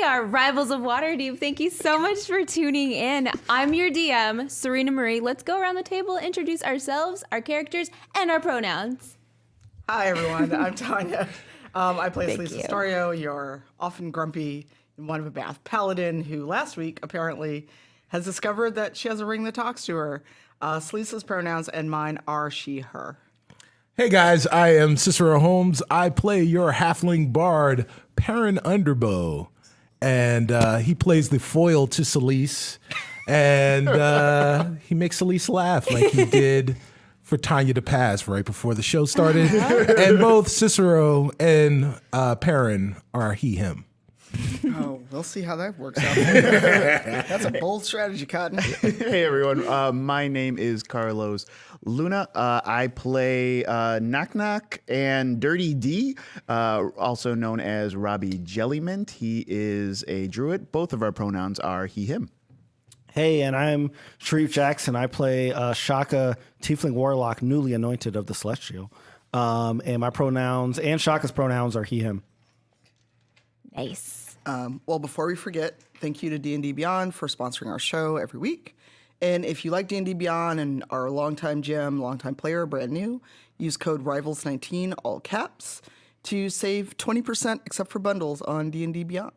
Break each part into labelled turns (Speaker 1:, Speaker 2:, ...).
Speaker 1: are Rivals of Waterdeep. Thank you so much for tuning in. I'm your DM, Surena Marie. Let's go around the table, introduce ourselves, our characters, and our pronouns.
Speaker 2: Hi, everyone. I'm Tanya. I play
Speaker 1: Thank
Speaker 2: Lisa
Speaker 1: you.
Speaker 2: Storio, your often grumpy and one of a bath paladin who last week apparently has discovered that she has a ring that talks to her. Lisa's pronouns and mine are she, her.
Speaker 3: Hey guys, I am Cicero Holmes. I play your halfling bard, Perrin Underbow. And he plays the foil to Celise. And he makes Celise laugh like he did for Tanya DePass right before the show started. And both Cicero and Perrin are he, him.
Speaker 2: Oh, we'll see how that works out. That's a bold strategy, Cotton.
Speaker 4: Hey everyone, my name is Carlos Luna. I play Knock Knock and Dirty D, also known as Robbie Jellymint. He is a druid. Both of our pronouns are he, him.
Speaker 5: Hey, and I'm Shareef Jackson. I play Shaka, Tiefling Warlock, newly anointed of the Celestial. And my pronouns and Shaka's pronouns are he, him.
Speaker 1: Nice.
Speaker 2: Well, before we forget, thank you to D&D Beyond for sponsoring our show every week. And if you like D&D Beyond and are a longtime GM, longtime player, brand new, use code RIVALS19, all caps, to save 20% except for bundles on D&D Beyond.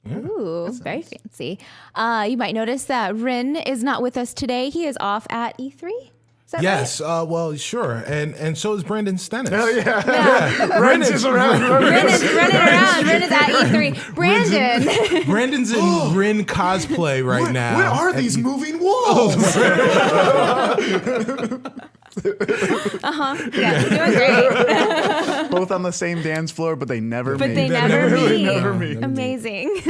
Speaker 1: Ooh, very fancy. You might notice that Rin is not with us today. He is off at E3. Is that
Speaker 3: Yes, well, sure. And so is Brandon Stennis.
Speaker 4: Oh yeah,
Speaker 1: right?
Speaker 4: Ren's is around.
Speaker 1: Rin is running around. Rin is at E3. Brandon.
Speaker 3: Brandon's in Rin cosplay right now.
Speaker 4: What are these moving walls?
Speaker 1: Yeah, doing great.
Speaker 4: Both on the same dance floor, but they never
Speaker 1: But
Speaker 4: meet.
Speaker 1: they never meet.
Speaker 4: never meet.
Speaker 1: Amazing.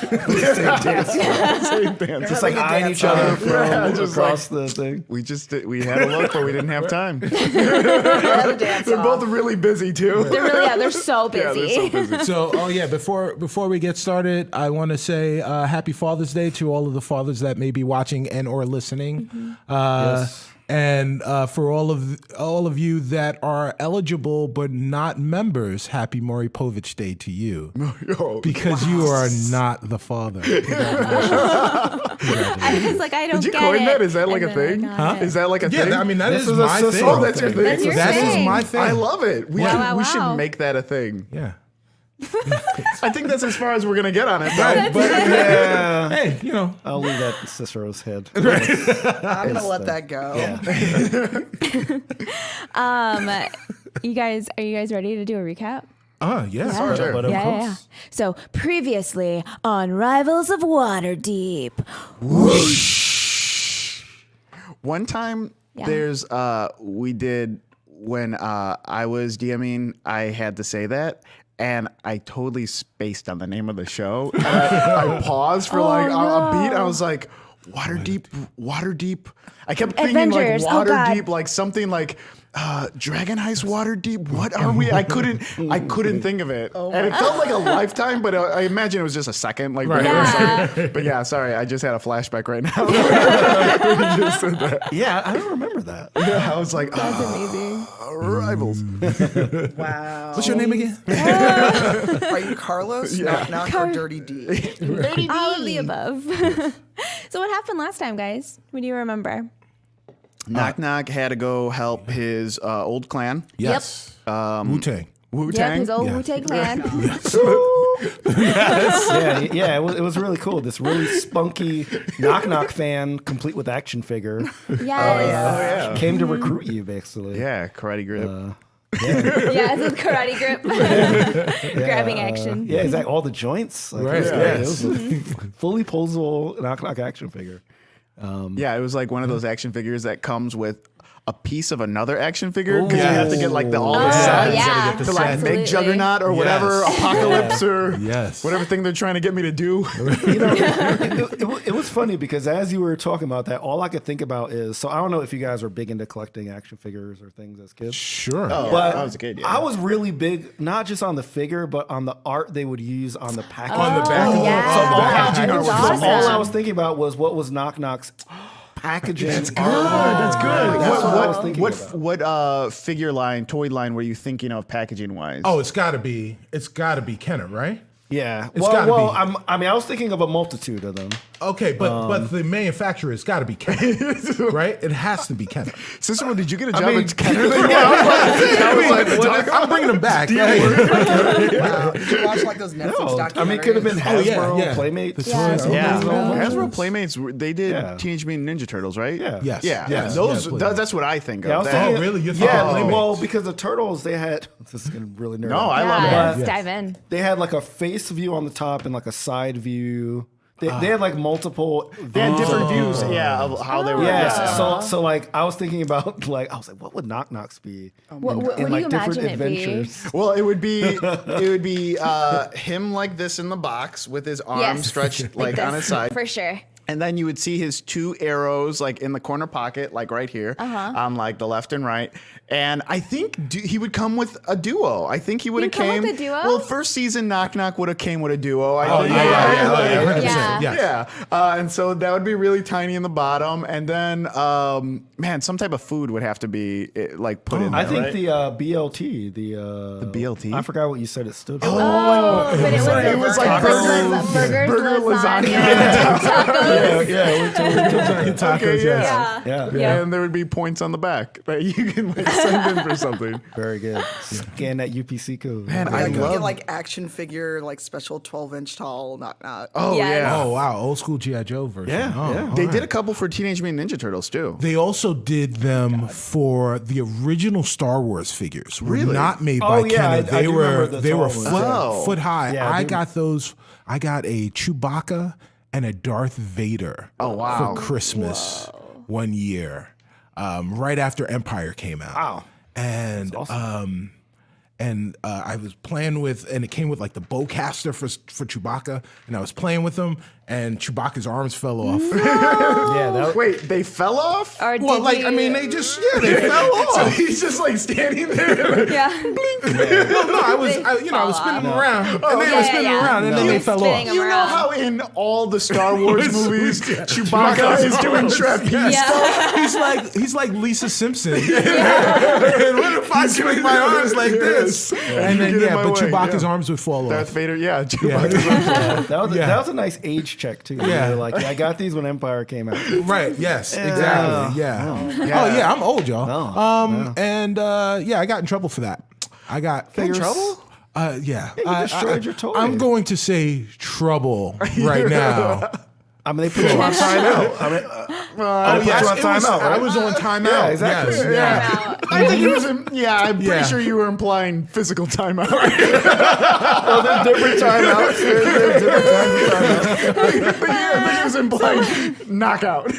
Speaker 4: Same dance.
Speaker 5: Just like eyeing each other from across the thing.
Speaker 4: We had a look, but we didn't have time.
Speaker 2: The dance
Speaker 4: They're
Speaker 2: off.
Speaker 4: both really busy too.
Speaker 1: They're so busy.
Speaker 4: Yeah, they're so busy.
Speaker 3: So, before we get started, I want to say happy Father's Day to all of the fathers that may be watching and or listening.
Speaker 5: Yes.
Speaker 3: And for all of you that are eligible but not members, happy Maury Povich Day to you, because you are not the father.
Speaker 1: I was like, I don't
Speaker 4: Did you
Speaker 1: get
Speaker 4: coin
Speaker 1: it.
Speaker 4: that? Is that like
Speaker 1: And
Speaker 4: a
Speaker 1: then I
Speaker 4: thing?
Speaker 1: got it.
Speaker 4: Is that like a thing?
Speaker 3: Yeah, I mean that
Speaker 5: This
Speaker 3: is
Speaker 5: is a
Speaker 3: my
Speaker 5: sister
Speaker 3: thing.
Speaker 4: Oh, that's your thing.
Speaker 1: That's your
Speaker 3: That
Speaker 1: thing.
Speaker 3: is my thing.
Speaker 4: I love it. We
Speaker 1: Wow.
Speaker 4: should make that a thing.
Speaker 3: Yeah.
Speaker 4: I think that's as far as we're gonna get on it. Though.
Speaker 3: Right, but
Speaker 5: Yeah.
Speaker 3: hey, you know,
Speaker 5: I'll leave that in Cicero's head.
Speaker 2: I'm going to let that go.
Speaker 1: You guys, are you guys ready to do a recap?
Speaker 3: yeah.
Speaker 4: Sure.
Speaker 5: But of
Speaker 1: Yeah,
Speaker 5: course.
Speaker 1: yeah. So previously on Rivals of Waterdeep.
Speaker 4: One time,
Speaker 1: Yeah.
Speaker 4: there's we did when I was DMing, I had to say that. And I totally spaced on the name of the show. And I paused for a beat. I was like, Waterdeep. I kept thinking
Speaker 1: Avengers.
Speaker 4: like
Speaker 1: Oh, God.
Speaker 4: Waterdeep, like something like Dragon Heist Waterdeep. What are we? I couldn't think of it. And it felt like a lifetime, but I imagine it was just a second. Like,
Speaker 3: Right.
Speaker 4: but yeah, sorry, I just had a flashback right now.
Speaker 5: Yeah, I don't remember that.
Speaker 4: Yeah, I was like,
Speaker 1: That's amazing.
Speaker 4: Rivals.
Speaker 2: Wow.
Speaker 3: What's your name again?
Speaker 2: Are you Carlos?
Speaker 4: Yeah.
Speaker 2: Not or Dirty D.
Speaker 1: All of the above. So what happened last time, guys? What do you remember?
Speaker 4: Knock Knock had to go help his old clan.
Speaker 3: Yes. Wu-Tang.
Speaker 4: Wu-Tang.
Speaker 1: Yep, his old Wu-Tang clan.
Speaker 5: Yeah, it was really cool. This really spunky Knock Knock fan, complete with action figure,
Speaker 1: Yes.
Speaker 4: yeah.
Speaker 5: came to recruit you, basically.
Speaker 4: Yeah, karate grip.
Speaker 1: Yes, with karate grip. Grabbing action.
Speaker 5: Yeah, exactly. All the joints. Like,
Speaker 3: Right,
Speaker 5: it was great.
Speaker 3: yes.
Speaker 5: It was a fully posable Knock Knock action figure.
Speaker 4: Yeah, it was like one of those action figures that comes with a piece of another action figure because you have to get like all the sides
Speaker 1: yeah.
Speaker 4: to like
Speaker 1: Absolutely.
Speaker 4: make Juggernaut or whatever,
Speaker 3: Yes.
Speaker 4: Apocalypse or
Speaker 3: Yes.
Speaker 4: whatever thing they're trying to get me to do.
Speaker 5: You know, it was funny because as you were talking about that, all I could think about is, so I don't know if you guys are big into collecting action figures or things as kids.
Speaker 3: Sure.
Speaker 5: But
Speaker 4: I was a kid, yeah.
Speaker 5: I was really big, not just on the figure, but on the art they would use on the packaging.
Speaker 3: On the back.
Speaker 1: Oh, yeah.
Speaker 5: So all,
Speaker 1: Packaging
Speaker 5: I,
Speaker 1: was
Speaker 5: so
Speaker 1: awesome.
Speaker 5: all I was thinking about was what was Knock Knock's packaging. That's good.
Speaker 4: That's good.
Speaker 5: That's what I was thinking
Speaker 4: What
Speaker 5: about.
Speaker 4: figure line, toy line were you thinking of packaging wise?
Speaker 3: Oh, it's gotta be Kenner, right?
Speaker 5: Yeah.
Speaker 3: It's gotta
Speaker 5: Well,
Speaker 3: be.
Speaker 5: I was thinking of a multitude of them.
Speaker 3: Okay, but the manufacturer has got to be Kenner, right? It has to be Kenner.
Speaker 4: Cicero, did you get a job
Speaker 5: mean,
Speaker 4: at Kenner?
Speaker 3: I'm bringing them back.
Speaker 2: Wow. Did you watch like those Netflix documentaries?
Speaker 5: I mean, it could have been Hasbro,
Speaker 3: yeah.
Speaker 5: Playmates.
Speaker 3: The toys.
Speaker 4: Yeah,
Speaker 3: Oh,
Speaker 4: Hasbro Playmates. They did
Speaker 5: Yeah.
Speaker 4: Teenage Mutant Ninja Turtles, right?
Speaker 5: Yeah.
Speaker 3: Yes.
Speaker 4: Yeah,
Speaker 3: Yes.
Speaker 4: those.
Speaker 3: Yeah, Playmates.
Speaker 4: That's what I think
Speaker 5: Yeah, I
Speaker 4: of.
Speaker 5: was
Speaker 4: That-
Speaker 5: thinking-
Speaker 3: really? You're
Speaker 5: Yeah,
Speaker 3: thinking Playmates?
Speaker 5: well, because the Turtles, they had, this is going to really nerd
Speaker 4: No,
Speaker 5: out.
Speaker 4: I love it.
Speaker 1: Let's
Speaker 3: Yes.
Speaker 1: dive in.
Speaker 5: They had like a face view on the top and like a side view. They had like multiple.
Speaker 4: They had different views, of how they were.
Speaker 5: Yeah, so like I was thinking about like I was like, what would Knock Knocks be?
Speaker 1: What do you imagine it be?
Speaker 4: Well, it would be him like this in the box with his arms stretched like on
Speaker 1: this,
Speaker 4: his side.
Speaker 1: For sure.
Speaker 4: And then you would see his 2 arrows like in the corner pocket, like right here, on like the left and right. And I think he would come with a duo. I think he would have
Speaker 1: He'd come
Speaker 4: came.
Speaker 1: with a duo?
Speaker 4: Well, first season Knock Knock would have came with a duo. I think.
Speaker 3: Yeah. 100%.
Speaker 1: Yeah.
Speaker 3: Yes.
Speaker 4: Yeah, and so that would be really tiny in the bottom, and then man, some type of food would have to be like put in there.
Speaker 5: I think
Speaker 4: right?
Speaker 5: the BLT, the
Speaker 4: BLT?
Speaker 5: I forgot what you said it stood for.
Speaker 1: Oh, but it was like burgers, lasagna, tacos.
Speaker 3: Tacos,
Speaker 4: Okay,
Speaker 3: yes.
Speaker 5: Yeah.
Speaker 4: And there would be points on the back that you can like send in for something.
Speaker 5: Very good. Scan that UPC code.
Speaker 4: Man,
Speaker 2: Yeah,
Speaker 4: I
Speaker 2: you can
Speaker 4: love.
Speaker 2: get like action figure, like special 12-inch tall, Knock Knock.
Speaker 4: Oh
Speaker 1: Yes.
Speaker 4: yeah.
Speaker 3: Oh wow, old school GI Joe version.
Speaker 5: Yeah,
Speaker 3: Oh,
Speaker 5: yeah.
Speaker 3: all
Speaker 4: They
Speaker 3: right.
Speaker 4: did a couple for Teenage Mutant Ninja Turtles too.
Speaker 3: They also did them for the original Star Wars figures. Were
Speaker 4: Really?
Speaker 3: not made
Speaker 5: Oh,
Speaker 3: by
Speaker 5: yeah,
Speaker 3: Kenner.
Speaker 5: I
Speaker 3: They
Speaker 5: do
Speaker 3: were
Speaker 5: remember the
Speaker 3: they were
Speaker 5: tall ones.
Speaker 3: foot,
Speaker 4: Wow.
Speaker 3: foot high.
Speaker 5: Yeah,
Speaker 3: I
Speaker 5: they-
Speaker 3: got those. I got a Chewbacca and a Darth Vader.
Speaker 4: Oh, wow.
Speaker 3: For Christmas one year, right after Empire came out.
Speaker 5: Wow.
Speaker 3: And I was playing with, and it came with like the bowcaster for Chewbacca, and I was playing with him, and Chewbacca's arms fell off.
Speaker 5: Yeah, that
Speaker 4: Wait, they fell off?
Speaker 1: Or
Speaker 3: Well,
Speaker 1: did
Speaker 3: like,
Speaker 1: you,
Speaker 3: I mean, they just, they fell
Speaker 4: So
Speaker 3: off.
Speaker 4: he's just like standing there.
Speaker 1: yeah.
Speaker 3: No, I was
Speaker 1: fall
Speaker 3: spinning them
Speaker 1: off.
Speaker 3: around, and they were
Speaker 1: yeah,
Speaker 3: spinning
Speaker 1: yeah.
Speaker 3: around, and then
Speaker 1: You
Speaker 3: they
Speaker 1: were
Speaker 3: fell
Speaker 1: spinning
Speaker 3: off.
Speaker 1: them
Speaker 4: You know
Speaker 1: around.
Speaker 4: how in all the Star Wars movies, Chewbacca is doing trapeze stuff?
Speaker 3: He's like Lisa Simpson. And what if I swing my arms like this? And then,
Speaker 4: You get in my
Speaker 3: but
Speaker 4: way,
Speaker 3: Chewbacca's
Speaker 4: yeah.
Speaker 3: arms would fall
Speaker 4: Darth
Speaker 3: off.
Speaker 4: Vader, yeah, Chewbacca's arms.
Speaker 5: that was a nice age check too.
Speaker 3: Yeah.
Speaker 5: Yeah, like I got these when Empire came out.
Speaker 3: Right, yes, exactly. Yeah. Oh, yeah, I'm old, y'all. And I got in trouble for that. I got
Speaker 4: in trouble?
Speaker 3: Yeah.
Speaker 5: you destroyed your toy.
Speaker 3: I'm going to say trouble right now.
Speaker 5: I mean, they put you on timeout. I mean,
Speaker 3: Oh,
Speaker 5: yes,
Speaker 3: yes,
Speaker 5: it was-
Speaker 3: I was on timeout.
Speaker 5: Yeah, exactly.
Speaker 3: Yes,
Speaker 4: Yeah. I think it was, I'm pretty
Speaker 3: Yeah.
Speaker 4: sure you were implying physical timeout.
Speaker 5: there's different timeouts. There's different kinds of timeouts.
Speaker 4: I think it was implying knockout,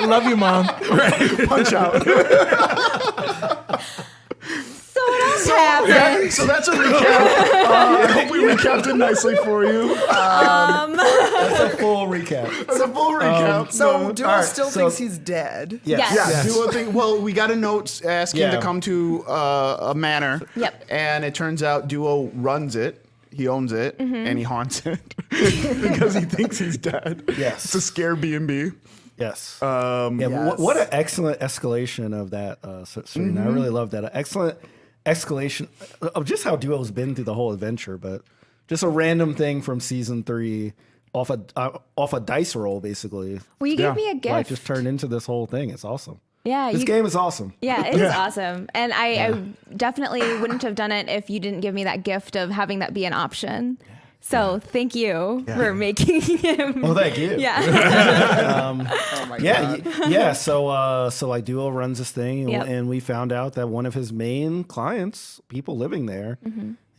Speaker 3: Love you, Mom.
Speaker 4: punch out.
Speaker 1: So what else happened?
Speaker 4: So that's a recap. I hope we recapped it nicely for you.
Speaker 5: That's a full recap.
Speaker 4: It's a full recap.
Speaker 2: So Duo
Speaker 5: all right,
Speaker 2: still
Speaker 5: so-
Speaker 2: thinks he's dead.
Speaker 1: Yes.
Speaker 4: Yeah, do a thing. Well, we got a note asking
Speaker 5: Yeah.
Speaker 4: to come to a manor.
Speaker 1: Yep.
Speaker 4: And it turns out Duo runs it. He owns it, and he haunts it because he thinks he's dead.
Speaker 5: Yes.
Speaker 4: It's a scare B&B.
Speaker 5: Yes.
Speaker 4: Um,
Speaker 5: Yeah,
Speaker 2: Yes.
Speaker 5: what an excellent escalation of that, Surena. I really love that. An excellent escalation of just how Duo's been through the whole adventure, but just a random thing from season 3 off a dice roll, basically.
Speaker 1: Well, you gave me a gift.
Speaker 5: Like just turned into this whole thing. It's awesome.
Speaker 1: Yeah,
Speaker 5: This
Speaker 1: you-
Speaker 5: game is awesome.
Speaker 1: Yeah, it is awesome. And I definitely wouldn't have done it if you didn't give me that gift of having that be an option. So thank you for making him.
Speaker 5: Oh, thank you.
Speaker 1: Yeah.
Speaker 2: Oh my
Speaker 5: Yeah,
Speaker 2: god.
Speaker 5: yeah. So like Duo runs this thing,
Speaker 1: Yep.
Speaker 5: and we found out that one of his main clients, people living there,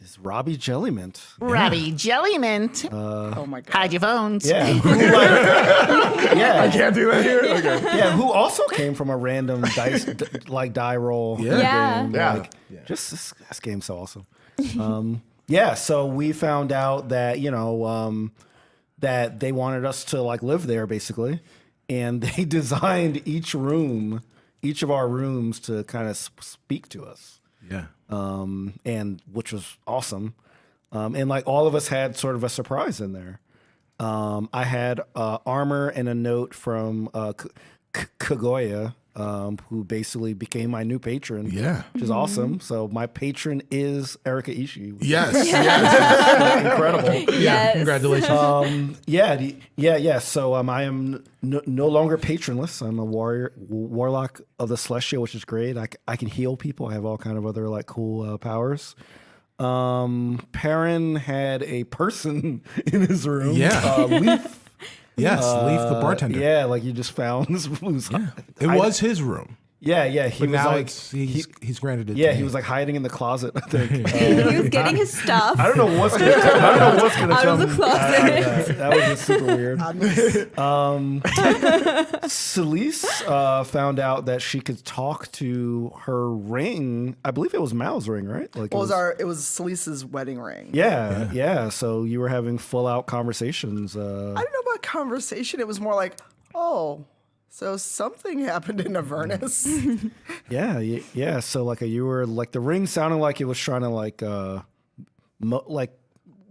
Speaker 5: is Robbie Jellymint.
Speaker 6: Robbie Jellymint.
Speaker 2: Oh my god.
Speaker 6: Hide your phones.
Speaker 5: Yeah, who, like, yeah,
Speaker 4: Can't do that here? Okay.
Speaker 5: yeah. Who also came from a random die roll.
Speaker 1: Yeah.
Speaker 5: game.
Speaker 4: Yeah.
Speaker 5: Like, just this game's so awesome. Yeah. So we found out that that they wanted us to like live there basically, and they designed each of our rooms to kind of speak to us.
Speaker 3: Yeah.
Speaker 5: And which was awesome. And like all of us had sort of a surprise in there. I had armor and a note from Kagoya, who basically became my new patron.
Speaker 3: Yeah.
Speaker 5: Which is awesome. So my patron is Erica Ishii.
Speaker 3: Yes.
Speaker 5: Incredible.
Speaker 3: Yeah.
Speaker 1: Yes.
Speaker 3: Congratulations.
Speaker 5: Yeah. So I am no longer patronless. I'm a warlock of the Celestial, which is great. I can heal people. I have all kind of other like cool powers. Perrin had a person in his room.
Speaker 3: Yeah.
Speaker 5: Leaf.
Speaker 3: Yes. Leaf the bartender.
Speaker 5: Yeah, like you just found this.
Speaker 3: It was his room.
Speaker 5: Yeah. He
Speaker 3: But
Speaker 5: was
Speaker 3: now
Speaker 5: like,
Speaker 3: he's granted it.
Speaker 5: yeah,
Speaker 3: to
Speaker 5: he
Speaker 3: me.
Speaker 5: was like hiding in the closet. I think.
Speaker 1: He was getting his stuff
Speaker 5: I don't know what's gonna come
Speaker 1: out of the closet.
Speaker 5: that was just super weird. Celise found out that she could talk to her ring. I believe it was Mal's ring, right? Like
Speaker 2: It was Celise's wedding ring.
Speaker 5: yeah. So you were having full out conversations.
Speaker 2: I don't know about conversation. It was more like, oh, so something happened in Avernus.
Speaker 5: Yeah. So like you were like the ring sounded like it was trying to like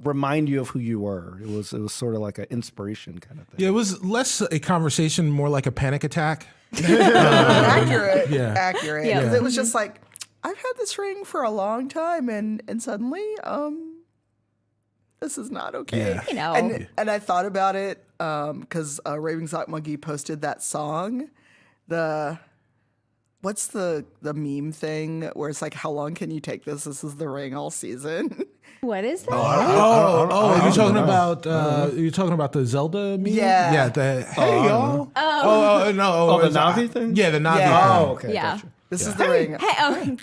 Speaker 5: remind you of who you were. It was sort of like an inspiration kind of thing.
Speaker 3: Yeah, it was less a conversation, more like a panic attack.
Speaker 2: Accurate.
Speaker 3: Yeah.
Speaker 2: Accurate.
Speaker 1: Yeah.
Speaker 2: 'Cause it was just like, I've had this ring for a long time and suddenly, this is not okay.
Speaker 3: Yeah.
Speaker 1: You know.
Speaker 2: And I thought about it because Raving Sock Monkey posted that song. What's the meme thing where it's like, how long can you take this? This is the ring all season.
Speaker 1: What is that?
Speaker 3: You're talking about the Zelda meme?
Speaker 2: Yeah.
Speaker 3: Yeah. Hey y'all. No.
Speaker 5: the Navi thing?
Speaker 3: Yeah, the Navi.
Speaker 2: Yeah.
Speaker 3: thing.
Speaker 5: Oh, okay.
Speaker 1: Yeah.
Speaker 5: Gotcha.
Speaker 2: This is the ring.
Speaker 1: Hey,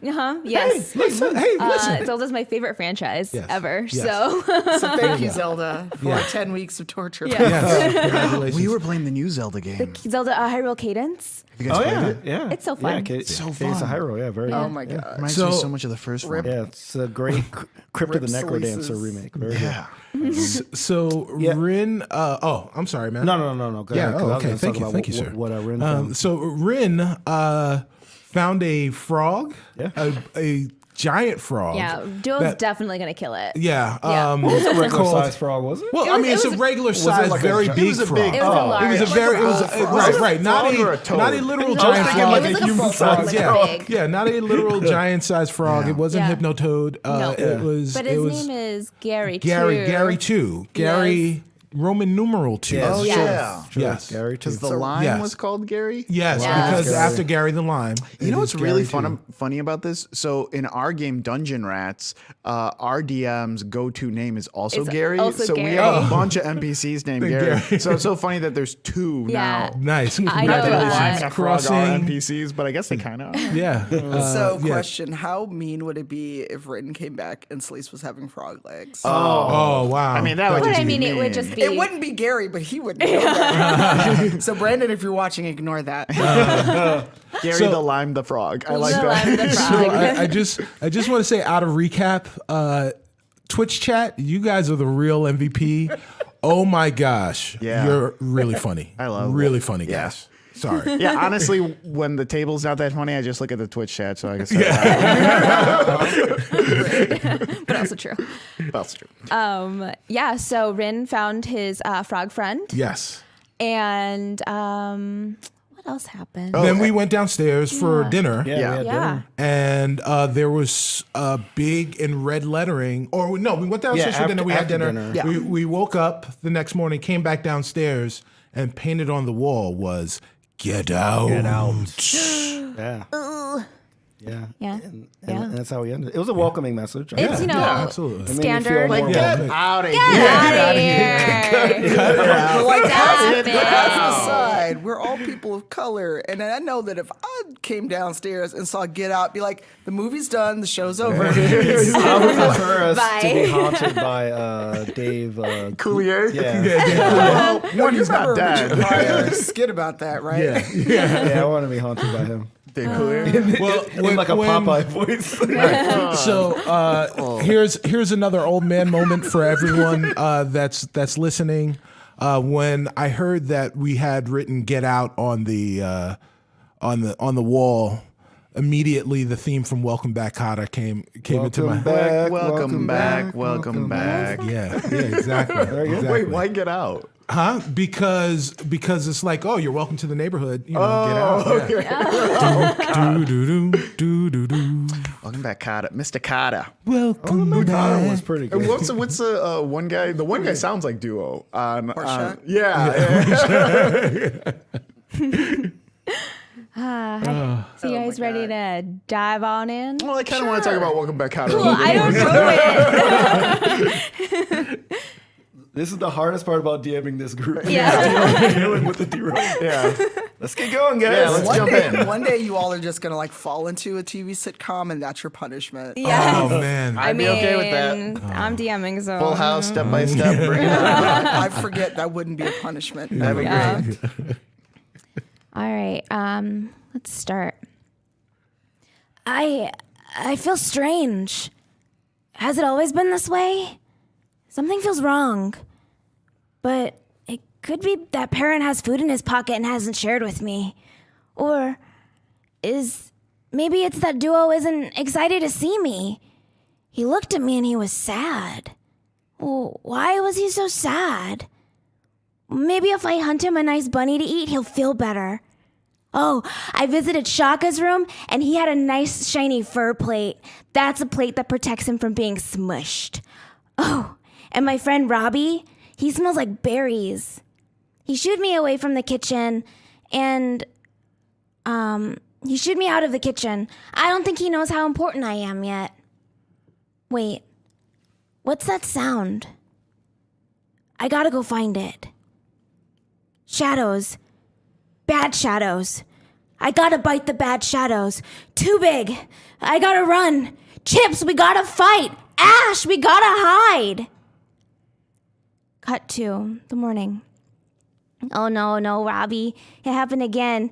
Speaker 1: yes.
Speaker 3: Listen.
Speaker 1: Zelda's my favorite franchise
Speaker 3: Yes.
Speaker 1: ever.
Speaker 3: Yes.
Speaker 1: So
Speaker 2: So thank you, Zelda, for 10 weeks of torture.
Speaker 3: Yes. Congratulations.
Speaker 4: We were playing the new Zelda game.
Speaker 1: Zelda Hyrule Cadence.
Speaker 4: Have you guys played it?
Speaker 5: Yeah.
Speaker 1: It's so fun.
Speaker 5: Yeah,
Speaker 4: So
Speaker 5: Case of
Speaker 4: fun.
Speaker 5: Hyrule, yeah, very
Speaker 2: Oh
Speaker 5: good.
Speaker 2: my god.
Speaker 4: Reminds
Speaker 3: So-
Speaker 4: me so much of the first one.
Speaker 5: Yeah, it's a great Crypt of the
Speaker 2: Rip
Speaker 5: Necrodancer
Speaker 2: Slices.
Speaker 5: remake. Very
Speaker 4: Yeah.
Speaker 3: So Rin. I'm sorry, man.
Speaker 5: good. No. Go
Speaker 3: Yeah.
Speaker 5: ahead, 'cause I was
Speaker 3: Okay.
Speaker 5: gonna
Speaker 3: Thank
Speaker 5: talk
Speaker 3: you.
Speaker 5: about
Speaker 3: Thank you, sir.
Speaker 5: What I Rin found.
Speaker 3: So Rin found a frog.
Speaker 5: Yeah.
Speaker 3: A giant frog.
Speaker 1: Yeah, Duo's
Speaker 3: that-
Speaker 1: definitely gonna kill it.
Speaker 3: Yeah.
Speaker 1: Yeah.
Speaker 5: It was a regular
Speaker 3: called-
Speaker 5: sized frog, was it?
Speaker 3: Well,
Speaker 1: It
Speaker 3: I
Speaker 1: was-
Speaker 3: mean,
Speaker 1: it
Speaker 3: it's a
Speaker 1: was-
Speaker 3: regular
Speaker 5: it
Speaker 3: size,
Speaker 5: like a
Speaker 3: very
Speaker 5: gi-
Speaker 3: big
Speaker 4: it was a
Speaker 3: frog.
Speaker 4: big-
Speaker 1: It was a large.
Speaker 3: It was a very, it was right, not
Speaker 4: frog or a
Speaker 3: a
Speaker 4: toad?
Speaker 3: not a literal
Speaker 1: was
Speaker 3: giant
Speaker 1: thinking
Speaker 3: frog.
Speaker 1: like a human
Speaker 3: Yeah.
Speaker 1: size frog.
Speaker 3: Yeah, not a literal giant sized frog. It wasn't
Speaker 1: Yeah.
Speaker 3: Hypnotoad.
Speaker 1: No.
Speaker 3: It was.
Speaker 1: But
Speaker 3: it
Speaker 1: his
Speaker 3: was
Speaker 1: name is Gary.
Speaker 3: Gary 2. Gary Roman numeral 2.
Speaker 5: Yes.
Speaker 4: Oh,
Speaker 1: Yes.
Speaker 4: yeah.
Speaker 3: Yes.
Speaker 5: Gary too.
Speaker 4: Because the lime
Speaker 3: yes.
Speaker 4: was called Gary?
Speaker 3: Yes,
Speaker 1: Yes.
Speaker 3: because
Speaker 5: Gary.
Speaker 3: after Gary the Lime.
Speaker 4: You know
Speaker 3: it
Speaker 4: what's
Speaker 3: is
Speaker 4: really
Speaker 3: Gary 2.
Speaker 4: funny about this? So in our game Dungeon Rats, our DM's go-to name is also
Speaker 1: It's
Speaker 4: Gary.
Speaker 1: also
Speaker 4: so we
Speaker 1: Gary.
Speaker 4: have a bunch of NPCs named Gary.
Speaker 3: Gary.
Speaker 4: So it's so funny that there's two
Speaker 1: Yeah.
Speaker 4: now.
Speaker 3: Nice.
Speaker 1: I know,
Speaker 3: Congratulations.
Speaker 4: And Frog are
Speaker 3: Crossing.
Speaker 4: NPCs, but I guess they kind of are.
Speaker 3: Yeah.
Speaker 2: So,
Speaker 3: yeah.
Speaker 2: question: how mean would it be if Rin came back and Celise was having frog legs?
Speaker 3: Oh, wow.
Speaker 4: I mean, that would
Speaker 1: But
Speaker 4: just
Speaker 1: I
Speaker 4: be
Speaker 1: mean, it would
Speaker 4: mean.
Speaker 1: just be.
Speaker 2: It wouldn't be Gary, but he would know that. So, Brandon, if you're watching, ignore that.
Speaker 4: Gary
Speaker 3: So-
Speaker 4: the Lime the Frog. I like
Speaker 1: The
Speaker 4: that.
Speaker 1: Lime the
Speaker 3: So
Speaker 1: Frog.
Speaker 3: I just want to say, out of recap, Twitch chat, you guys are the real MVP. Oh my gosh,
Speaker 4: Yeah.
Speaker 3: you're really funny.
Speaker 4: I love
Speaker 3: really
Speaker 4: it.
Speaker 3: funny
Speaker 4: Yeah.
Speaker 3: guys. Sorry.
Speaker 4: Yeah, honestly, when the table's not that funny, I just look at the Twitch chat so I can say
Speaker 1: but also true.
Speaker 4: that's true.
Speaker 1: Yeah. So Rin found his frog friend,
Speaker 3: Yes.
Speaker 1: and what else happened?
Speaker 3: Then we went downstairs for dinner.
Speaker 5: Yeah, we had
Speaker 1: Yeah.
Speaker 5: dinner.
Speaker 3: And there was big in red lettering. Or no, we went downstairs
Speaker 5: Yeah,
Speaker 3: for dinner. We had
Speaker 5: after
Speaker 3: dinner.
Speaker 5: dinner.
Speaker 2: Yeah.
Speaker 3: We woke up the next morning, came back downstairs, and painted on the wall was "Get out."
Speaker 5: Get out. Yeah. Yeah.
Speaker 1: Yeah.
Speaker 5: And
Speaker 1: Yeah.
Speaker 5: that's how we ended. It was a welcoming message.
Speaker 1: It's
Speaker 3: Yeah, absolutely.
Speaker 5: It made me feel
Speaker 1: standard.
Speaker 5: more
Speaker 3: Yeah.
Speaker 5: welcome.
Speaker 4: Out of
Speaker 1: Get
Speaker 4: here.
Speaker 1: out of here!
Speaker 2: Like,
Speaker 1: Stop it.
Speaker 2: as an aside, we're all people of color, and I know that if I came downstairs and saw Get Out, be like, the movie's done, the show's over.
Speaker 5: I would prefer us
Speaker 1: Bye.
Speaker 5: to be haunted by Dave
Speaker 4: Coulier?
Speaker 5: Yeah.
Speaker 4: One, he's not dead.
Speaker 2: Richard Pryor skit about that, right?
Speaker 5: Yeah, I want to be haunted by him.
Speaker 4: Dave Coulier?
Speaker 3: Well,
Speaker 5: In like a Popeye voice.
Speaker 3: So here's another old man moment for everyone that's listening. When I heard that we had written "Get Out" on the wall, immediately the theme from "Welcome Back, Kotter" came into my
Speaker 5: back.
Speaker 4: Welcome back. Welcome back.
Speaker 3: Yeah, exactly.
Speaker 4: Wait, why get out?
Speaker 3: Huh? Because it's like, oh, you're welcome to the neighborhood. Get out.
Speaker 4: Okay.
Speaker 3: Do, do, do, do, do, do.
Speaker 4: Welcome back, Carter. Mr. Carter.
Speaker 3: Welcome
Speaker 5: That
Speaker 3: back.
Speaker 5: was pretty
Speaker 4: And
Speaker 5: good.
Speaker 4: what's the one guy? The one guy sounds like Duo.
Speaker 2: Horseshack?
Speaker 1: So you guys ready to dive on in?
Speaker 4: Well, I kind of want to talk about Welcome Back, Carter.
Speaker 1: Well, I don't know it.
Speaker 5: This is the hardest part about DMing this group.
Speaker 1: Yeah.
Speaker 5: Dealing with the D-roll.
Speaker 4: Yeah.
Speaker 5: Let's get going, guys.
Speaker 4: Yeah, let's jump in.
Speaker 2: One day you all are just gonna like fall into a TV sitcom, and that's your punishment.
Speaker 1: Yes.
Speaker 3: Oh man.
Speaker 4: I'd be okay with that.
Speaker 1: I'm DMing, so.
Speaker 4: Full house, step by step. Bring it on.
Speaker 2: I forget that wouldn't be a punishment.
Speaker 4: That'd be
Speaker 1: Yeah.
Speaker 4: great.
Speaker 1: All right, let's start. I feel strange. Has it always been this way? Something feels wrong. But it could be that Perrin has food in his pocket and hasn't shared with me. Or maybe it's that Duo isn't excited to see me. He looked at me and he was sad. Well, why was he so sad? Maybe if I hunt him a nice bunny to eat, he'll feel better. Oh, I visited Shaka's room, and he had a nice shiny fur plate. That's a plate that protects him from being smushed. Oh, and my friend Robbie, he smells like berries. He shooed me away from the kitchen, and, he shooed me out of the kitchen. I don't think he knows how important I am yet. Wait, what's that sound? I gotta go find it. Shadows. Bad shadows. I gotta bite the bad shadows. Too big. I gotta run. Chips, we gotta fight. Ash, we gotta hide. Cut to the morning. Oh no, Robbie. It happened again.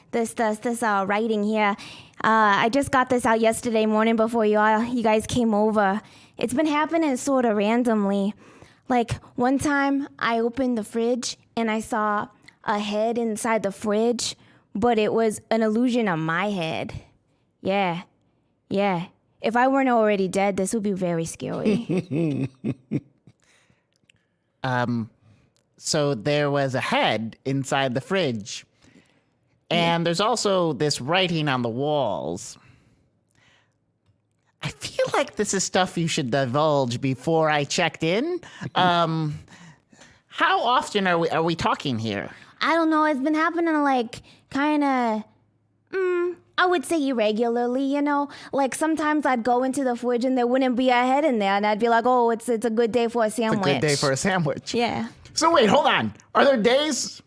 Speaker 1: This writing here. I just got this out yesterday morning before you guys came over. It's been happening sort of randomly. Like, one time I opened the fridge and I saw a head inside the fridge, but it was an illusion of my head. Yeah. If I weren't already dead, this would be very scary.
Speaker 6: So there was a head inside the fridge. And there's also this writing on the walls. I feel like this is stuff you should divulge before I checked in. How often are we talking here?
Speaker 1: I don't know. It's been happening like kind of, I would say irregularly, you know? Like sometimes I'd go into the fridge and there wouldn't be a head in there. And I'd be like, oh, it's a good day for a sandwich.
Speaker 6: It's a good day for a sandwich.
Speaker 1: Yeah.
Speaker 6: So wait, hold on. Are there days?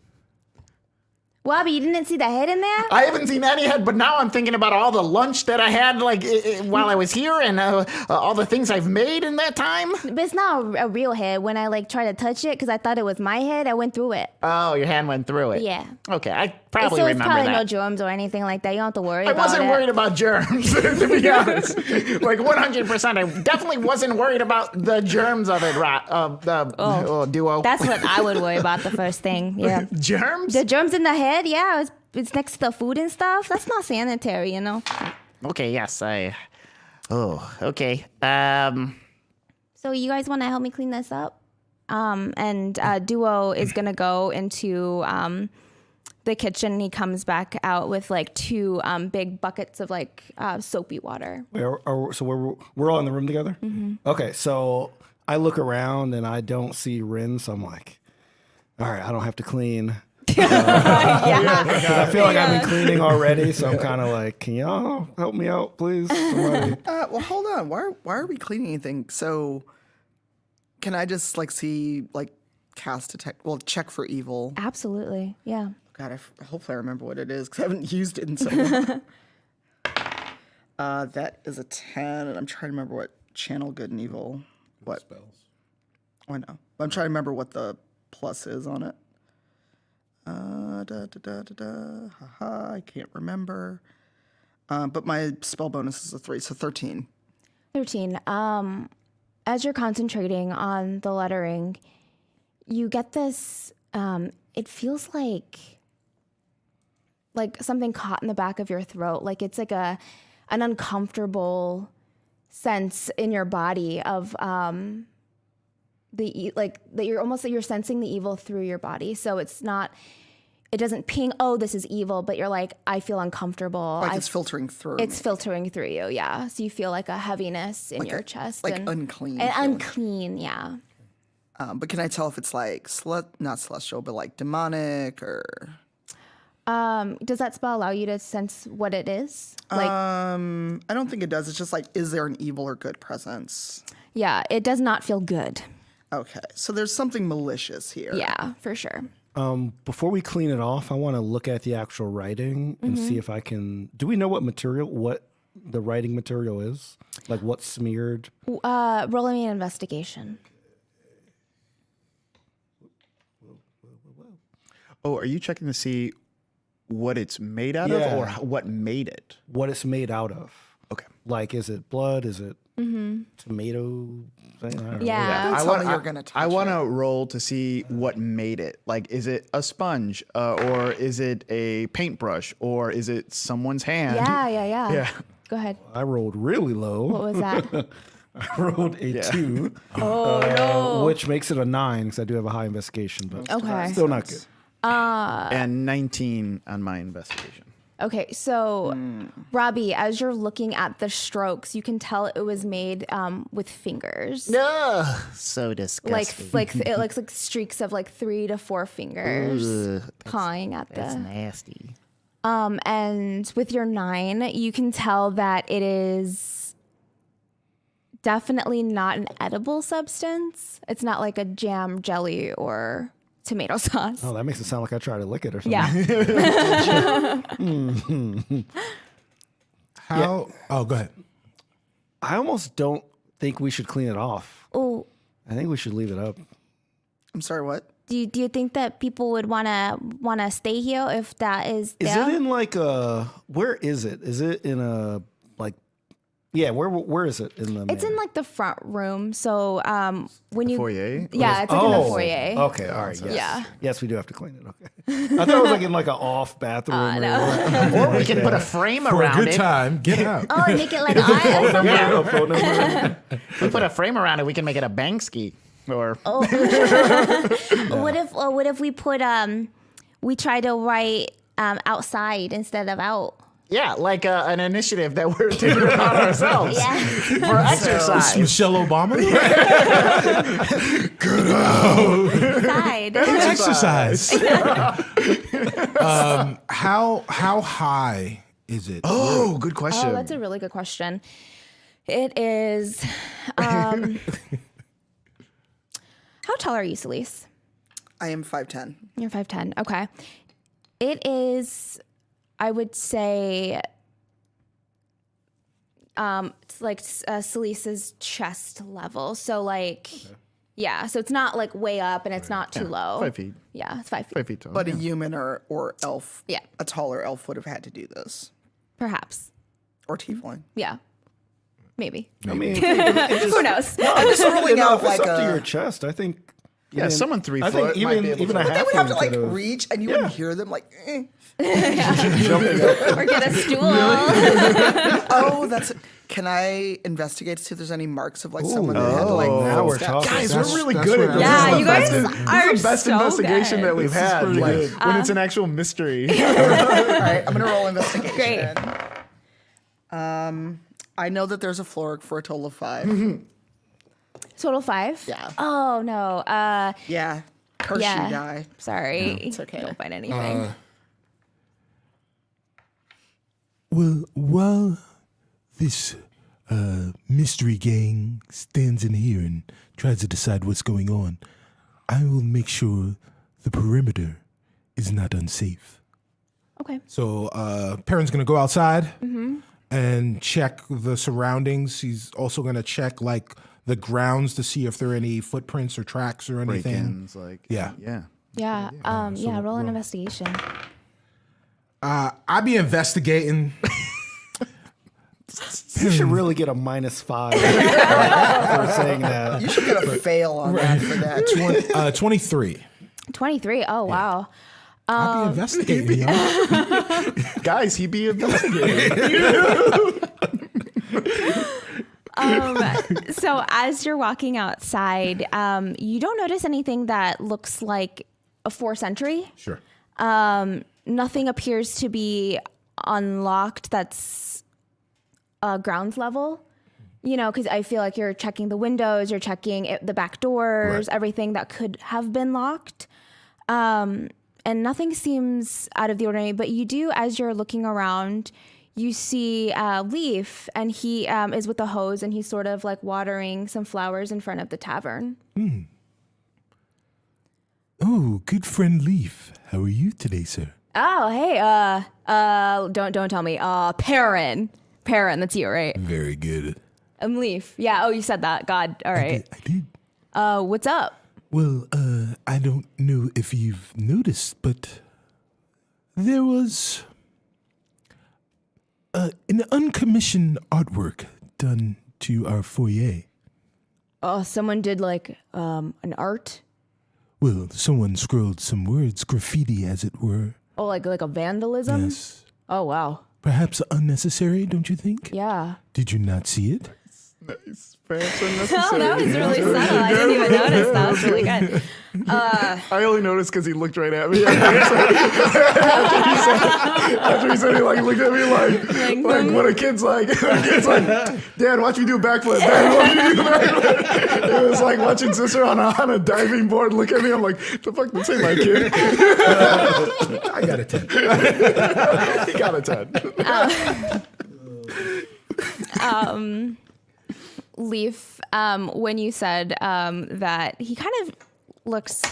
Speaker 1: Wabi, you didn't see the head in there?
Speaker 6: I haven't seen any head, but now I'm thinking about all the lunch that I had while I was here and all the things I've made in that time.
Speaker 1: But it's not a real head. When I like tried to touch it because I thought it was my head, I went through it.
Speaker 6: Oh, your hand went through it.
Speaker 1: Yeah.
Speaker 6: Okay, I probably
Speaker 1: So it's
Speaker 6: remember
Speaker 1: probably
Speaker 6: that.
Speaker 1: no germs or anything like that. You don't have to worry
Speaker 6: I
Speaker 1: about it.
Speaker 6: wasn't worried about germs, to be honest. Like 100%. I definitely wasn't worried about the germs of it, Duo.
Speaker 1: That's what I would worry about the first thing. Yeah.
Speaker 6: Germs?
Speaker 1: The germs in the head, yeah, it's next to the food and stuff. That's not sanitary, you know?
Speaker 6: Okay, yes, okay.
Speaker 1: So you guys want to help me clean this up? And Duo is going to go into the kitchen. He comes back out with like two big buckets of like soapy water.
Speaker 5: We're all in the room together? Mm-hmm. Okay, so I look around and I don't see Rin, so I'm like, all right, I don't have to clean. I feel like I've been cleaning already, so I'm kind of like, can y'all help me out, please? Somebody.
Speaker 2: Well, hold on. Why are we cleaning anything? So, can I just like see like cast detect? Well, check for evil.
Speaker 1: Absolutely, yeah.
Speaker 2: God, hopefully I remember what it is because I haven't used it in so long. That is a 10, and I'm trying to remember what channel good and evil. What spells? I know. I'm trying to remember what the plus is on it. Haha, I can't remember. But my spell bonus is a 3, so 13.
Speaker 1: 13. As you're concentrating on the lettering, you get this, it feels like something caught in the back of your throat. Like it's like an uncomfortable sense in your body of like that you're sensing the evil through your body. So it doesn't ping, oh, this is evil, but you're like, I feel uncomfortable.
Speaker 2: Like it's filtering through.
Speaker 1: It's filtering through you, yeah. So you feel like a heaviness in your chest.
Speaker 2: like
Speaker 1: and
Speaker 2: unclean
Speaker 1: And
Speaker 2: feeling.
Speaker 1: unclean, yeah.
Speaker 2: But can I tell if it's like not celestial, but like demonic or?
Speaker 1: Does that spell allow you to sense what it is? Like,
Speaker 2: I don't think it does. It's just like, is there an evil or good presence?
Speaker 1: yeah, it does not feel good.
Speaker 2: Okay, so there's something malicious here.
Speaker 1: Yeah, for sure.
Speaker 5: Before we clean it off, I want to look at the actual writing and see if I can. Do we know what the writing material is? Like what's smeared?
Speaker 1: Roll me an investigation.
Speaker 4: Oh, are you checking to see what it's made out of or what made it?
Speaker 5: What it's made out of?
Speaker 4: Okay.
Speaker 5: Like, is it blood? Is it tomato? I don't know.
Speaker 1: Yeah.
Speaker 2: Don't tell me you're gonna touch
Speaker 4: I want
Speaker 2: it.
Speaker 4: to roll to see what made it. Like, is it a sponge, or is it a paintbrush, or is it someone's hand?
Speaker 1: Yeah.
Speaker 4: Yeah.
Speaker 1: Go ahead.
Speaker 5: I rolled really low.
Speaker 1: What was that?
Speaker 5: I rolled a 2, which makes it a 9 because I do have a high investigation, but
Speaker 1: Okay.
Speaker 5: still not good.
Speaker 4: And 19 on my investigation.
Speaker 1: Okay, so Robbie, as you're looking at the strokes, you can tell it was made with fingers.
Speaker 6: Ugh, so disgusting.
Speaker 1: Like it looks like streaks of like 3 to 4 fingers
Speaker 6: Ugh,
Speaker 1: pawing at
Speaker 6: that's
Speaker 1: the.
Speaker 6: nasty.
Speaker 1: And with your 9, you can tell that it is definitely not an edible substance. It's not like a jam, jelly, or tomato sauce.
Speaker 5: Oh, that makes it sound like I tried to lick it or something.
Speaker 1: Yeah.
Speaker 3: How? Oh, go ahead.
Speaker 5: I almost don't think we should clean it off.
Speaker 1: Oh,
Speaker 5: I think we should leave it up.
Speaker 2: I'm sorry, what?
Speaker 1: do you think that people would wanna stay here if that is
Speaker 5: Is
Speaker 1: there?
Speaker 5: it in like a? Where is it? Is it in a like? Yeah, where is it in the?
Speaker 1: It's in like the front room. So when you
Speaker 4: Foyer?
Speaker 1: yeah, it's like in the foyer.
Speaker 5: Okay, all right. Yes.
Speaker 1: Yeah.
Speaker 5: Yes, we do have to clean it. Okay. I thought it was like in like an off bathroom.
Speaker 6: Or we can put a frame
Speaker 3: For a
Speaker 6: around
Speaker 3: good
Speaker 6: it.
Speaker 3: time, get out.
Speaker 1: Oh, and make it like I.
Speaker 5: phone number.
Speaker 6: If we put a frame around it, we can make it a Banksy. Or
Speaker 1: What if we put we try to write outside instead of out?
Speaker 6: yeah, like an initiative that we're taking upon ourselves
Speaker 1: Yeah.
Speaker 6: for exercise.
Speaker 3: Michelle Obama.
Speaker 1: Side.
Speaker 3: Exercise. How high is it?
Speaker 4: Oh, good question.
Speaker 1: Oh, that's a really good question. It is. How tall are you, Celise?
Speaker 2: I am 5'10".
Speaker 1: You're 5'10". Okay. It is, I would say, it's like Celise's chest level. So like, yeah. So it's not like way up and it's not too low.
Speaker 4: 5 feet.
Speaker 1: Yeah, it's 5 feet.
Speaker 4: 5 feet tall.
Speaker 2: But a human or elf,
Speaker 1: Yeah.
Speaker 2: a taller elf would have had to do this.
Speaker 1: Perhaps.
Speaker 2: Or tiefling.
Speaker 1: Yeah. Maybe.
Speaker 5: I mean,
Speaker 1: Who knows?
Speaker 2: I'm just rolling out
Speaker 5: it's
Speaker 2: like
Speaker 5: up to your
Speaker 2: a...
Speaker 5: chest. I think.
Speaker 4: Yeah, someone 3
Speaker 5: I
Speaker 4: foot
Speaker 5: think
Speaker 4: might be able
Speaker 5: even
Speaker 4: to-
Speaker 5: a
Speaker 2: But they
Speaker 5: half
Speaker 2: would have to like
Speaker 5: could've-
Speaker 2: reach and you wouldn't hear them like, eh.
Speaker 1: Or get a stool.
Speaker 2: Oh, that's... Can I investigate to see if there's any marks of like someone that had to like...
Speaker 5: now we're
Speaker 2: footsteps?
Speaker 5: talking.
Speaker 4: Guys,
Speaker 3: That's-
Speaker 4: we're really
Speaker 3: that's
Speaker 4: good
Speaker 3: where
Speaker 4: at
Speaker 3: I
Speaker 4: this.
Speaker 3: was
Speaker 1: Yeah,
Speaker 4: This is
Speaker 1: you
Speaker 4: the
Speaker 1: guys
Speaker 4: best-
Speaker 1: are
Speaker 4: This is the best
Speaker 1: so
Speaker 4: investigation
Speaker 1: good.
Speaker 4: that we've had.
Speaker 3: pretty
Speaker 4: Like,
Speaker 3: good.
Speaker 4: when it's an actual mystery.
Speaker 2: All right, I'm gonna roll investigation.
Speaker 1: Great.
Speaker 2: I know that there's a floor for a total of 5.
Speaker 1: Total 5?
Speaker 2: Yeah.
Speaker 1: Oh, no.
Speaker 2: Yeah. Curse
Speaker 1: Yeah.
Speaker 2: you, die.
Speaker 1: Sorry.
Speaker 2: it's okay.
Speaker 1: You don't find anything.
Speaker 3: Well, while this mystery gang stands in here and tries to decide what's going on, I will make sure the perimeter is not unsafe.
Speaker 1: Okay.
Speaker 3: So Perrin's going to go outside and check the surroundings. He's also going to check like the grounds to see if there are any footprints or tracks or anything.
Speaker 4: Break-ins, like,
Speaker 3: Yeah.
Speaker 4: Yeah.
Speaker 1: Yeah. Yeah. Roll an investigation.
Speaker 3: I'll be investigating.
Speaker 5: You should really get a -5 for saying that.
Speaker 2: You should get a fail on that for that.
Speaker 3: 23.
Speaker 1: 23. Oh, wow.
Speaker 3: I'll be investigating, y'all.
Speaker 4: Guys, he be investigating.
Speaker 7: So as you're walking outside, you don't notice anything that looks like a forced entry.
Speaker 3: Sure.
Speaker 7: Nothing appears to be unlocked that's ground level. Because I feel like you're checking the windows, you're checking the back doors,
Speaker 3: Right.
Speaker 7: everything that could have been locked. And nothing seems out of the ordinary. But you do, as you're looking around, you see Leaf, and he is with a hose, and he's sort of like watering some flowers in front of the tavern.
Speaker 3: Oh, good friend Leaf. How are you today, sir?
Speaker 7: Oh, hey, don't tell me. Perrin, that's you, right?
Speaker 3: Very good.
Speaker 7: I'm Leaf. Yeah. Oh, you said that. God. All right.
Speaker 3: I did.
Speaker 7: What's up?
Speaker 3: Well, I don't know if you've noticed, but there was an uncommissioned artwork done to our foyer.
Speaker 7: Oh, someone did like an art.
Speaker 3: Well, someone scrawled some words, graffiti as it were.
Speaker 7: Oh, like a vandalism.
Speaker 3: Yes.
Speaker 7: Oh, wow.
Speaker 3: Perhaps unnecessary, don't you think?
Speaker 7: Yeah.
Speaker 3: Did you not see it?
Speaker 4: Nice. Fancy
Speaker 7: Oh,
Speaker 4: unnecessary.
Speaker 7: that was really subtle. I didn't even notice. That was really good.
Speaker 4: I only noticed because he looked right at me. After he said he like looked at me like what a kid's like. A kid's like, Dad, watch me do a backflip. Dad, watch me do a backflip. It was like watching sister on a diving board. Look at me. I'm like, the fuck, this ain't my kid.
Speaker 3: I got a 10.
Speaker 4: He got a 10.
Speaker 7: Leaf, when you said that he kind of looks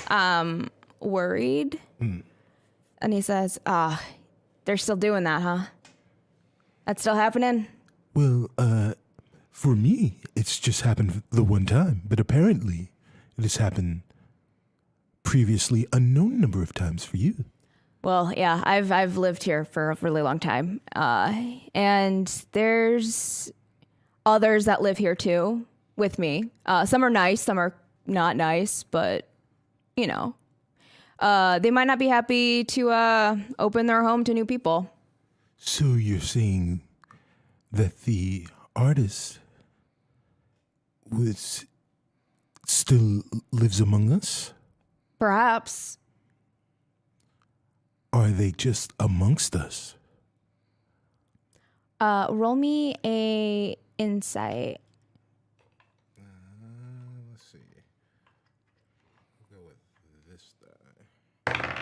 Speaker 7: worried, and he says, they're still doing that, huh? That's still happening?
Speaker 3: Well, for me, it's just happened the one time, but apparently it has happened previously unknown number of times for you.
Speaker 7: Well, yeah, I've lived here for a really long time, and there's others that live here too with me. Some are nice, some are not nice, but they might not be happy to open their home to new people.
Speaker 3: So you're saying that the artist still lives among us?
Speaker 7: Perhaps.
Speaker 3: Are they just amongst us?
Speaker 7: Roll me a insight.
Speaker 3: Let's see. We'll go with this die.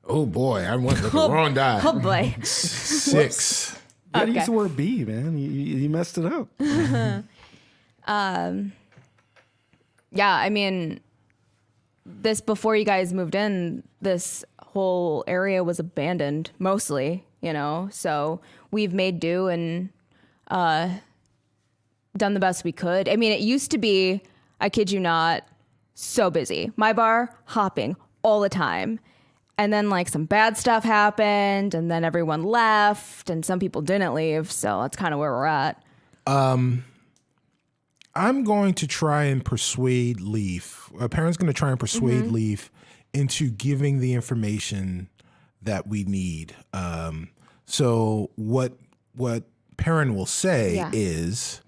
Speaker 3: Oh boy, I went with the wrong die.
Speaker 7: Oh boy.
Speaker 3: 6.
Speaker 5: You gotta use the word "be," man. You messed it up.
Speaker 7: Yeah, I mean, this before you guys moved in, this whole area was abandoned mostly, so we've made do and done the best we could. I mean, it used to be, I kid you not, so busy. My bar, hopping all the time. And then like some bad stuff happened, and then everyone left, and some people didn't leave, so that's kind of where we're at.
Speaker 3: I'm going to try and persuade Leaf. A parent's going to try and persuade Leaf into giving the information that we need. So what parent will say is,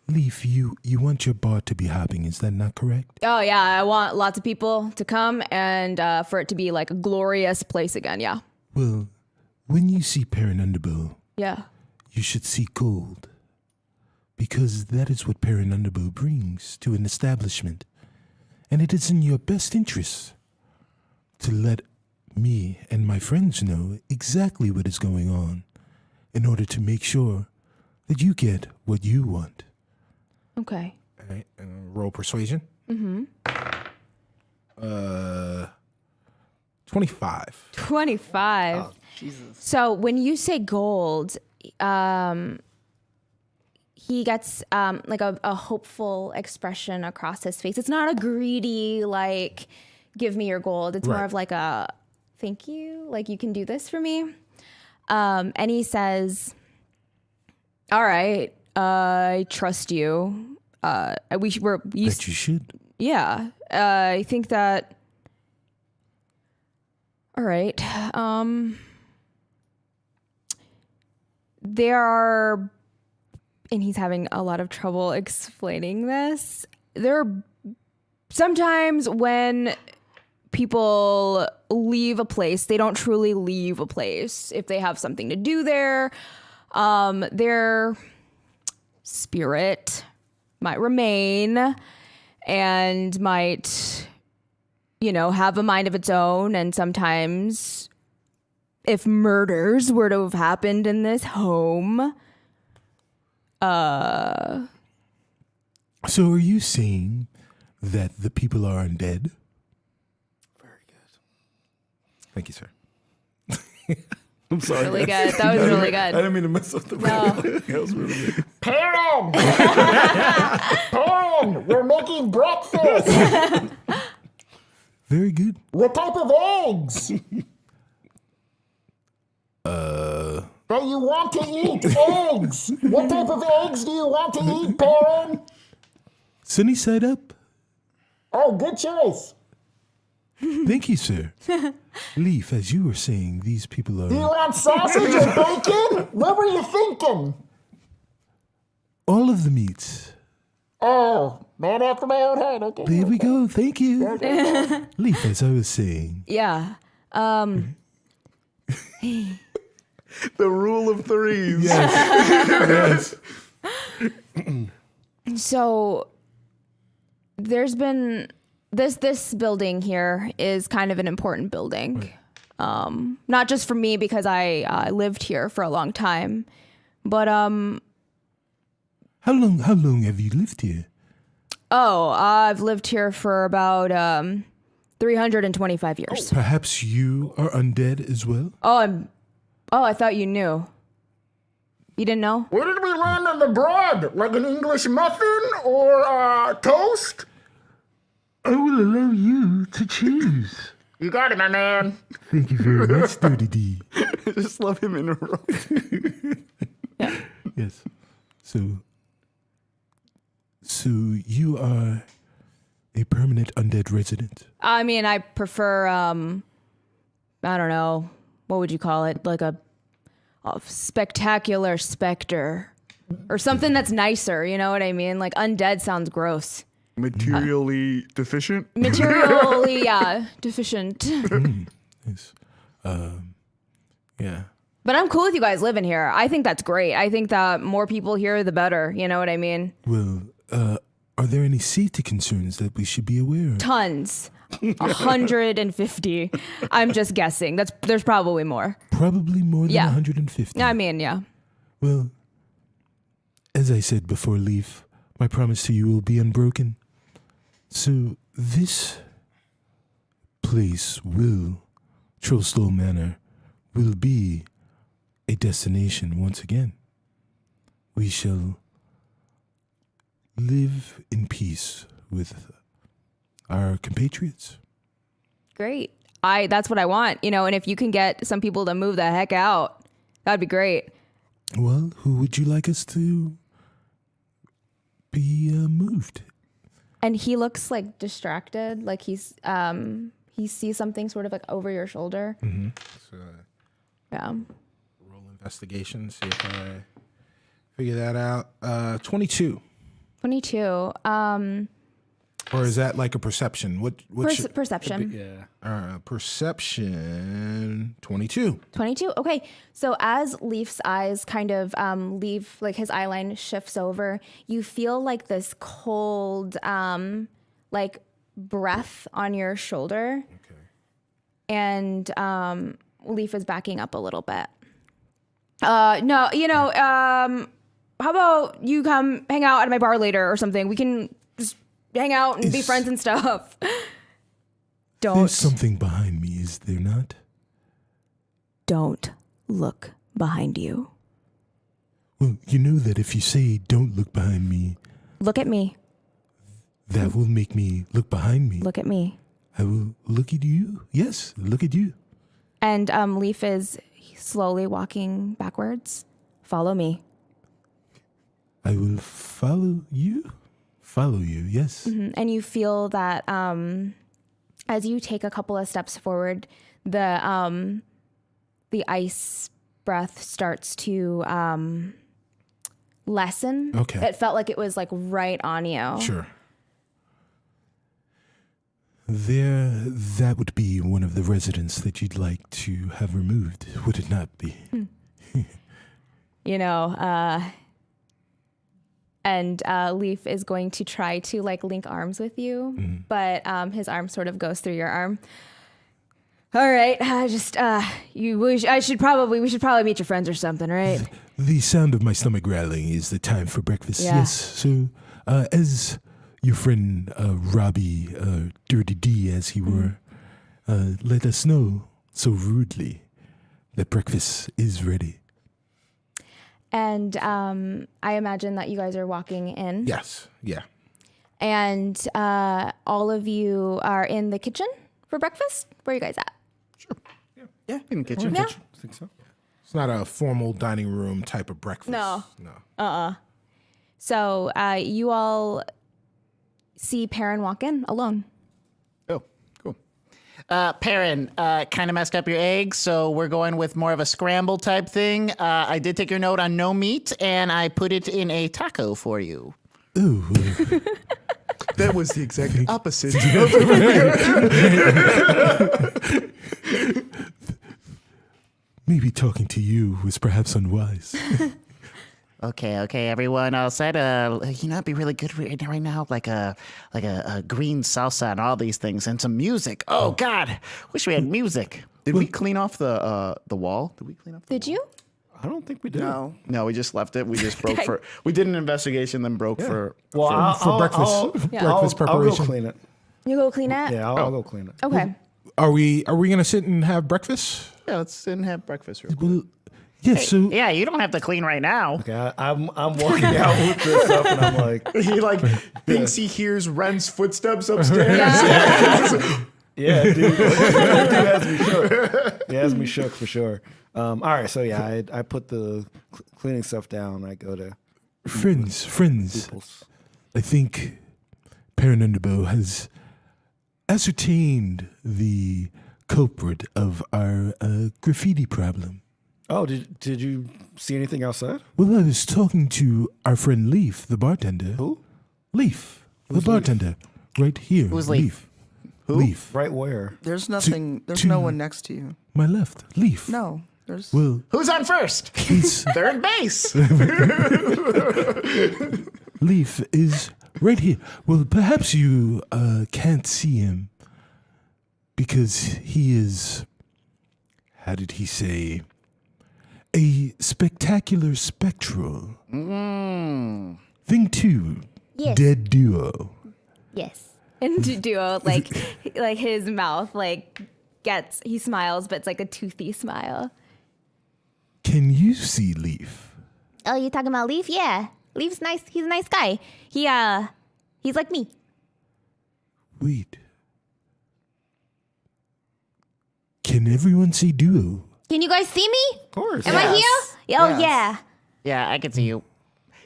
Speaker 3: Leaf, you want your bar to be hopping, is that not correct?
Speaker 7: Oh yeah, I want lots of people to come and for it to be like a glorious place again. Yeah.
Speaker 3: Well, when you see Parent Underbow,
Speaker 7: Yeah.
Speaker 3: you should see gold. Because that is what Parent Underbow brings to an establishment. And it is in your best interest to let me and my friends know exactly what is going on in order to make sure that you get what you want.
Speaker 7: Okay.
Speaker 3: All right, roll persuasion. 25.
Speaker 7: 25.
Speaker 2: Oh, Jesus.
Speaker 7: So when you say gold, he gets like a hopeful expression across his face. It's not a greedy, like, give me your gold. It's more
Speaker 3: Right.
Speaker 7: of like a, thank you, like you can do this for me. And he says, all right, I trust you.
Speaker 3: That you should.
Speaker 7: Yeah, I think that. All right. There are and he's having a lot of trouble explaining this. There are sometimes when people leave a place, they don't truly leave a place. If they have something to do there, their spirit might remain and might, have a mind of its own. And sometimes if murders were to have happened in this home,
Speaker 3: So are you saying that the people are undead?
Speaker 5: Very good.
Speaker 3: Thank you, sir.
Speaker 5: I'm sorry.
Speaker 7: really good. That was really
Speaker 5: I
Speaker 7: good.
Speaker 5: didn't mean to mess up the That was really good.
Speaker 6: Perrin! Perrin, we're making breakfast.
Speaker 3: Very good.
Speaker 6: What type of eggs? That you want to eat eggs. What type of eggs do you want to eat, Perrin?
Speaker 3: Sunny side up.
Speaker 6: Oh, good choice.
Speaker 3: Thank you, sir. Leaf, as you were saying, these people
Speaker 6: Do you
Speaker 3: are
Speaker 6: want sausage or bacon? What were you thinking?
Speaker 3: all of the meats.
Speaker 6: Oh, man after my own heart. Okay.
Speaker 3: There we go. Thank you. Leaf, as I was saying.
Speaker 7: Yeah.
Speaker 4: The rule of threes.
Speaker 3: Yes.
Speaker 7: So there's been this building here is kind of an important building. Not just for me because I lived here for a long time, but
Speaker 3: How long have you lived here?
Speaker 7: I've lived here for about 325 years.
Speaker 3: Perhaps you are undead as well?
Speaker 7: I thought you knew. You didn't know?
Speaker 6: Where did we land on the bread? Like an English muffin or toast?
Speaker 3: I will allow you to choose.
Speaker 6: You got it, my man.
Speaker 3: Thank you very much, Dirty D.
Speaker 4: I just love him interrupting.
Speaker 3: Yes. So you are a permanent undead resident.
Speaker 7: I mean, I prefer, I don't know, what would you call it? Like a spectacular specter or something that's nicer. You know what I mean? Like undead sounds gross.
Speaker 4: Materially deficient?
Speaker 7: Materially, yeah, deficient.
Speaker 3: Yes. Yeah.
Speaker 7: But I'm cool with you guys living here. I think that's great. I think that more people here, the better. You know what I mean?
Speaker 3: Well, are there any safety concerns that we should be aware of?
Speaker 7: Tons. 150. I'm just guessing. There's probably more.
Speaker 3: Probably more than
Speaker 7: Yeah.
Speaker 3: 150.
Speaker 7: I mean, yeah.
Speaker 3: Well, as I said before, Leaf, my promise to you will be unbroken. So this place Trollstall Manor, will be a destination once again. We shall live in peace with our compatriots.
Speaker 7: Great. That's what I want, and if you can get some people to move the heck out, that'd be great.
Speaker 3: Well, who would you like us to be moved?
Speaker 7: And he looks like distracted, like he sees something sort of like over your shoulder.
Speaker 3: Mm-hmm. So,
Speaker 7: Yeah.
Speaker 3: roll investigation, see if I figure that out. 22.
Speaker 7: 22.
Speaker 3: Or is that like a perception? What
Speaker 7: Perception.
Speaker 5: Yeah.
Speaker 3: Perception 22.
Speaker 7: 22. Okay. So as Leaf's eyes kind of leave, like his eye line shifts over, you feel like this cold, like breath on your shoulder.
Speaker 3: Okay.
Speaker 7: And Leaf is backing up a little bit. No, how about you come hang out at my bar later or something? We can just hang out and be friends and stuff.
Speaker 3: There's something behind me, is there not?
Speaker 7: Don't look behind you.
Speaker 3: Well, you know that if you say don't look behind me,
Speaker 7: Look at me.
Speaker 3: that will make me look behind me.
Speaker 7: Look at me.
Speaker 3: I will look at you. Yes, look at you.
Speaker 7: And Leaf is slowly walking backwards. Follow me.
Speaker 3: I will follow you. Follow you, yes.
Speaker 7: And you feel that as you take a couple of steps forward, the ice breath starts to
Speaker 1: lessen.
Speaker 3: Okay.
Speaker 1: It felt like it was like right on you.
Speaker 3: Sure. That would be one of the residents that you'd like to have removed, would it not be?
Speaker 1: You know, and Leaf is going to try to like link arms with you, but his arm sort of goes through your arm. All right, we should probably meet your friends or something, right?
Speaker 3: The sound of my stomach growling is the time for breakfast.
Speaker 1: Yeah.
Speaker 3: Yes. So, as your friend Robbie, Dirty D, as he were, let us know so rudely that breakfast is ready.
Speaker 1: And I imagine that you guys are walking in.
Speaker 3: Yes. Yeah.
Speaker 1: And all of you are in the kitchen for breakfast. Where are you guys at?
Speaker 4: Yeah, in the kitchen.
Speaker 1: Yeah.
Speaker 5: I think so.
Speaker 3: It's not a formal dining room type of breakfast.
Speaker 1: No.
Speaker 3: No.
Speaker 1: So you all see Perrin walk in alone.
Speaker 4: Oh, cool.
Speaker 6: Perrin, kind of messed up your eggs, so we're going with more of a scramble type thing. I did take your note on no meat, and I put it in a taco for you.
Speaker 3: Ooh.
Speaker 4: That was the exact opposite.
Speaker 3: Maybe talking to you was perhaps unwise.
Speaker 6: Okay, everyone all set. It'd be really good right now, like a green salsa and all these things, and some music. Oh God, wish we had music.
Speaker 4: Did we clean off the wall? Did we clean up?
Speaker 1: Did you?
Speaker 5: I don't think we did.
Speaker 4: No, we just left it. We just broke for. We did an investigation, then broke for.
Speaker 5: Well,
Speaker 3: for breakfast. Breakfast
Speaker 5: I'll go
Speaker 3: preparation.
Speaker 5: clean it.
Speaker 1: You go clean it?
Speaker 5: Yeah, I'll go clean it.
Speaker 1: Okay.
Speaker 3: Are we gonna sit and have breakfast?
Speaker 4: Yeah, let's sit and have breakfast real quick.
Speaker 3: Well, yes. So
Speaker 6: Yeah, you don't have to clean right now.
Speaker 5: Okay, I'm walking out with this up, and I'm like,
Speaker 4: He thinks he hears Ren's footsteps upstairs.
Speaker 5: yeah, dude, dude has me shook. He has me shook for sure. All right, so yeah, I put the cleaning stuff down. I go to
Speaker 3: friends.
Speaker 5: people's.
Speaker 3: I think Perrin Underbow has ascertained the culprit of our graffiti problem.
Speaker 5: Oh, did you see anything outside?
Speaker 3: Well, I was talking to our friend Leaf, the bartender.
Speaker 5: Who?
Speaker 3: Leaf, the bartender, right here.
Speaker 6: Who's Leaf?
Speaker 3: Who? Leaf.
Speaker 5: Right where?
Speaker 2: There's nothing. There's no one next to you.
Speaker 3: My left. Leaf.
Speaker 2: No. There's.
Speaker 3: Well,
Speaker 6: Who's on first?
Speaker 3: he's
Speaker 6: Third base.
Speaker 3: Leaf is right here. Well, perhaps you can't see him because he is, how did he say, a spectacular spectral. Thing two,
Speaker 1: Yes.
Speaker 3: dead duo.
Speaker 1: Yes. And Duo, like his mouth, he smiles, but it's like a toothy smile.
Speaker 3: Can you see Leaf?
Speaker 1: Oh, you talking about Leaf? Yeah. Leaf's nice. He's a nice guy. He's like me.
Speaker 3: Wait. Can everyone see duo?
Speaker 1: Can you guys see me?
Speaker 5: Of course.
Speaker 1: Am I here? Oh,
Speaker 2: Yes.
Speaker 1: yeah.
Speaker 6: Yeah, I can see you.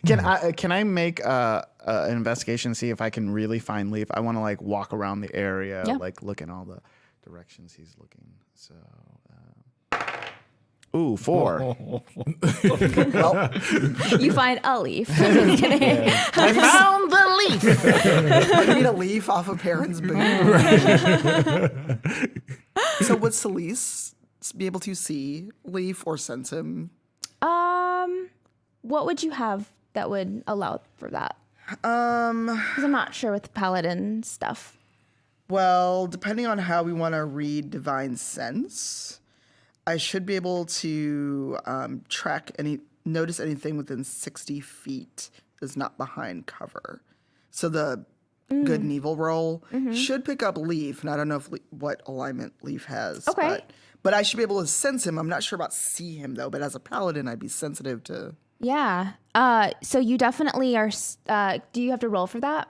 Speaker 4: Can I make an investigation, see if I can really find Leaf? I want to walk around the area,
Speaker 1: Yeah.
Speaker 4: look in all the directions he's looking. So, ooh, 4.
Speaker 1: You find a leaf. Just kidding.
Speaker 6: I found the leaf.
Speaker 2: I need a leaf off of Perrin's boot. So would Celise be able to see Leaf or sense him?
Speaker 1: What would you have that would allow for that? Because I'm not sure with the paladin stuff.
Speaker 2: Well, depending on how we want to read Divine Sense, I should be able to notice anything within 60 feet is not behind cover. So the good and evil roll should pick up Leaf, and I don't know what alignment Leaf has.
Speaker 1: Okay.
Speaker 2: But I should be able to sense him. I'm not sure about see him, though, but as a paladin, I'd be sensitive to...
Speaker 1: Yeah. So you definitely are. Do you have to roll for that,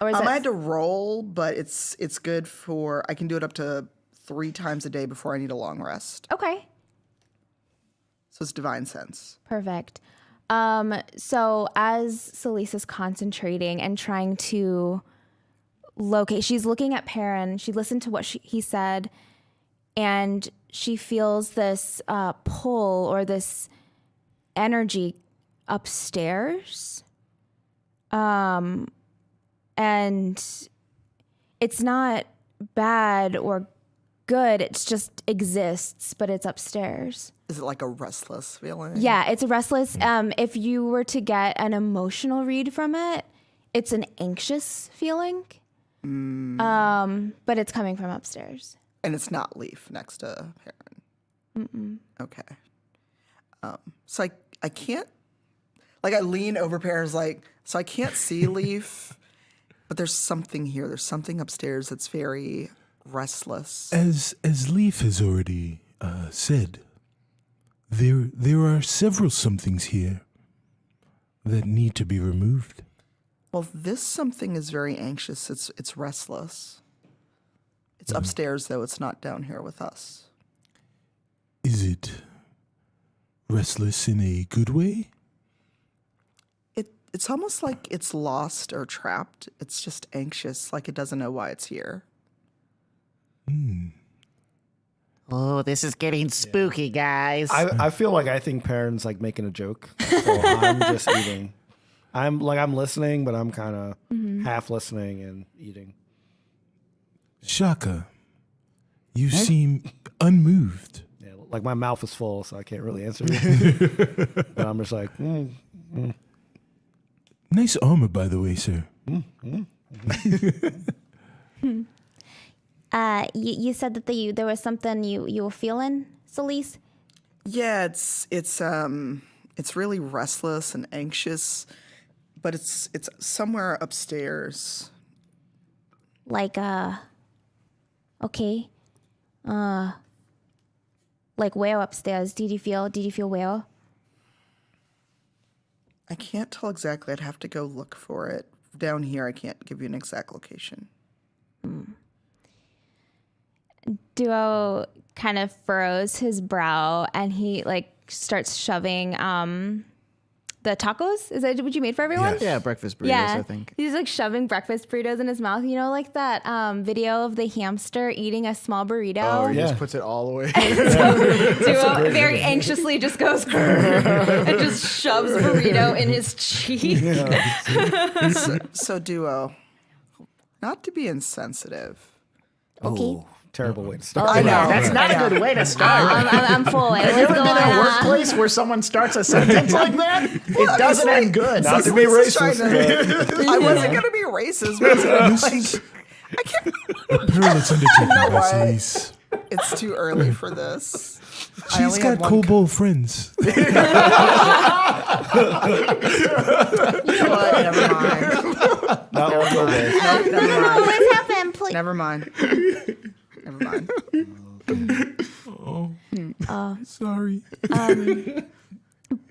Speaker 1: or is
Speaker 2: I had to roll, but it's good for... I can do it up to 3 times a day before I need a long rest.
Speaker 1: okay?
Speaker 2: So it's Divine Sense.
Speaker 1: Perfect. So as Celise is concentrating and trying to locate, she's looking at Perrin. She listened to what he said, and she feels this pull or this energy
Speaker 7: upstairs. And it's not bad or good. It's just exists, but it's upstairs.
Speaker 2: Is it like a restless feeling?
Speaker 7: Yeah, it's restless. If you were to get an emotional read from it, it's an anxious feeling. But it's coming from upstairs.
Speaker 2: And it's not Leaf next to Perrin. Okay. So I can't, like I lean over Perrin's like, so I can't see Leaf, but there's something here. There's something upstairs that's very restless.
Speaker 3: As Leaf has already said, there are several somethings here that need to be removed.
Speaker 2: Well, this something is very anxious. It's restless. It's upstairs, though. It's not down here with us.
Speaker 3: Is it restless in a good way?
Speaker 2: It's almost like it's lost or trapped. It's just anxious, like it doesn't know why it's here.
Speaker 6: Oh, this is getting spooky, guys.
Speaker 5: I feel like I think Perrin's like making a joke. So I'm just eating. I'm listening, but I'm kind of half listening and eating.
Speaker 3: Shaka, you seem unmoved.
Speaker 5: Yeah, like my mouth is full, so I can't really answer you. But I'm just like,
Speaker 3: Nice armor, by the way, sir.
Speaker 1: You said that there was something you were feeling, Celise?
Speaker 2: Yeah, it's really restless and anxious, but it's somewhere upstairs.
Speaker 1: Like, okay. Like where upstairs? Did you feel where?
Speaker 2: I can't tell exactly. I'd have to go look for it. Down here, I can't give you an exact location.
Speaker 7: Duo kind of furrows his brow and he like starts shoving the tacos. Is that what you made for everyone?
Speaker 3: Yes.
Speaker 4: Yeah, breakfast burritos, I think.
Speaker 7: He's like shoving breakfast burritos in his mouth. You know, like that video of the hamster eating a small burrito?
Speaker 4: Oh, he
Speaker 5: Yeah.
Speaker 4: just puts it all away.
Speaker 7: Duo very anxiously just goes and just shoves burrito in his cheek.
Speaker 2: So Duo, not to be insensitive.
Speaker 1: Okay.
Speaker 5: terrible way to start.
Speaker 2: I know.
Speaker 6: That's not a good way to start.
Speaker 7: I'm full.
Speaker 6: Have you ever been in a workplace where someone starts a sentence like that? It doesn't end good.
Speaker 5: Not to be racist.
Speaker 2: I wasn't going to be racist, but like, I can't.
Speaker 3: Perilous undertaking,
Speaker 2: know what?
Speaker 3: Vassilis.
Speaker 2: It's too early for this. I
Speaker 3: She's
Speaker 2: only
Speaker 3: got
Speaker 2: had one
Speaker 3: kobold friends.
Speaker 2: You know what? Never mind.
Speaker 5: Not one go there.
Speaker 2: Nope, never mind.
Speaker 1: What happened? Please.
Speaker 2: Never mind. Never mind.
Speaker 3: Sorry.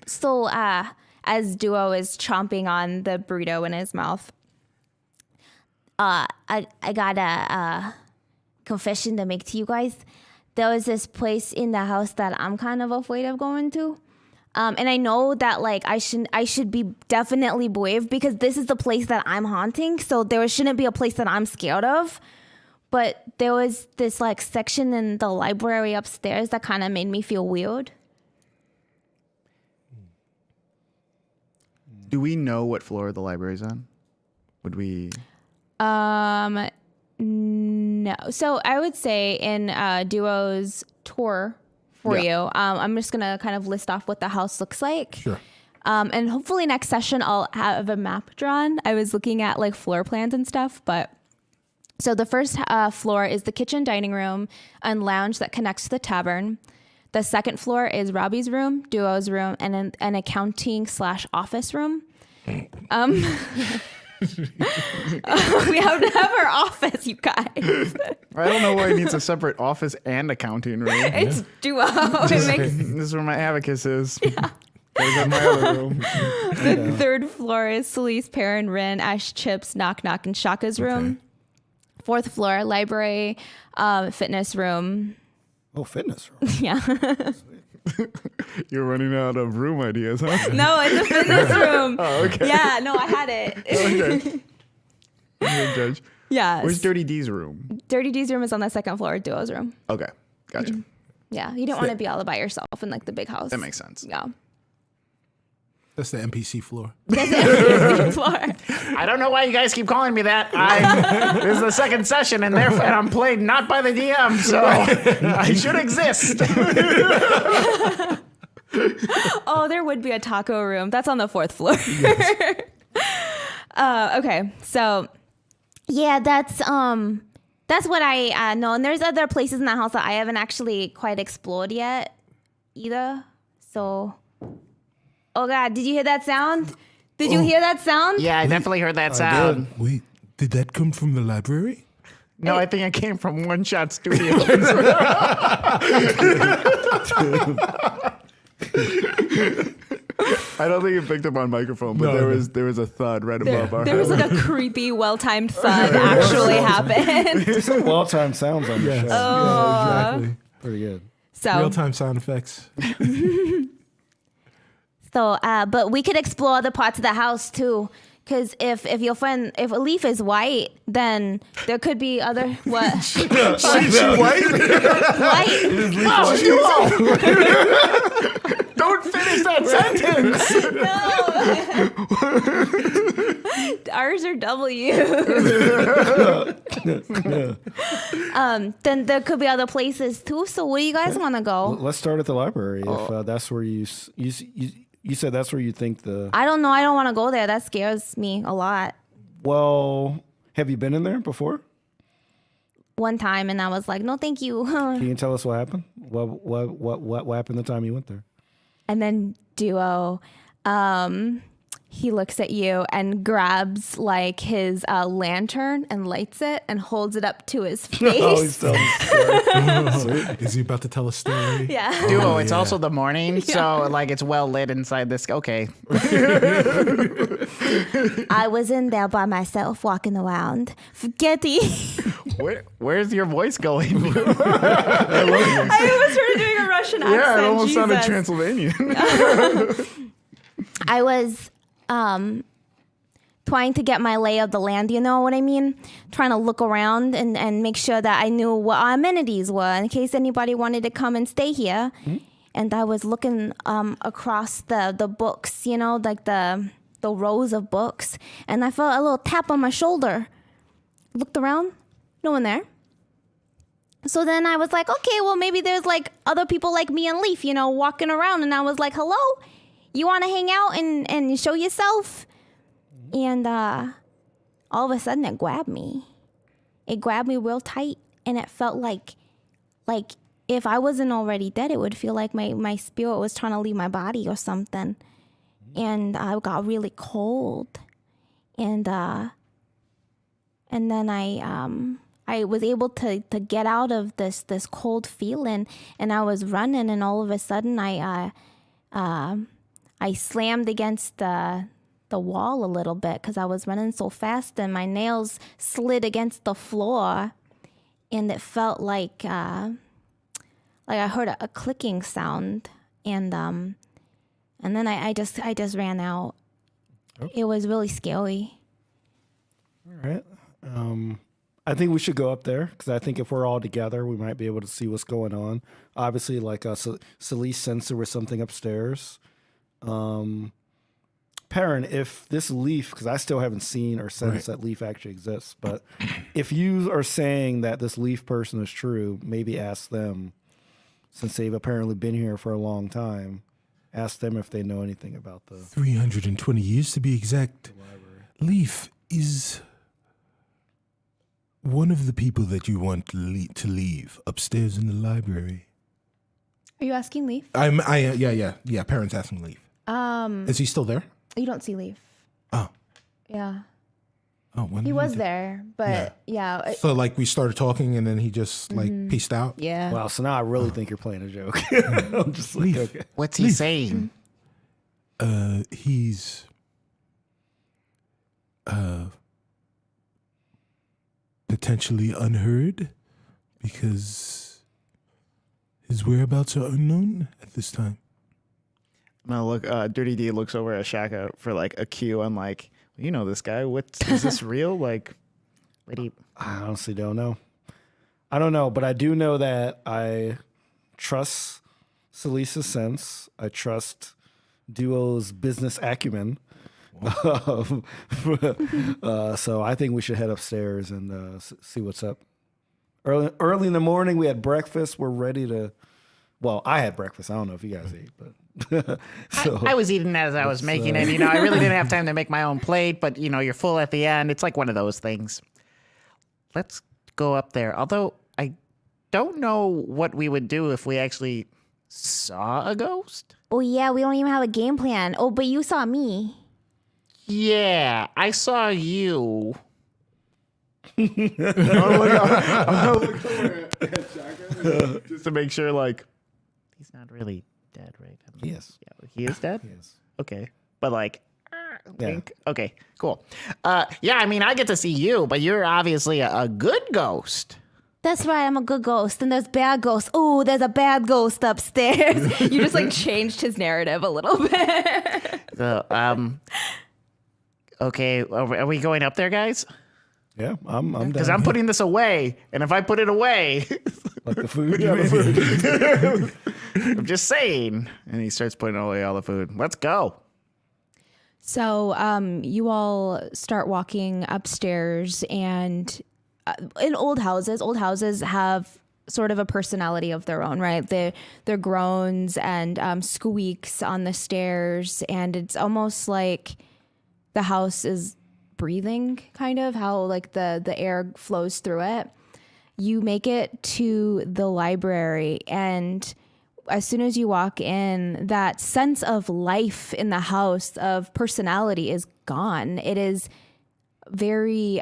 Speaker 7: So, as Duo is chomping on the burrito in his mouth,
Speaker 1: I got a confession to make to you guys. There was this place in the house that I'm kind of afraid of going to. And I know that like I should be definitely brave because this is the place that I'm haunting. So there shouldn't be a place that I'm scared of. But there was this like section in the library upstairs that kind of made me feel weird.
Speaker 4: Do we know what floor the library's on? Would we?
Speaker 7: no. So I would say in Duo's tour for you, I'm just gonna kind of list off what the house looks like.
Speaker 3: Sure.
Speaker 7: And hopefully next session I'll have a map drawn. I was looking at like floor plans and stuff, but so the first floor is the kitchen, dining room, and lounge that connects to the tavern. The second floor is Robbie's room, Duo's room, and an accounting/office room. We have to have our office, you guys.
Speaker 4: I don't know why it needs a separate office and accounting room.
Speaker 7: It's Duo. It makes
Speaker 4: This is where my abacus is. Yeah. Gotta go in my other room.
Speaker 7: the third floor is Celise, Perrin, Rin, Ash, Chips, Knock Knock, and Shaka's room. Fourth floor, library, fitness room.
Speaker 5: Oh, fitness room.
Speaker 7: Yeah.
Speaker 4: You're running out of room ideas, huh?
Speaker 7: No, it's a fitness room.
Speaker 4: Oh, okay.
Speaker 7: Yeah, no, I had it.
Speaker 4: Okay. You're a judge.
Speaker 7: Yeah.
Speaker 4: Where's Dirty D's room?
Speaker 7: Dirty D's room is on the second floor, Duo's room.
Speaker 4: Okay. Gotcha.
Speaker 7: Yeah, you don't want to be all by yourself in like the big house.
Speaker 4: That makes sense.
Speaker 7: Yeah.
Speaker 3: That's the NPC floor.
Speaker 6: I don't know why you guys keep calling me that. This is the second session, and therefore I'm played not by the DM, so I should exist.
Speaker 7: Oh, there would be a taco room. That's on the 4th floor. Okay, so yeah, that's what I know. And there's other places in the house that I haven't actually quite explored yet either. So, oh God, did you hear that sound? Did you hear that sound?
Speaker 6: Yeah, I definitely heard that sound.
Speaker 3: Wait, did that come from the library?
Speaker 6: No, I think it came from One Shot Studios.
Speaker 4: I don't think it picked up on microphone, but there was a thud right above our
Speaker 7: There was like a creepy, well-timed thud actually happened.
Speaker 5: There's some well-timed sounds on the show.
Speaker 3: Yeah, exactly.
Speaker 5: Pretty good.
Speaker 7: So,
Speaker 3: Real-time sound effects.
Speaker 7: but we could explore other parts of the house too. Because if a leaf is white, then there could be other what?
Speaker 3: She white?
Speaker 7: White.
Speaker 6: Don't finish that sentence.
Speaker 7: No. R's are W. Then there could be other places too. So where do you guys want to go?
Speaker 5: Let's start at the library. If that's where you said that's where you think the.
Speaker 7: I don't know. I don't want to go there. That scares me a lot.
Speaker 5: Well, have you been in there before?
Speaker 7: One time, and I was like, no, thank you.
Speaker 5: Can you tell us what happened? What happened the time you went there?
Speaker 7: And then Duo, he looks at you and grabs like his lantern and lights it and holds it up to his face.
Speaker 5: Oh, he's telling a story.
Speaker 3: Is he about to tell a story?
Speaker 7: Yeah.
Speaker 6: Duo, it's also the morning, so like it's well lit inside this. Okay.
Speaker 1: I was in there by myself walking around. Forget it.
Speaker 6: Where's your voice going?
Speaker 7: I was sort of doing a Russian accent.
Speaker 4: Yeah, it almost
Speaker 7: Jesus.
Speaker 4: sounded Transylvanian.
Speaker 1: I was trying to get my lay of the land, you know what I mean? Trying to look around and make sure that I knew what our amenities were in case anybody wanted to come and stay here. Mm-hmm. And I was looking across the books, you know, like the rows of books. And I felt a little tap on my shoulder. Looked around, no one there. So then I was like, okay, well, maybe there's like other people like me and Leaf, you know, walking around. And I was like, hello, you want to hang out and show yourself? And all of a sudden it grabbed me. It grabbed me real tight. And it felt like if I wasn't already dead, it would feel like my spirit was trying to leave my body or something. And I got really cold. And then I was able to get out of this cold feeling, and I was running, and all of a sudden I slammed against the wall a little bit because I was running so fast, and my nails slid against the floor, and it felt like I heard a clicking sound, and then I just ran out. Oh. It was really scary.
Speaker 5: All right. I think we should go up there because I think if we're all together, we might be able to see what's going on. Obviously, like Celeste sensed there was something upstairs. Perrin, if this leaf, because I still haven't seen or sensed that leaf actually exists, but if you are saying that this leaf person is true, maybe ask them, since they've apparently been here for a long time, ask them if they know anything about the
Speaker 3: 320 years to be exact. Leaf is one of the people that you want to leave upstairs in the library.
Speaker 7: Are you asking Leaf?
Speaker 3: Yeah. Parents asking Leaf. Is he still there?
Speaker 7: You don't see Leaf.
Speaker 3: Oh.
Speaker 7: Yeah.
Speaker 3: Oh, when
Speaker 7: He was there, but yeah.
Speaker 3: So like we started talking and then he just like peaced out.
Speaker 7: Yeah.
Speaker 5: Wow, so now I really think you're playing a joke. I'm just like, okay.
Speaker 6: What's he saying?
Speaker 3: He's potentially unheard because his whereabouts are unknown at this time.
Speaker 4: Now look, Dirty D looks over at Shaka for like a cue. I'm like, you know this guy. Is this real? Like,
Speaker 5: I honestly don't know. I don't know, but I do know that I trust Celisa's sense. I trust Duo's business acumen. So I think we should head upstairs and see what's up. Early in the morning, we had breakfast. We're ready to. Well, I had breakfast. I don't know if you guys ate, but
Speaker 6: I was eating as I was making it. I really didn't have time to make my own plate, but you're full at the end. It's like one of those things. Let's go up there. Although I don't know what we would do if we actually saw a ghost.
Speaker 1: Oh, yeah, we don't even have a game plan. Oh, but you saw me.
Speaker 6: Yeah, I saw you.
Speaker 4: Just to make sure, like,
Speaker 6: He's not really dead, right?
Speaker 5: yes,
Speaker 6: Yeah, he is dead?
Speaker 5: yes.
Speaker 6: Okay. But like,
Speaker 5: Yeah.
Speaker 6: wink. Okay, cool. Yeah, I get to see you, but you're obviously a good ghost.
Speaker 1: That's right, I'm a good ghost, and there's bad ghosts. Oh, there's a bad ghost upstairs.
Speaker 7: You just like changed his narrative a little bit.
Speaker 6: So, okay, are we going up there, guys?
Speaker 5: Yeah, I'm
Speaker 6: Because
Speaker 5: down.
Speaker 6: I'm putting this away, and if I put it away,
Speaker 5: Like the food.
Speaker 6: I'm just saying. And he starts putting away all the food. Let's go.
Speaker 7: So you all start walking upstairs, and in old houses have sort of a personality of their own, right? They're groans and squeaks on the stairs, and it's almost like the house is breathing, kind of how like the air flows through it. You make it to the library, and as soon as you walk in, that sense of life in the house, of personality, is gone. It is very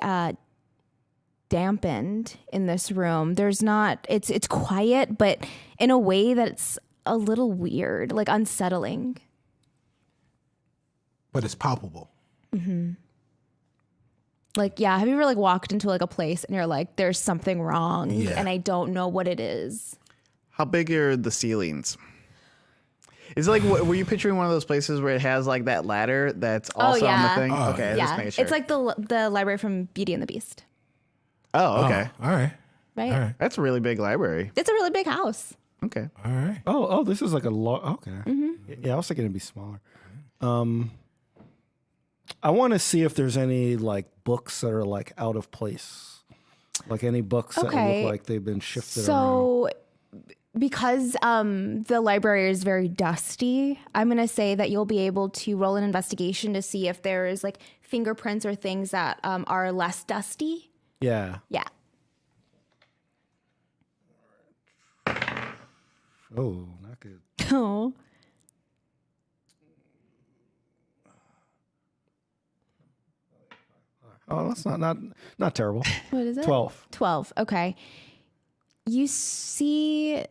Speaker 7: dampened in this room. There's not, it's quiet, but in a way that's a little weird, like unsettling.
Speaker 3: But it's palpable.
Speaker 7: Like, yeah, have you ever like walked into like a place and you're like, there's something wrong,
Speaker 3: Yeah.
Speaker 7: and I don't know what it is?
Speaker 4: how big are the ceilings? Is it like, were you picturing one of those places where it has like that ladder that's also on the
Speaker 7: yeah.
Speaker 4: thing?
Speaker 3: Oh,
Speaker 4: Okay, just
Speaker 7: Yeah,
Speaker 4: making sure.
Speaker 7: it's like the library from Beauty and the Beast,
Speaker 4: oh, okay.
Speaker 3: All right.
Speaker 7: right?
Speaker 3: All right.
Speaker 4: That's a really big library.
Speaker 7: It's a really big house.
Speaker 4: Okay.
Speaker 3: All right.
Speaker 5: Oh, this is like a okay. Yeah, I was thinking it'd be smaller. I want to see if there's any like books that are like out of place, like any books that
Speaker 7: Okay.
Speaker 5: look like they've been shifted around.
Speaker 7: So, because the library is very dusty, I'm going to say that you'll be able to roll an investigation to see if there is like fingerprints or things that are less dusty.
Speaker 5: Yeah.
Speaker 7: Yeah.
Speaker 5: Oh, not good.
Speaker 7: Oh.
Speaker 5: Oh, that's not terrible.
Speaker 7: What is it?
Speaker 5: 12.
Speaker 7: 12. Okay. You see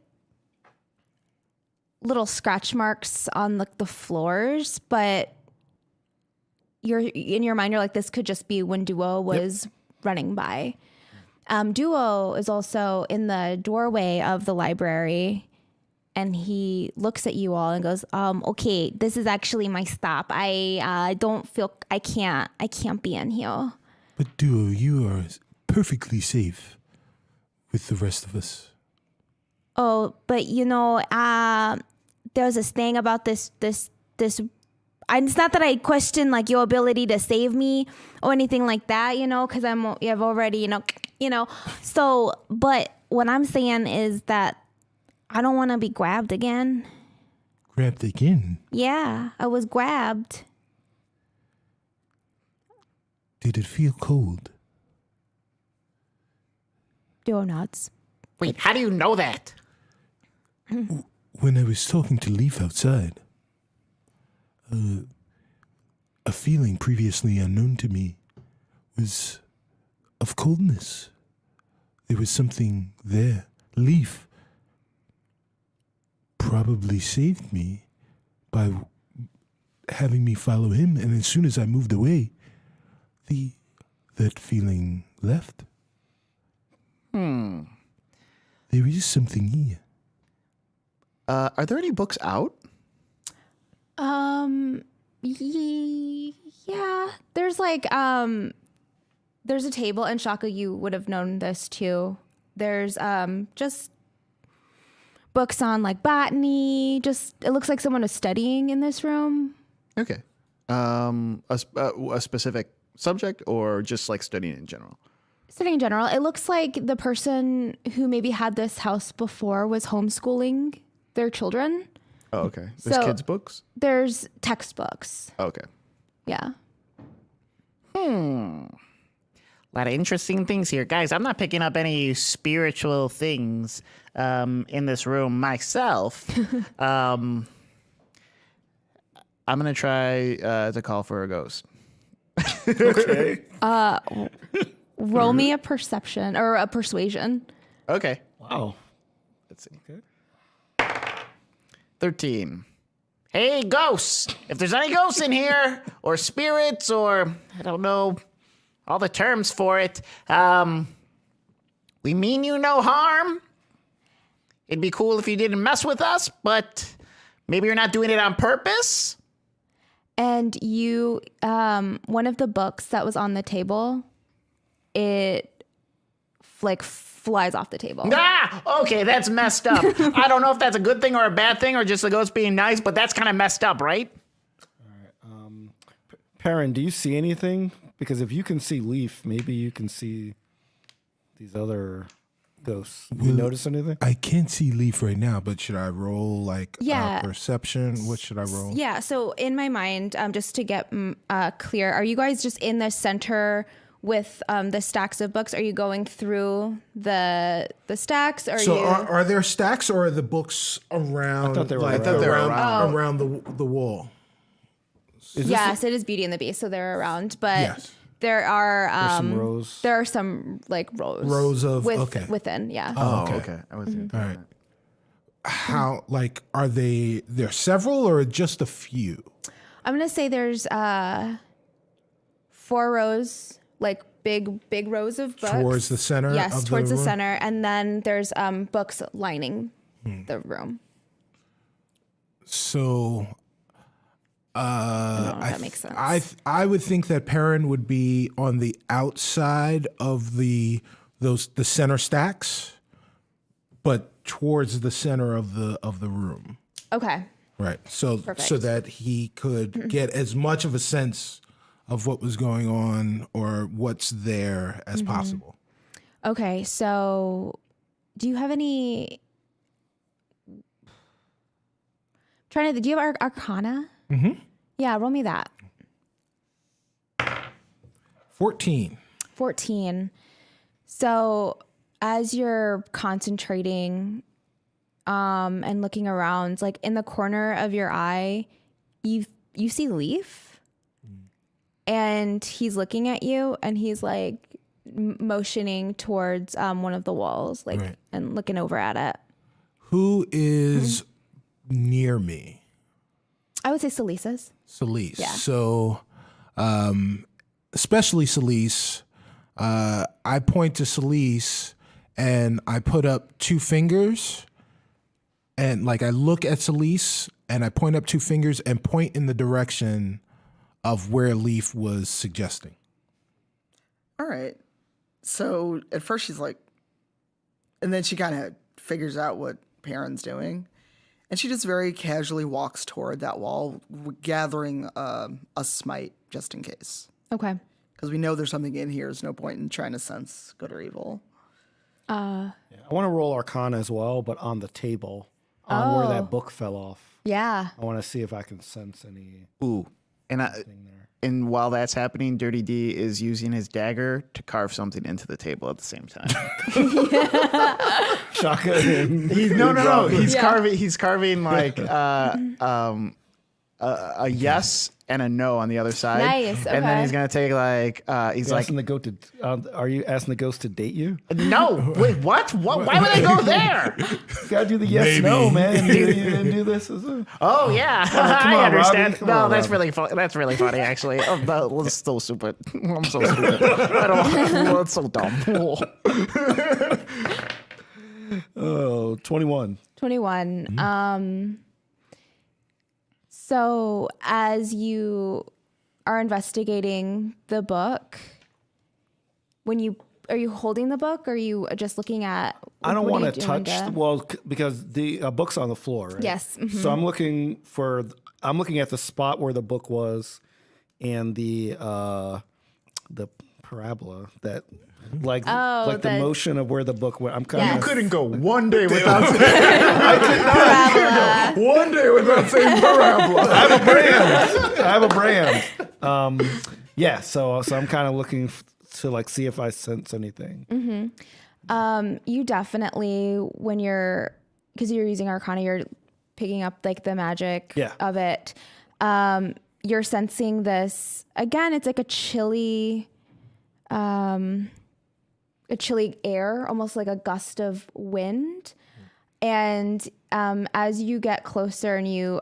Speaker 7: little scratch marks on the floors, but you're in your mind, you're like, this could just be when Duo was running by. Duo is also in the doorway of the library, and he looks at you all and goes, okay, this is actually my stop. I don't feel, I can't be in here.
Speaker 3: But Duo, you are perfectly safe with the rest of us.
Speaker 1: Oh, but there's this thing about this. It's not that I question like your ability to save me or anything like that, because I've already, So, but what I'm saying is that I don't want to be grabbed again.
Speaker 3: Grabbed again.
Speaker 1: Yeah, I was grabbed.
Speaker 3: Did it feel cold?
Speaker 1: Duo nods.
Speaker 6: Wait, how do you know that?
Speaker 3: When I was talking to Leaf outside, a feeling previously unknown to me was of coldness. There was something there. Leaf probably saved me by having me follow him, and as soon as I moved away, that feeling left. There is something here.
Speaker 4: Are there any books out?
Speaker 7: Yeah, there's like there's a table, and Shaka, you would have known this too. There's just books on like botany. Just it looks like someone is studying in this room.
Speaker 4: Okay. A specific subject or just like studying in general?
Speaker 7: Studying in general. It looks like the person who maybe had this house before was homeschooling their children.
Speaker 4: Oh, okay. There's
Speaker 7: So-
Speaker 4: kids' books?
Speaker 7: There's textbooks.
Speaker 4: Okay.
Speaker 7: Yeah.
Speaker 6: A lot of interesting things here. Guys, I'm not picking up any spiritual things in this room myself. I'm going to try to call for a ghost.
Speaker 5: Okay.
Speaker 7: Roll me a perception or a persuasion.
Speaker 6: Okay.
Speaker 5: Wow.
Speaker 6: Let's see. 13. Hey, ghosts! If there's any ghosts in here, or spirits, or I don't know all the terms for it, we mean you no harm. It'd be cool if you didn't mess with us, but maybe you're not doing it on purpose.
Speaker 7: And you, one of the books that was on the table, it like flies off the table.
Speaker 6: Ah, okay, that's messed up. I don't know if that's a good thing or a bad thing or just the ghost being nice, but that's kind of messed up, right?
Speaker 5: Perrin, do you see anything? Because if you can see Leaf, maybe you can see these other ghosts. You notice anything?
Speaker 3: I can't see Leaf right now, but should I roll like
Speaker 7: Yeah.
Speaker 3: perception? What should I roll?
Speaker 7: Yeah. So in my mind, just to get clear, are you guys just in the center with the stacks of books? Are you going through the stacks? Or
Speaker 3: So
Speaker 7: you?
Speaker 3: are there stacks or are the books around?
Speaker 5: I thought they were
Speaker 3: like,
Speaker 5: around.
Speaker 3: around the wall.
Speaker 7: Yes, it is Beauty and the Beast, so they're around. But
Speaker 3: Yes.
Speaker 7: there are
Speaker 5: some rows.
Speaker 7: There are some like rows.
Speaker 3: Rows of- okay.
Speaker 7: within. Yeah.
Speaker 4: Oh,
Speaker 3: Okay.
Speaker 4: okay. I was
Speaker 3: All right. How like are they? There several or just a few?
Speaker 7: I'm gonna say there's 4 rows, like big rows of books
Speaker 3: Towards the center
Speaker 7: Yes,
Speaker 3: of the
Speaker 7: towards the
Speaker 3: room?
Speaker 7: center, and then there's books lining the room.
Speaker 3: So
Speaker 7: I don't know if that makes sense.
Speaker 3: I would think that Perrin would be on the outside of the center stacks, but towards the center of the room.
Speaker 7: Okay.
Speaker 3: Right. So
Speaker 7: Perfect.
Speaker 3: that he could get as much of a sense of what was going on or what's there as possible.
Speaker 7: Okay. So, do you have any? Do you have Arcana? Mm-hmm. Yeah, roll me that.
Speaker 3: 14.
Speaker 7: 14. So as you're concentrating and looking around, like in the corner of your eye, you see Leaf, and he's looking at you, and he's like motioning towards one of the walls, like
Speaker 3: Right.
Speaker 7: and looking over at it.
Speaker 3: Who is near me?
Speaker 7: I would say Salisa's.
Speaker 3: Celise.
Speaker 7: Yeah.
Speaker 3: So, especially Celise, I point to Celise and I put up 2 fingers and like I look at Celise and I point up 2 fingers and point in the direction of where Leaf was suggesting.
Speaker 2: All right. So at first she's like, and then she kind of figures out what Perrin's doing. And she just very casually walks toward that wall, gathering a smite just in case.
Speaker 7: Okay.
Speaker 2: Because we know there's something in here. There's no point in trying to sense good or evil.
Speaker 5: I want to roll Arcana as well, but on the table, on where that book fell off.
Speaker 7: Yeah.
Speaker 5: I want to see if I can sense any
Speaker 4: Ooh. And while that's happening, Dirty D is using his dagger to carve something into the table at the same time.
Speaker 5: shotgun.
Speaker 4: No. He's carving like a yes and a no on the other side.
Speaker 7: Nice,
Speaker 4: And then
Speaker 7: okay.
Speaker 4: he's gonna take like he's like,
Speaker 5: Asking the goat to, are you asking the ghost to date you?
Speaker 6: No, wait, what? Why would I go there?
Speaker 5: You gotta do the yes
Speaker 3: Maybe.
Speaker 5: no, man. You didn't do this.
Speaker 6: Oh yeah,
Speaker 5: come
Speaker 6: I
Speaker 5: on,
Speaker 6: understand.
Speaker 5: Robbie. Come
Speaker 6: No,
Speaker 5: on,
Speaker 6: that's
Speaker 5: Robbie.
Speaker 6: really funny. That's really funny, actually. Oh, that's so stupid. I'm so stupid. I don't. That's so dumb.
Speaker 5: Oh, 21.
Speaker 7: 21. So as you are investigating the book, when you Are you holding the book? Or are you just looking at?
Speaker 5: I don't
Speaker 7: what are
Speaker 5: want
Speaker 7: you
Speaker 5: to
Speaker 7: doing
Speaker 5: touch because the book's on the floor, right?
Speaker 7: Yes.
Speaker 5: So I'm looking at the spot where the book was, and the parabola that the motion of where the book went. I'm kind
Speaker 7: Yes.
Speaker 5: of
Speaker 4: Couldn't go one day without
Speaker 3: One day without saying parabola.
Speaker 5: I have a brand. Yeah, so I'm kind of looking to like see if I sense anything.
Speaker 7: You definitely, because you're using Arcana, you're picking up like the magic of it. You're sensing this again. It's like a chilly air, almost like a gust of wind. And as you get closer and you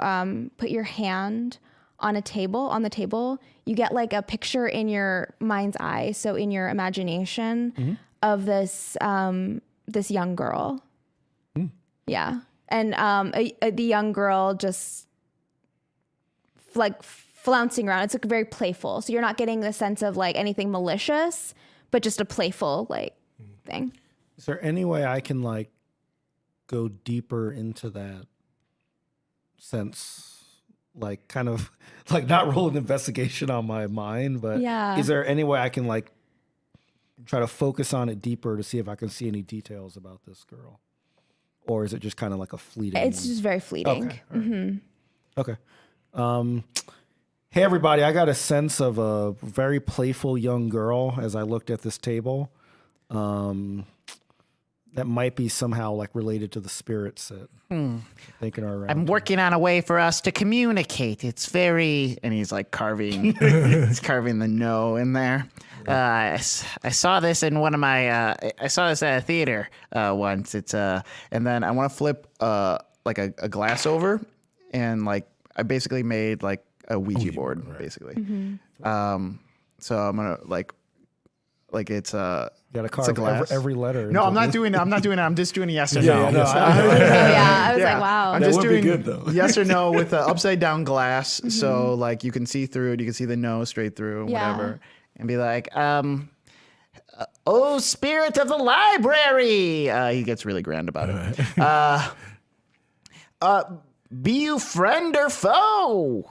Speaker 7: put your hand on the table, you get like a picture in your mind's eye. So in your imagination of this young girl. Yeah. And the young girl just like flouncing around. It's like very playful. So you're not getting the sense of like anything malicious, but just a playful like thing.
Speaker 5: Is there any way I can like go deeper into that sense? Like kind of like not roll an investigation on my mind, but is there any way I can like try to focus on it deeper to see if I can see any details about this girl? Or is it just kind of like a fleeting?
Speaker 7: It's just very fleeting.
Speaker 5: Okay. Right. Okay. Hey everybody, I got a sense of a very playful young girl as I looked at this table. That might be somehow like related to the spirits that thinking are around.
Speaker 6: I'm working on a way for us to communicate. It's very, and he's like carving, he's carving the no in there. I saw this in one of my, I saw this at a theater once. It's and then I want to flip like a glass over, and like I basically made like a Ouija board, basically. So I'm gonna like it's
Speaker 5: You got to
Speaker 4: It's a
Speaker 5: carve
Speaker 4: glass.
Speaker 5: every letter.
Speaker 4: No, I'm not doing it. I'm just doing a yes or no.
Speaker 5: no,
Speaker 7: I was like, wow.
Speaker 4: I'm
Speaker 5: That
Speaker 4: just
Speaker 5: would be
Speaker 4: doing
Speaker 5: good, though.
Speaker 4: yes or no with the upside down glass. So like you can see through it. You can see the no straight through and
Speaker 7: Yeah.
Speaker 4: whatever. And be like, oh, spirit of the library. He gets really grand about it. Be you friend or foe?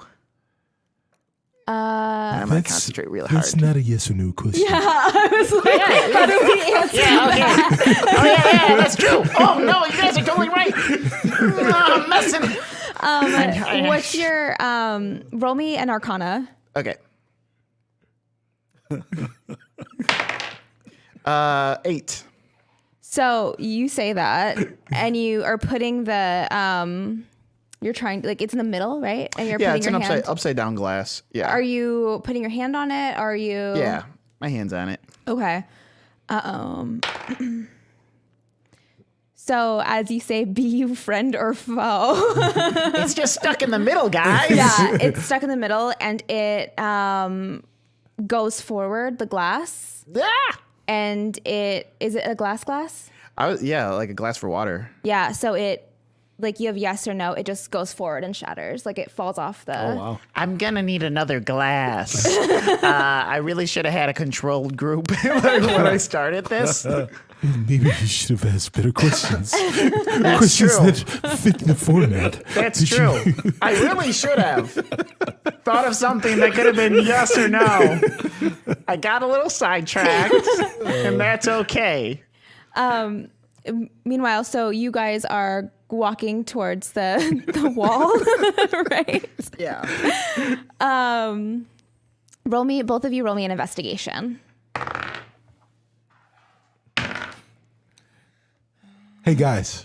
Speaker 4: I'm going to concentrate really hard.
Speaker 3: That's not a yes or no question.
Speaker 7: I was like, how do we answer that?
Speaker 6: Oh yeah, that's true. Oh no, you guys are totally right. Oh, I'm messing.
Speaker 7: What's your roll me an Arcana?
Speaker 4: Okay. 8.
Speaker 7: So you say that, and you are putting the you're trying like it's in the middle, right? And you're
Speaker 4: Yeah,
Speaker 7: putting
Speaker 4: it's
Speaker 7: your
Speaker 4: an
Speaker 7: hand.
Speaker 4: upside down glass. Yeah.
Speaker 7: Are you putting your hand on it? Are you?
Speaker 4: Yeah, my hand's on it.
Speaker 7: Okay. So as you say, be you friend or foe.
Speaker 6: It's just stuck in the middle, guys.
Speaker 7: Yeah, it's stuck in the middle, and it goes forward. The glass,
Speaker 6: Ah!
Speaker 7: and is it a glass?
Speaker 4: Yeah, like a glass for water.
Speaker 7: Yeah. So it, like you have yes or no. It just goes forward and shatters. Like it falls off the.
Speaker 5: Oh, wow.
Speaker 6: I'm gonna need another glass. I really should have had a controlled group when I started this.
Speaker 3: Maybe you should have asked better questions.
Speaker 6: That's
Speaker 3: Questions
Speaker 6: true.
Speaker 3: that fit the format.
Speaker 6: That's
Speaker 3: Did
Speaker 6: true.
Speaker 3: you-
Speaker 6: I really should have thought of something that could have been yes or no. I got a little sidetracked, and that's okay.
Speaker 7: Meanwhile, so you guys are walking towards the wall, right?
Speaker 2: Yeah.
Speaker 7: Both of you roll me an investigation.
Speaker 3: Hey guys,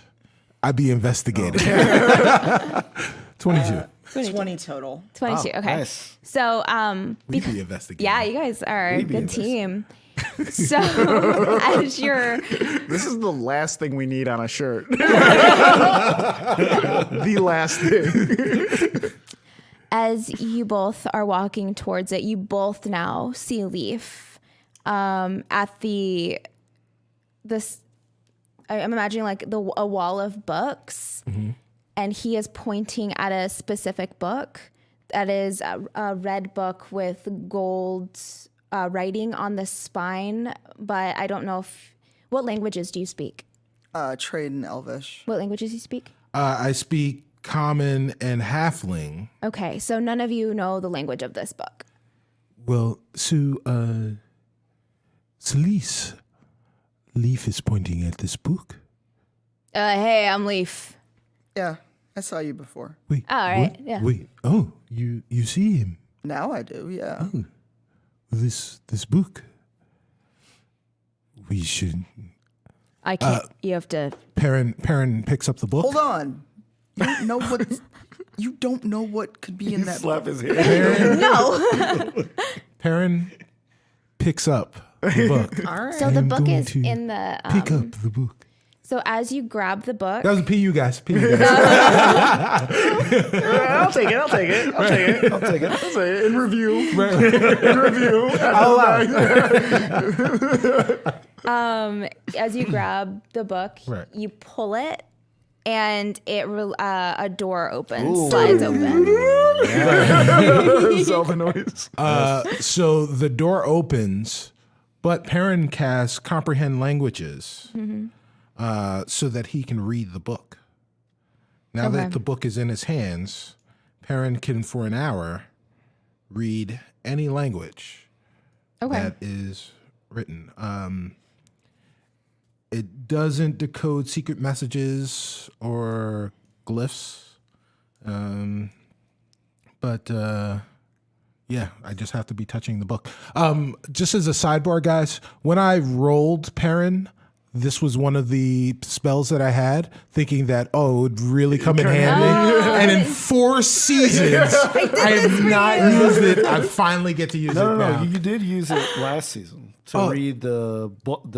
Speaker 3: I be investigating. 22.
Speaker 2: 20 total.
Speaker 7: 22.
Speaker 5: Wow,
Speaker 7: Okay.
Speaker 5: nice.
Speaker 7: So,
Speaker 3: We be investigating.
Speaker 7: yeah, you guys are a
Speaker 5: We be
Speaker 7: good
Speaker 5: investing.
Speaker 7: team. So, as you're
Speaker 4: This is the last thing we need on a shirt. The last thing.
Speaker 7: as you both are walking towards it, you both now see Leaf at this. I'm imagining like a wall of books, and he is pointing at a specific book that is a red book with gold writing on the spine, but I don't know what languages do you speak?
Speaker 2: Trade and Elvish.
Speaker 7: What languages do you speak?
Speaker 3: I speak Common and Halfling.
Speaker 7: Okay, so none of you know the language of this book.
Speaker 3: Well, so, Celise, Leaf is pointing at this book.
Speaker 7: Hey, I'm Leaf.
Speaker 2: Yeah, I saw you before.
Speaker 3: Wait.
Speaker 7: All right,
Speaker 3: what?
Speaker 7: yeah.
Speaker 3: Wait. Oh, you see him.
Speaker 2: Now I do, yeah.
Speaker 3: This book. We should.
Speaker 7: I can't. You have to.
Speaker 3: Perrin picks up the book.
Speaker 2: Hold on. You don't know what could be in that
Speaker 5: Slap
Speaker 2: book.
Speaker 5: his hand.
Speaker 7: No.
Speaker 3: Perrin picks up the book.
Speaker 2: All right.
Speaker 7: So the
Speaker 3: I'm
Speaker 7: book
Speaker 3: going
Speaker 7: is
Speaker 3: to
Speaker 7: in the.
Speaker 3: Pick up the book.
Speaker 7: So as you grab the book,
Speaker 3: That was a PU, guys. PU, guys.
Speaker 6: I'll take it. I'll take it. I'll take it.
Speaker 5: I'll take it.
Speaker 4: I'll say it in review.
Speaker 7: as you grab the book,
Speaker 3: Right.
Speaker 7: you pull it, and a door opens, slides open.
Speaker 4: Self noise.
Speaker 3: So the door opens, but Perrin casts comprehend languages so that he can read the book. Now
Speaker 7: Okay.
Speaker 3: that the book is in his hands, Perrin can, for an hour, read any language
Speaker 7: Okay.
Speaker 3: that is written. It doesn't decode secret messages or glyphs. But yeah, I just have to be touching the book. Just as a sidebar, guys, when I rolled Perrin, this was one of the spells that I had, thinking that, it would really come in handy. And in 4 seasons, I have not used it. I finally get to use it
Speaker 5: No,
Speaker 3: now.
Speaker 5: you did use it last season to read the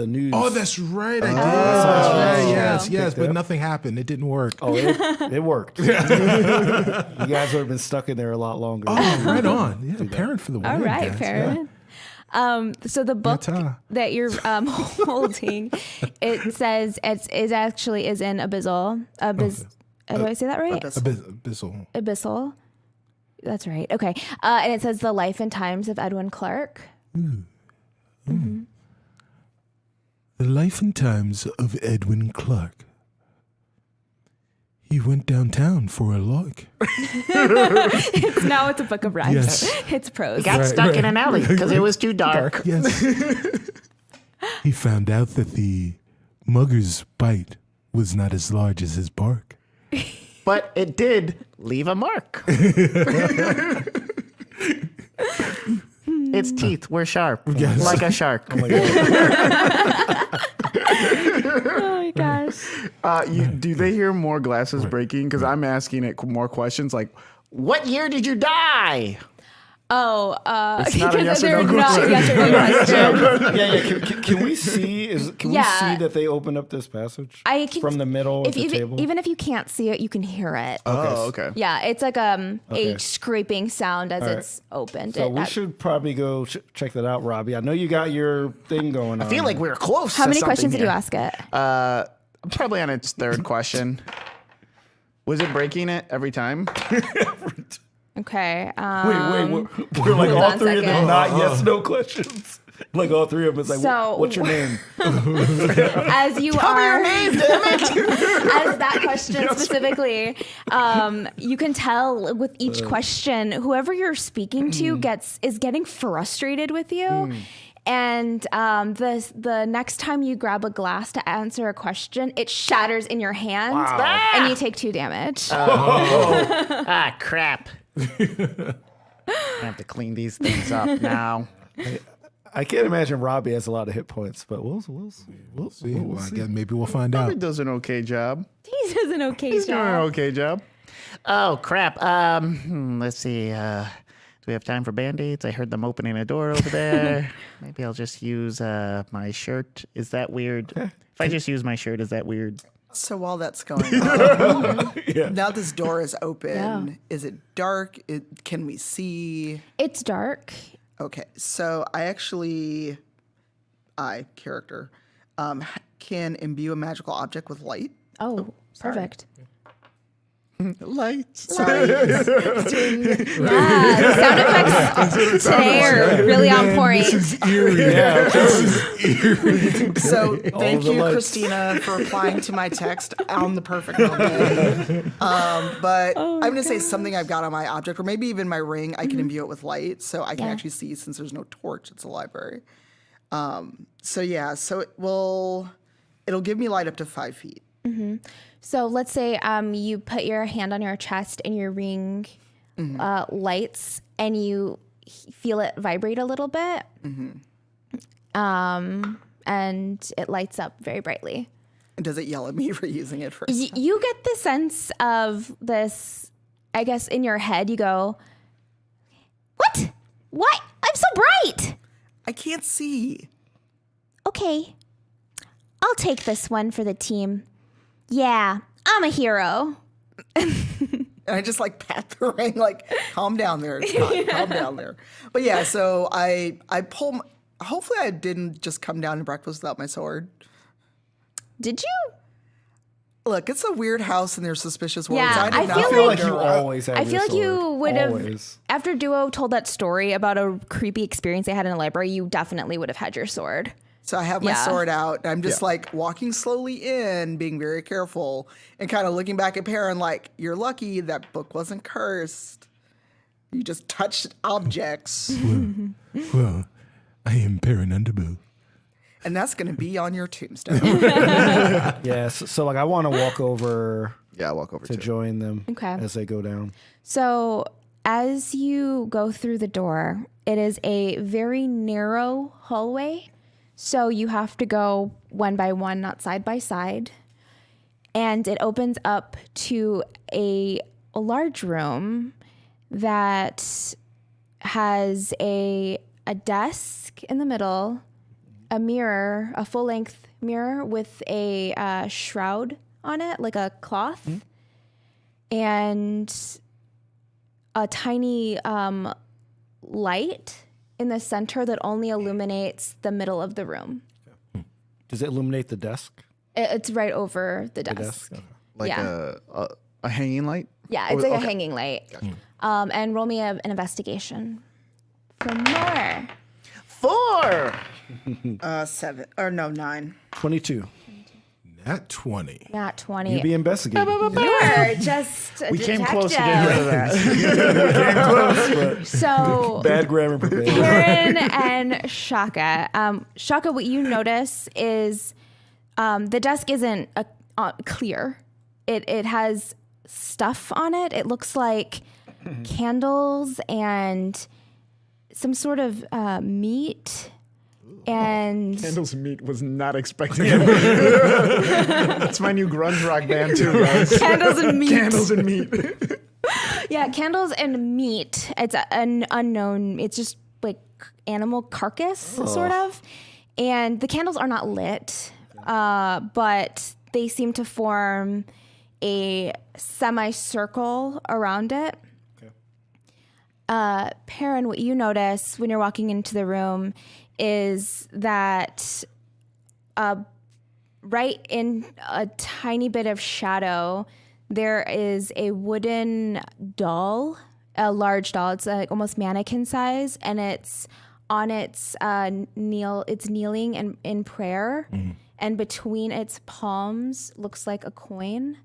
Speaker 5: news.
Speaker 3: Oh, that's right. I did.
Speaker 5: that's
Speaker 3: Yes,
Speaker 5: true.
Speaker 3: yes. But nothing happened. It didn't work.
Speaker 5: Oh, it worked. You guys would have been stuck in there a lot longer.
Speaker 3: Oh, right on. Yeah, Parent for the win.
Speaker 7: All right,
Speaker 3: guys.
Speaker 7: Perrin. So the book
Speaker 3: Ta-ta.
Speaker 7: that you're holding, it says is actually in Abyssal. Do I say that right?
Speaker 3: Abyssal.
Speaker 7: Abyssal. That's right. Okay. And it says the life and times of Edwin Clark.
Speaker 3: The life and times of Edwin Clark. He went downtown for a lark.
Speaker 7: Now it's a book of rhymes.
Speaker 3: Yes.
Speaker 7: It's prose.
Speaker 6: Got stuck in an alley because it was too dark.
Speaker 3: Yes. He found out that the mugger's bite was not as large as his bark.
Speaker 6: But it did leave a mark. Its teeth were sharp,
Speaker 3: Yes.
Speaker 6: like a shark.
Speaker 7: Oh my gosh.
Speaker 4: Do they hear more glasses breaking? Because I'm asking it more questions like,
Speaker 6: What year did you die?
Speaker 7: Oh,
Speaker 4: It's not a yes or no
Speaker 7: they're not
Speaker 4: question.
Speaker 7: yes or no questions.
Speaker 5: Yeah. Can we see? Can we see that they opened up this passage
Speaker 7: I can,
Speaker 5: from the middle of the table?
Speaker 7: Even if you can't see it, you can hear it.
Speaker 4: oh, okay.
Speaker 7: Yeah, it's like a
Speaker 5: Okay.
Speaker 7: scraping sound as
Speaker 5: right.
Speaker 7: it's opened.
Speaker 5: So we should probably go check that out, Robbie. I know you got your thing going on.
Speaker 6: I feel like we were close.
Speaker 7: How
Speaker 6: to
Speaker 7: many
Speaker 6: something
Speaker 7: questions did you
Speaker 6: here.
Speaker 7: ask it?
Speaker 4: I'm probably on its third question. Was it breaking it every time?
Speaker 7: Okay.
Speaker 5: Wait. We're like
Speaker 7: hold
Speaker 5: all
Speaker 7: on a
Speaker 5: three of them
Speaker 7: second.
Speaker 5: not yes no questions. Like all three of them. It's like,
Speaker 7: So-
Speaker 5: what's your name?
Speaker 7: As you are, as that question specifically, you can tell with each question, whoever you're speaking to is getting frustrated with you. And the next time you grab a glass to answer a question, it shatters in your hand, and you take 2 damage.
Speaker 6: Ah, crap. I have to clean these things up now.
Speaker 5: I can't imagine Robbie has a lot of hit points, but we'll see.
Speaker 3: See, well, I guess maybe we'll find out.
Speaker 4: He does an okay job.
Speaker 7: He does an okay
Speaker 4: He's doing an
Speaker 7: job.
Speaker 4: okay job.
Speaker 6: Oh, crap. Let's see. Do we have time for Band-Aids? I heard them opening a door over there. Maybe I'll just use my shirt. Is that weird? If I just use my shirt, is that weird?
Speaker 2: So while that's going on, now this door is open.
Speaker 7: Yeah.
Speaker 2: Is it dark? Can we see?
Speaker 7: It's dark.
Speaker 2: Okay, so character, can imbue a magical object with light.
Speaker 7: Oh, perfect.
Speaker 4: Lights.
Speaker 7: Yeah, the sound effects today are really on point.
Speaker 2: So thank
Speaker 5: the
Speaker 2: you,
Speaker 5: lights.
Speaker 2: Christina, for replying to my text on the perfect moment. But I'm going to say something I've got on my object, or maybe even my ring, I can imbue it with light, so I can actually see since there's no torch. It's a library. So it'll give me light up to 5 feet.
Speaker 7: So let's say you put your hand on your chest and your ring lights and you feel it vibrate a little bit. And it lights up very brightly.
Speaker 2: And does it yell at me for using it first?
Speaker 7: You get the sense of this, I guess, in your head. You go, what? What? I'm so bright.
Speaker 2: I can't see.
Speaker 1: Okay. I'll take this one for the team. Yeah, I'm a hero.
Speaker 2: And I just like pat the ring, like, calm down there, Scott, calm down there. But yeah, so I pull. Hopefully, I didn't just come down to breakfast without my sword.
Speaker 7: Did you?
Speaker 2: Look, it's a weird house and there's suspicious words.
Speaker 7: Yeah,
Speaker 2: did
Speaker 7: I
Speaker 2: not
Speaker 7: feel
Speaker 5: I feel like
Speaker 2: wander
Speaker 5: you
Speaker 2: around.
Speaker 5: always have
Speaker 7: I
Speaker 5: your
Speaker 7: feel like
Speaker 5: sword.
Speaker 7: you would have,
Speaker 5: Always.
Speaker 7: after Duo told that story about a creepy experience they had in a library, you definitely would have had your sword.
Speaker 2: So I have my
Speaker 7: Yeah.
Speaker 2: sword out. I'm just like walking slowly in, being very careful, and kind of looking back at Perrin like, you're lucky that book wasn't cursed. You just touched objects.
Speaker 3: Well, I am Perrin Underbow.
Speaker 2: And that's going to be on your tombstone.
Speaker 5: Yeah, so like I want to walk over
Speaker 4: Yeah, I'll walk over
Speaker 5: to
Speaker 4: to
Speaker 5: join them
Speaker 7: Okay.
Speaker 5: as they go down.
Speaker 7: So as you go through the door, it is a very narrow hallway. So you have to go one by one, not side by side. And it opens up to a large room that has a desk in the middle, a mirror, a full-length mirror with a shroud on it, like a cloth, and a tiny light in the center that only illuminates the middle of the room.
Speaker 5: Does it illuminate the desk?
Speaker 7: It's right over the desk.
Speaker 5: The desk. Okay.
Speaker 4: like
Speaker 7: Yeah.
Speaker 4: a hanging light.
Speaker 7: Yeah, it's like
Speaker 4: Okay.
Speaker 7: a hanging light. And roll me an investigation for more.
Speaker 6: 4.
Speaker 2: 7. Or no, 9.
Speaker 5: 22.
Speaker 3: Nat 20.
Speaker 7: Not 20.
Speaker 5: You be investigating.
Speaker 7: You're just a
Speaker 6: We came
Speaker 7: detective.
Speaker 6: close to getting rid of that.
Speaker 7: So
Speaker 5: Bad grammar prepared.
Speaker 7: Karen and Shaka. Shaka, what you notice is the desk isn't clear. It has stuff on it. It looks like candles and some sort of meat. And
Speaker 4: Candles and Meat was not expecting it. That's my new grunge rock band too, guys.
Speaker 7: candles and meat.
Speaker 4: Candles and Meat.
Speaker 7: Yeah, candles and meat. It's an unknown. It's just like animal carcass, sort of. And the candles are not lit, but they seem to form a semicircle around it. Perrin, what you notice when you're walking into the room is that right in a tiny bit of shadow, there is a wooden doll, a large doll. It's like almost mannequin size, and it's on its it's kneeling in prayer, and between its palms looks like a coin.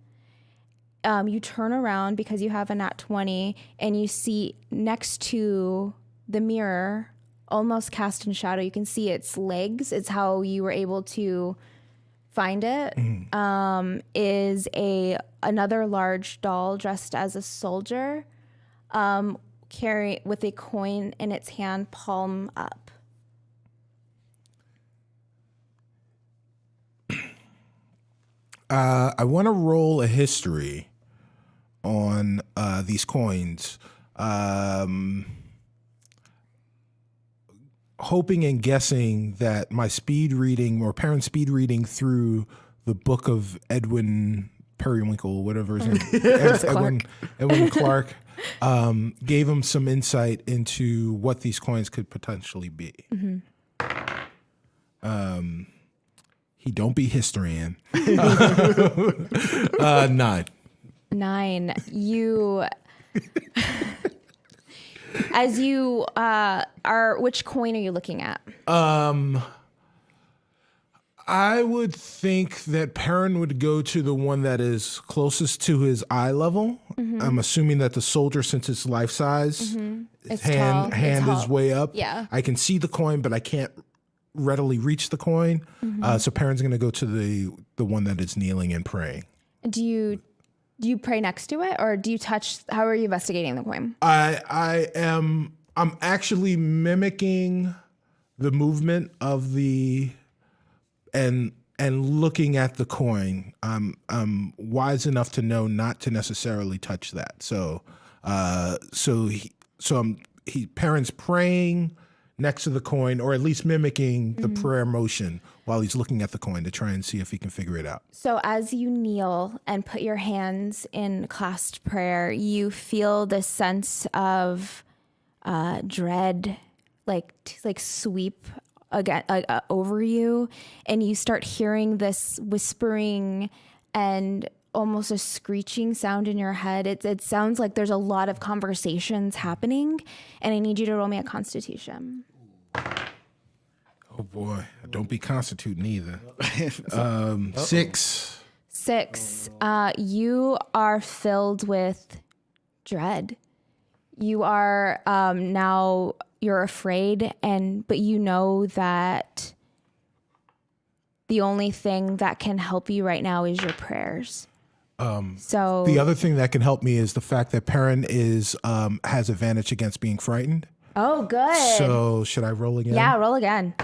Speaker 7: You turn around because you have a nat 20, and you see next to the mirror, almost cast in shadow, you can see its legs. It's how you were able to find it. Is another large doll dressed as a soldier, carrying with a coin in its hand, palm up.
Speaker 3: I want to roll a history on these coins. Hoping and guessing that my speed reading or parent speed reading through the book of Edwin Periwinkle, whatever his name, Edwin Clark, gave him some insight into what these coins could potentially be. He don't be historian. 9.
Speaker 7: 9. You, as you are, which coin are you looking at?
Speaker 3: I would think that Perrin would go to the one that is closest to his eye level. I'm assuming that the soldier, since it's life size,
Speaker 7: It's
Speaker 3: his
Speaker 7: tall.
Speaker 3: hand
Speaker 7: It's
Speaker 3: is
Speaker 7: tall.
Speaker 3: way up.
Speaker 7: Yeah.
Speaker 3: I can see the coin, but I can't readily reach the coin. So Perrin's going to go to the one that is kneeling and praying.
Speaker 7: Do you pray next to it, or do you touch? How are you investigating the coin?
Speaker 3: I'm actually mimicking the movement of the and looking at the coin. I'm wise enough to know not to necessarily touch that. So Perrin's praying next to the coin, or at least mimicking the prayer motion while he's looking at the coin to try and see if he can figure it out.
Speaker 7: So as you kneel and put your hands in clasped prayer, you feel this sense of dread, like sweep again over you, and you start hearing this whispering and almost a screeching sound in your head. It sounds like there's a lot of conversations happening, and I need you to roll me a Constitution.
Speaker 3: Oh boy, don't be constituting either. 6.
Speaker 7: 6. You are filled with dread. You are now, you're afraid, but you know that the only thing that can help you right now is your prayers. So
Speaker 3: The other thing that can help me is the fact that Perrin has advantage against being frightened.
Speaker 7: oh, good.
Speaker 3: So should I roll again?
Speaker 7: Yeah, roll again.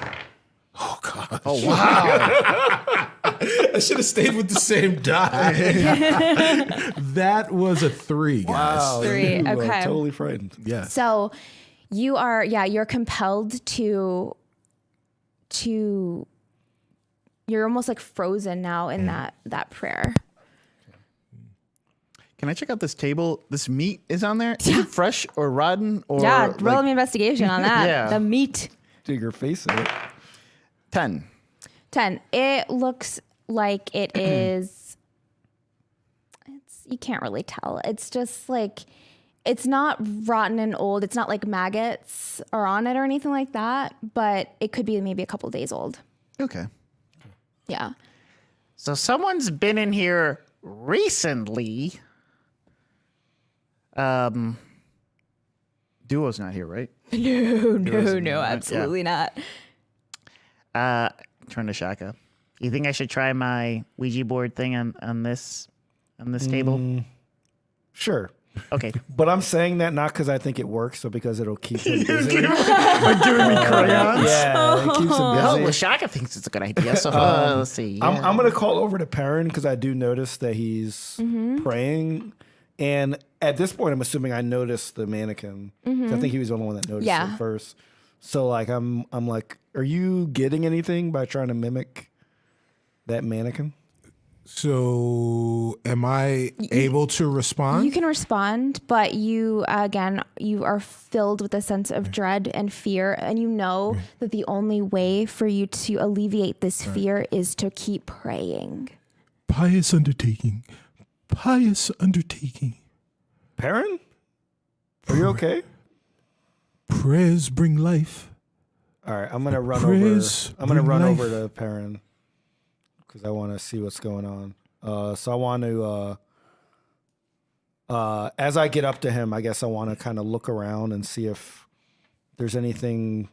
Speaker 3: Oh God.
Speaker 4: Oh wow!
Speaker 3: I should have stayed with the same die. That was a 3, guys.
Speaker 7: 3.
Speaker 5: You are
Speaker 7: Okay.
Speaker 5: totally frightened.
Speaker 3: Yes.
Speaker 7: So you're compelled to you're almost like frozen now in that prayer.
Speaker 4: Can I check out this table? This meat is on there. Is it fresh or rotten or?
Speaker 7: Yeah, roll
Speaker 4: like,
Speaker 7: an investigation on that.
Speaker 4: Yeah.
Speaker 7: The meat.
Speaker 5: Dig your face in it.
Speaker 4: 10.
Speaker 7: 10. It looks like it is. You can't really tell. It's just like, it's not rotten and old. It's not like maggots are on it or anything like that, but it could be maybe a couple days old.
Speaker 4: Okay.
Speaker 7: Yeah.
Speaker 6: So someone's been in here recently.
Speaker 4: Duo's not here, right?
Speaker 7: No, absolutely not.
Speaker 6: Turn to Shaka. You think I should try my Ouija board thing on this table?
Speaker 5: Sure.
Speaker 6: Okay.
Speaker 5: But I'm saying that not because I think it works, but because it'll keep him busy.
Speaker 4: Like giving me crayons.
Speaker 5: Yeah, it keeps him
Speaker 6: Oh,
Speaker 5: busy.
Speaker 6: well, Shaka thinks it's a good idea. So let's see.
Speaker 5: I'm going to call over to Perrin because I do notice that he's praying. And at this point, I'm assuming I noticed the mannequin. 'Cause I think he was the only one that noticed
Speaker 7: Yeah.
Speaker 5: it first. So like, I'm like, are you getting anything by trying to mimic that mannequin?
Speaker 3: So am I able to respond?
Speaker 7: You can respond, but you are filled with a sense of dread and fear, and you know that the only way for you to alleviate this fear is to keep praying.
Speaker 3: Pious undertaking. Pious undertaking.
Speaker 5: Perrin? Are you okay?
Speaker 3: Prayers bring life.
Speaker 5: All right, I'm gonna run
Speaker 3: Prayers
Speaker 5: over. I'm gonna
Speaker 3: bring
Speaker 5: run
Speaker 3: life.
Speaker 5: over to Perrin because I want to see what's going on. So I want to, as I get up to him, I guess I want to kind of look around and see if there's anything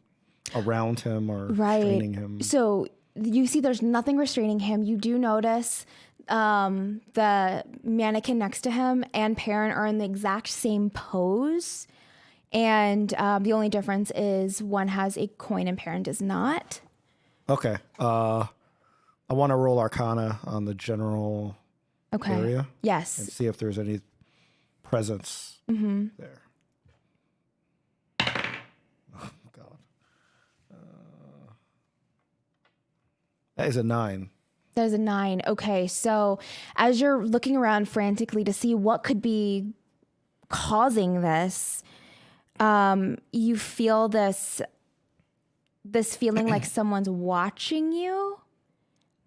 Speaker 5: around him or restraining him.
Speaker 7: So you see there's nothing restraining him. You do notice the mannequin next to him and Perrin are in the exact same pose. And the only difference is one has a coin and Perrin does not.
Speaker 5: Okay. I want to roll Arcana on the general
Speaker 7: Okay.
Speaker 5: area and
Speaker 7: Yes.
Speaker 5: see if there's any presence there. Oh, God. That is a 9.
Speaker 7: There's a 9. Okay. So as you're looking around frantically to see what could be causing this, you feel this feeling like someone's watching you,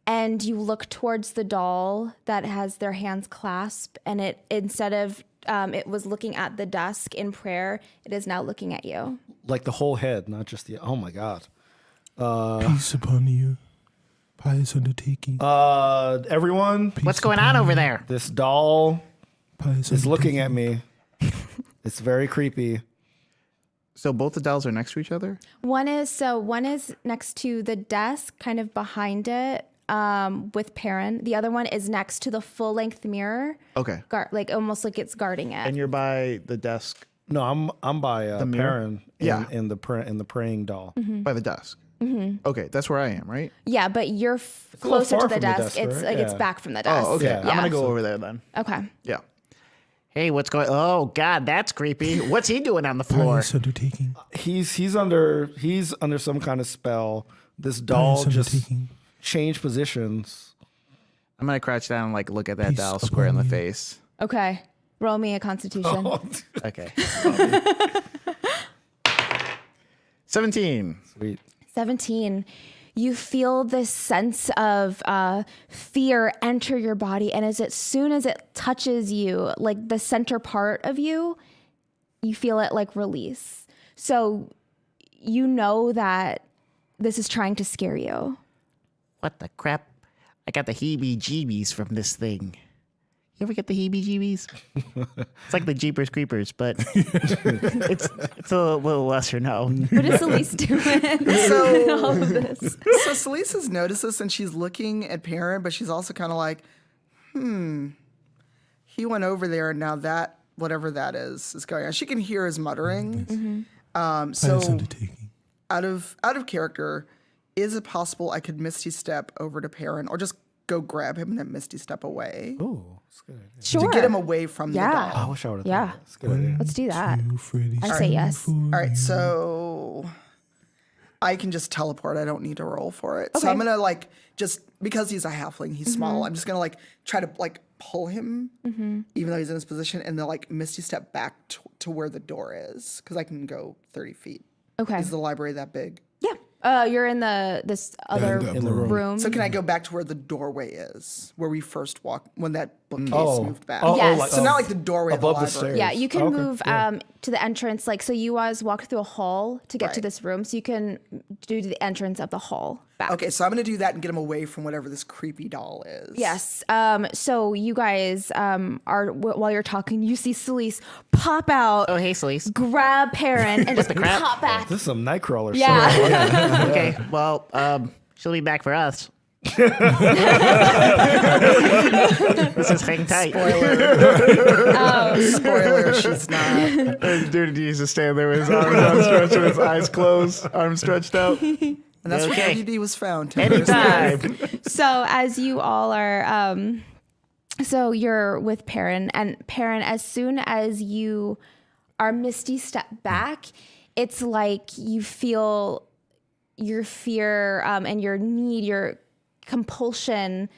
Speaker 7: and you look towards the doll that has their hands clasped, and it instead of it was looking at the desk in prayer, it is now looking at you.
Speaker 5: Like the whole head, not just the. Oh my god.
Speaker 3: Peace upon you. Pious undertaking.
Speaker 5: Everyone,
Speaker 6: What's going on over there?
Speaker 5: this doll
Speaker 3: Pious
Speaker 5: is looking at me. It's very creepy.
Speaker 4: So both the dolls are next to each other?
Speaker 7: One is next to the desk, kind of behind it, with Perrin. The other one is next to the full length mirror.
Speaker 4: Okay.
Speaker 7: Like almost like it's guarding it.
Speaker 4: And you're by the desk
Speaker 5: No, I'm by
Speaker 4: mirror?
Speaker 5: Perrin
Speaker 4: Yeah.
Speaker 5: in the praying doll.
Speaker 4: by the desk. Okay, that's where I am, right?
Speaker 7: Yeah, but you're
Speaker 5: little
Speaker 7: closer
Speaker 5: far
Speaker 7: to the
Speaker 5: from the
Speaker 7: desk.
Speaker 5: desk,
Speaker 7: It's
Speaker 5: right?
Speaker 7: like it's
Speaker 5: Yeah.
Speaker 7: back from the desk.
Speaker 4: Oh, okay.
Speaker 5: Yeah.
Speaker 4: I'm gonna go over there then.
Speaker 7: Okay.
Speaker 4: Yeah.
Speaker 6: Hey, what's going? Oh God, that's creepy. What's he doing on the floor?
Speaker 3: Pious undertaking.
Speaker 5: He's under some kind of spell. This doll
Speaker 3: Pious
Speaker 5: just
Speaker 3: undertaking.
Speaker 5: changed positions.
Speaker 4: I'm gonna crouch down and like look at that
Speaker 3: Peace
Speaker 4: doll square in the
Speaker 3: upon you.
Speaker 4: face.
Speaker 7: Okay. Roll me a Constitution.
Speaker 4: Okay. 17.
Speaker 5: Sweet.
Speaker 7: 17. You feel this sense of fear enter your body, and as soon as it touches you, like the center part of you, you feel it like release. So you know that this is trying to scare you.
Speaker 6: What the crap? I got the heebie-jeebies from this thing. You ever get the heebie-jeebies? It's like the Jeepers Creepers, but it's a little lesser known.
Speaker 7: What is Elise doing in all of this?
Speaker 2: So Selisa's noticed this and she's looking at Perrin, but she's also kind of like, he went over there and now that, whatever that is going on. She can hear his muttering.
Speaker 3: Pious
Speaker 2: So
Speaker 3: undertaking.
Speaker 2: out of character, is it possible I could Misty Step over to Perrin or just go grab him and then Misty Step away
Speaker 5: Oh, that's a good idea.
Speaker 7: Sure.
Speaker 2: to get him away from
Speaker 7: Yeah.
Speaker 2: the
Speaker 5: I
Speaker 2: doll?
Speaker 5: wish I would have.
Speaker 7: Yeah.
Speaker 5: That's a good idea.
Speaker 7: Let's do that.
Speaker 3: Freddy's
Speaker 7: I say yes.
Speaker 2: All right, so I can just teleport. I don't need to roll for it. So
Speaker 7: Okay.
Speaker 2: I'm gonna like just because he's a halfling, he's small. I'm just gonna like try to like pull him, even though he's in his position, and then like Misty Step back to where the door is because I can go 30 feet.
Speaker 7: Okay.
Speaker 2: Is the library that big?
Speaker 7: Yeah. You're in this other
Speaker 3: in the
Speaker 7: room.
Speaker 2: So can I go back to where the doorway is, where we first walked when that bookcase moved back?
Speaker 7: Yes.
Speaker 2: So not like the doorway
Speaker 5: above
Speaker 2: of
Speaker 5: the
Speaker 2: the library.
Speaker 5: stairs.
Speaker 7: Yeah, you can
Speaker 5: Okay,
Speaker 7: move to the entrance. Like, so you guys walked through a hall to get to
Speaker 2: Right.
Speaker 7: this room. So you can do the entrance of the hall back.
Speaker 2: Okay, so I'm gonna do that and get him away from whatever this creepy doll is.
Speaker 7: Yes. So you guys while you're talking, you see Celise pop out,
Speaker 6: Oh, hey, Celise.
Speaker 7: grab Perrin, and just
Speaker 6: crap?
Speaker 7: pop back.
Speaker 5: This is some Nightcrawler
Speaker 7: Yeah.
Speaker 5: stuff.
Speaker 6: Okay, well, she'll be back for us. This is hang tight.
Speaker 2: Spoiler, she's not.
Speaker 4: Dude, he's just standing there with his arms outstretched and his eyes closed, arms stretched out.
Speaker 2: And that's
Speaker 6: Okay.
Speaker 2: where ODD was found. 10 years ago.
Speaker 6: Anytime.
Speaker 7: So as you all are, so you're with Perrin, and Perrin, as soon as you are Misty Step back, it's like you feel your fear and your need, your compulsion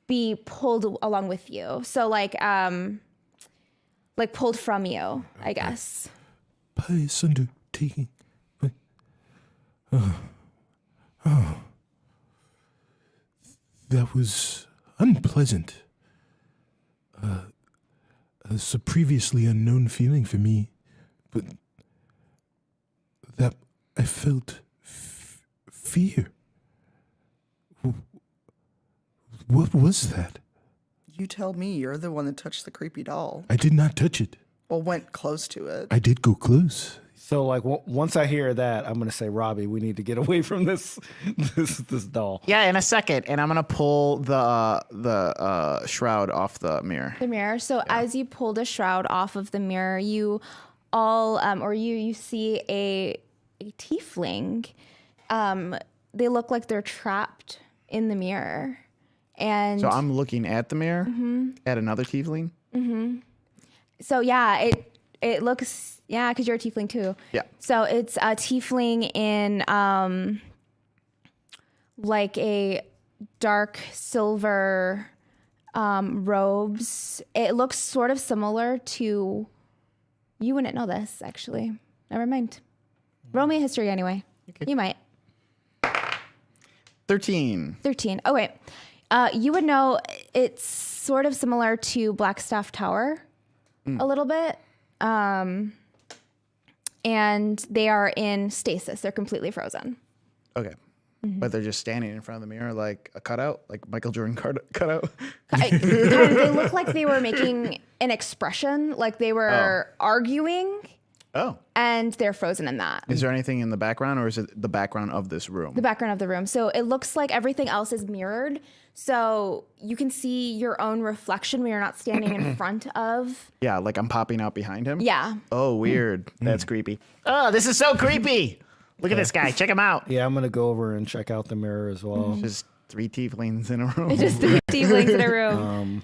Speaker 7: be pulled along with you. So like pulled from you, I guess.
Speaker 3: Pious undertaking. That was unpleasant. It's a previously unknown feeling for me, but that I felt fear. What was that?
Speaker 2: You tell me. You're the one that touched the creepy doll.
Speaker 3: I did not touch it.
Speaker 2: Well, went close to it.
Speaker 3: I did go close.
Speaker 5: So like once I hear that, I'm gonna say, Robbie, we need to get away from this doll.
Speaker 6: Yeah, in a second, and I'm gonna
Speaker 4: Pull the shroud off the mirror.
Speaker 7: The mirror. So as you pulled a shroud off of the mirror, you all, you see a tiefling. They look like they're trapped in the mirror, and
Speaker 4: So I'm looking at the mirror at another tiefling.
Speaker 7: so yeah, it looks because you're a tiefling too.
Speaker 4: Yeah.
Speaker 7: So it's a tiefling in like a dark silver robes. It looks sort of similar to. You wouldn't know this, actually. Never mind. Roll me a history anyway. You might.
Speaker 4: 13.
Speaker 7: 13. Oh, wait. You would know it's sort of similar to Blackstaff Tower a little bit. And they are in stasis. They're completely frozen.
Speaker 4: Okay. But they're just standing in front of the mirror like a cutout, like Michael Jordan cutout.
Speaker 7: They look like they were making an expression, like they were arguing,
Speaker 4: Oh.
Speaker 7: and they're frozen in that.
Speaker 4: Is there anything in the background, or is it the background of this room?
Speaker 7: The background of the room. So it looks like everything else is mirrored. So you can see your own reflection when you're not standing in front of.
Speaker 4: Yeah, like I'm popping out behind him?
Speaker 7: Yeah.
Speaker 4: Oh, weird. That's creepy.
Speaker 6: Oh, this is so creepy. Look at this guy. Check him out.
Speaker 5: Yeah, I'm gonna go over and check out the mirror as well.
Speaker 4: Just 3 tieflings in a room.
Speaker 7: Just 3 tieflings in a room.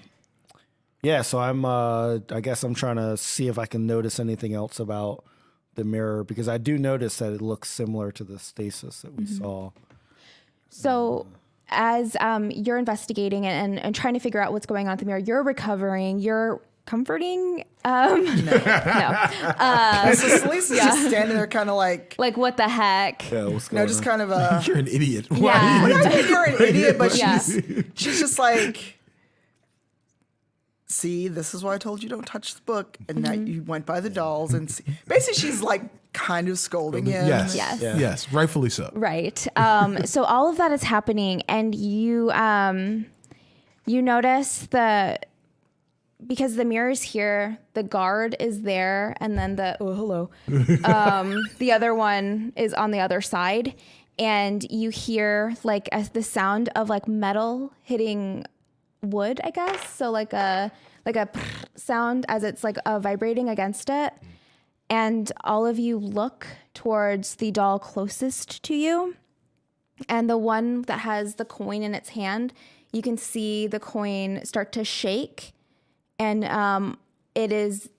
Speaker 5: Yeah, so I guess I'm trying to see if I can notice anything else about the mirror, because I do notice that it looks similar to the stasis that we saw.
Speaker 7: So as you're investigating and trying to figure out what's going on at the mirror, you're recovering, you're comforting. No.
Speaker 2: So Celeste is just standing there kind of like
Speaker 7: What the heck?
Speaker 5: Yeah, what's going
Speaker 2: just
Speaker 5: on?
Speaker 2: kind of
Speaker 3: You're an idiot.
Speaker 7: Yeah.
Speaker 2: I think you're an idiot, but
Speaker 7: Yeah.
Speaker 2: she's just like, see, this is why I told you don't touch the book. And now you went by the dolls and see. Basically she's like kind of scolding him.
Speaker 3: Yes.
Speaker 7: Yes.
Speaker 5: Yeah.
Speaker 3: Yes. Rightfully so.
Speaker 7: Right. So all of that is happening, and you notice because the mirror's here, the guard is there, and then the other one is on the other side, and you hear the sound of metal hitting wood, I guess. So like a sound as it's vibrating against it. And all of you look towards the doll closest to you. And the one that has the coin in its hand, you can see the coin start to shake. And it is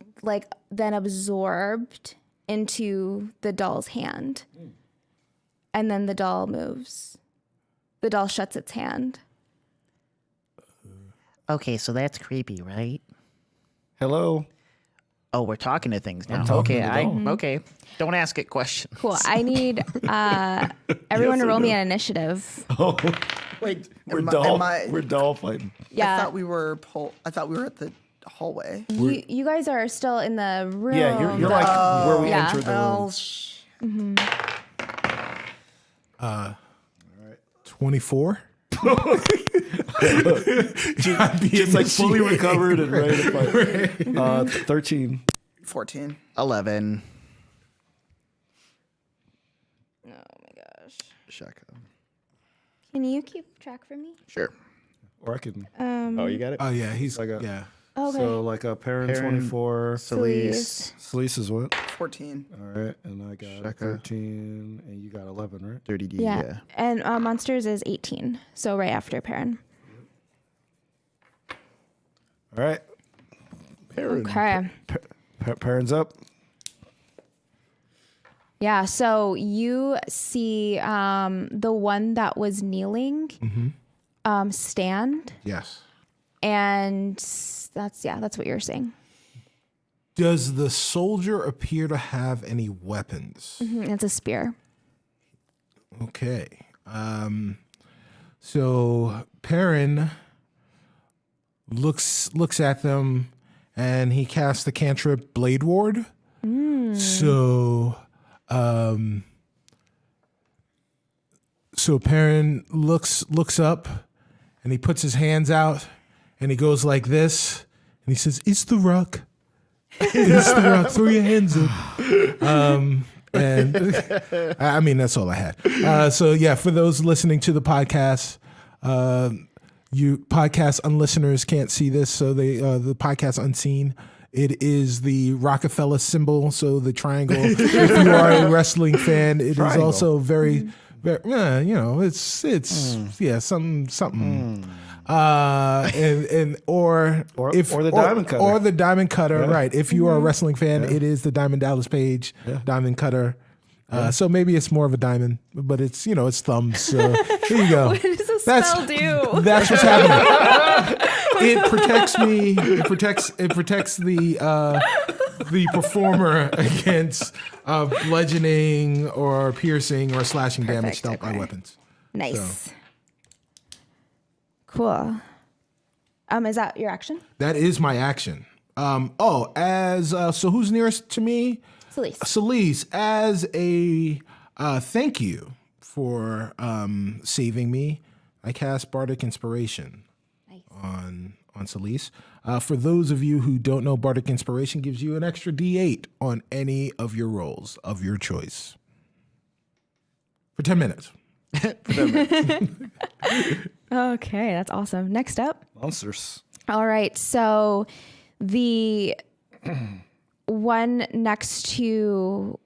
Speaker 7: then absorbed into the doll's hand. And then the doll moves. The doll shuts its hand.
Speaker 6: Okay, so that's creepy, right?
Speaker 5: Hello.
Speaker 6: Oh, we're talking to things now.
Speaker 5: talking
Speaker 6: Okay,
Speaker 5: to the doll.
Speaker 6: okay. Don't ask it questions.
Speaker 7: Cool. I need everyone to roll me an initiative.
Speaker 2: Wait,
Speaker 5: We're
Speaker 2: am I-
Speaker 5: doll.
Speaker 2: am I-
Speaker 5: We're doll fighting.
Speaker 7: Yeah.
Speaker 2: I thought we were at the hallway.
Speaker 7: You guys are still in the room.
Speaker 5: Yeah, you're like where we
Speaker 7: Yeah.
Speaker 5: entered the room.
Speaker 3: 24.
Speaker 5: Just like fully recovered and ready to fight. 13.
Speaker 2: 14.
Speaker 4: 11.
Speaker 7: Oh my gosh.
Speaker 4: Shaka.
Speaker 7: Can you keep track for me?
Speaker 4: Sure.
Speaker 5: Or I can.
Speaker 4: Oh, you got it?
Speaker 3: Oh yeah, he's
Speaker 5: Like a-
Speaker 3: yeah.
Speaker 7: Okay.
Speaker 5: So like a parent
Speaker 4: Perrin,
Speaker 5: 24.
Speaker 4: Celeste.
Speaker 5: Celeste is what?
Speaker 2: 14.
Speaker 5: All right, and I got
Speaker 4: Shaka.
Speaker 5: 13, and you got 11, right?
Speaker 4: 30D.
Speaker 7: yeah.
Speaker 4: Yeah.
Speaker 7: And Monsters is 18. So right after Perrin.
Speaker 5: All right,
Speaker 7: Okay.
Speaker 5: Perrin's up.
Speaker 7: Yeah. So you see the one that was kneeling stand.
Speaker 3: Yes.
Speaker 7: And that's what you're seeing.
Speaker 3: Does the soldier appear to have any weapons?
Speaker 7: It's a spear.
Speaker 3: Okay. So Perrin looks at them, and he casts the cantrip Blade Ward. So Perrin looks up, and he puts his hands out, and he goes like this, and he says, "It's the rock. It's the rock. Throw your hands up." And I mean, that's all I had. So yeah, for those listening to the podcast, you podcast unlisteners can't see this, so the podcast unseen. It is the Rockefeller symbol, so the triangle. If you are a wrestling fan, it is also very, it's something. Or the
Speaker 5: diamond cutter.
Speaker 3: or the diamond cutter, right? If you are a wrestling fan, it is the Diamond Dallas Page diamond cutter. So maybe it's more of a diamond, but it's it's thumbs. So here you go.
Speaker 7: What does the spell do?
Speaker 3: That's what's happening. It protects me. It protects the performer against bludgeoning or piercing or slashing damage dealt by weapons.
Speaker 7: Nice. Cool. Is that your action?
Speaker 3: That is my action. So who's nearest to me?
Speaker 7: Celise.
Speaker 3: Celise, as a thank you for saving me, I cast Bardic Inspiration on Celise. For those of you who don't know, Bardic Inspiration gives you an extra D8 on any of your rolls of your choice. For 10 minutes.
Speaker 7: Okay, that's awesome. Next up.
Speaker 5: Monsters.
Speaker 7: All right, so the one next to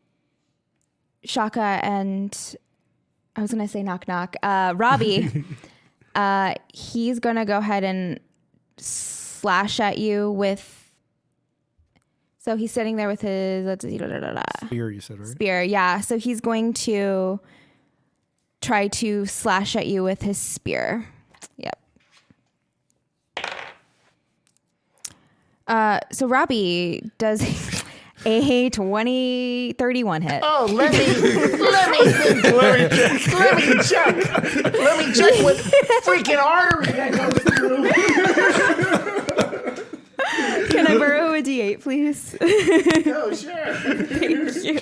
Speaker 7: Shaka and I was going to say knock knock, Robbie, he's going to go ahead and slash at you with, so he's sitting there with his,
Speaker 5: Spear, you said, right?
Speaker 7: spear. Yeah, so he's going to try to slash at you with his spear. Yep. So Robbie does a 20-31 hit.
Speaker 6: Oh, let me check. Let me check what freaking artery that goes through.
Speaker 7: Can I borrow a D8, please?
Speaker 6: Oh, sure.
Speaker 7: Thank you.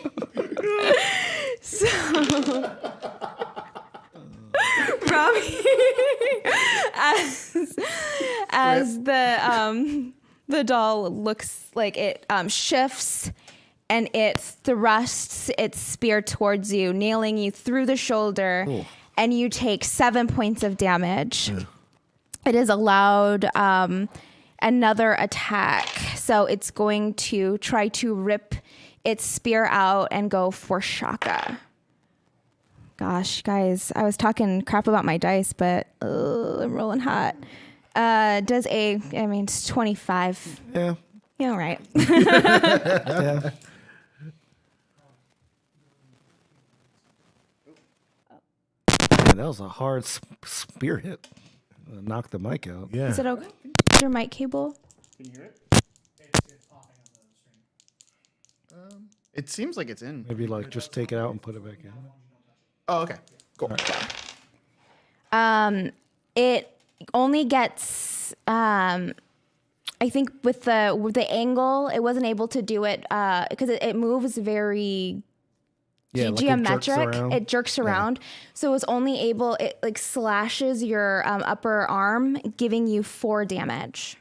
Speaker 7: So, Robbie, as the doll looks like it shifts and it thrusts its spear towards you, nailing you through the shoulder, and you take 7 points of damage. It is allowed another attack, so it's going to try to rip its spear out and go for Shaka. Gosh, guys, I was talking crap about my dice, but I'm rolling hot. It's 25.
Speaker 5: Yeah.
Speaker 7: Yeah, all right.
Speaker 5: Yeah. Man, that was a hard spear hit. Knocked the mic out.
Speaker 3: Yeah.
Speaker 7: Is it okay? Is your mic cable?
Speaker 4: It seems like it's in.
Speaker 5: Maybe like just take it out and put it back in.
Speaker 4: Oh, okay. Cool.
Speaker 7: It only gets I think with the angle, it wasn't able to do it because it moves very
Speaker 5: Yeah, like
Speaker 7: geometric.
Speaker 5: it
Speaker 7: Jerks around. So it was only able, it like slashes your upper arm, giving you 4 damage.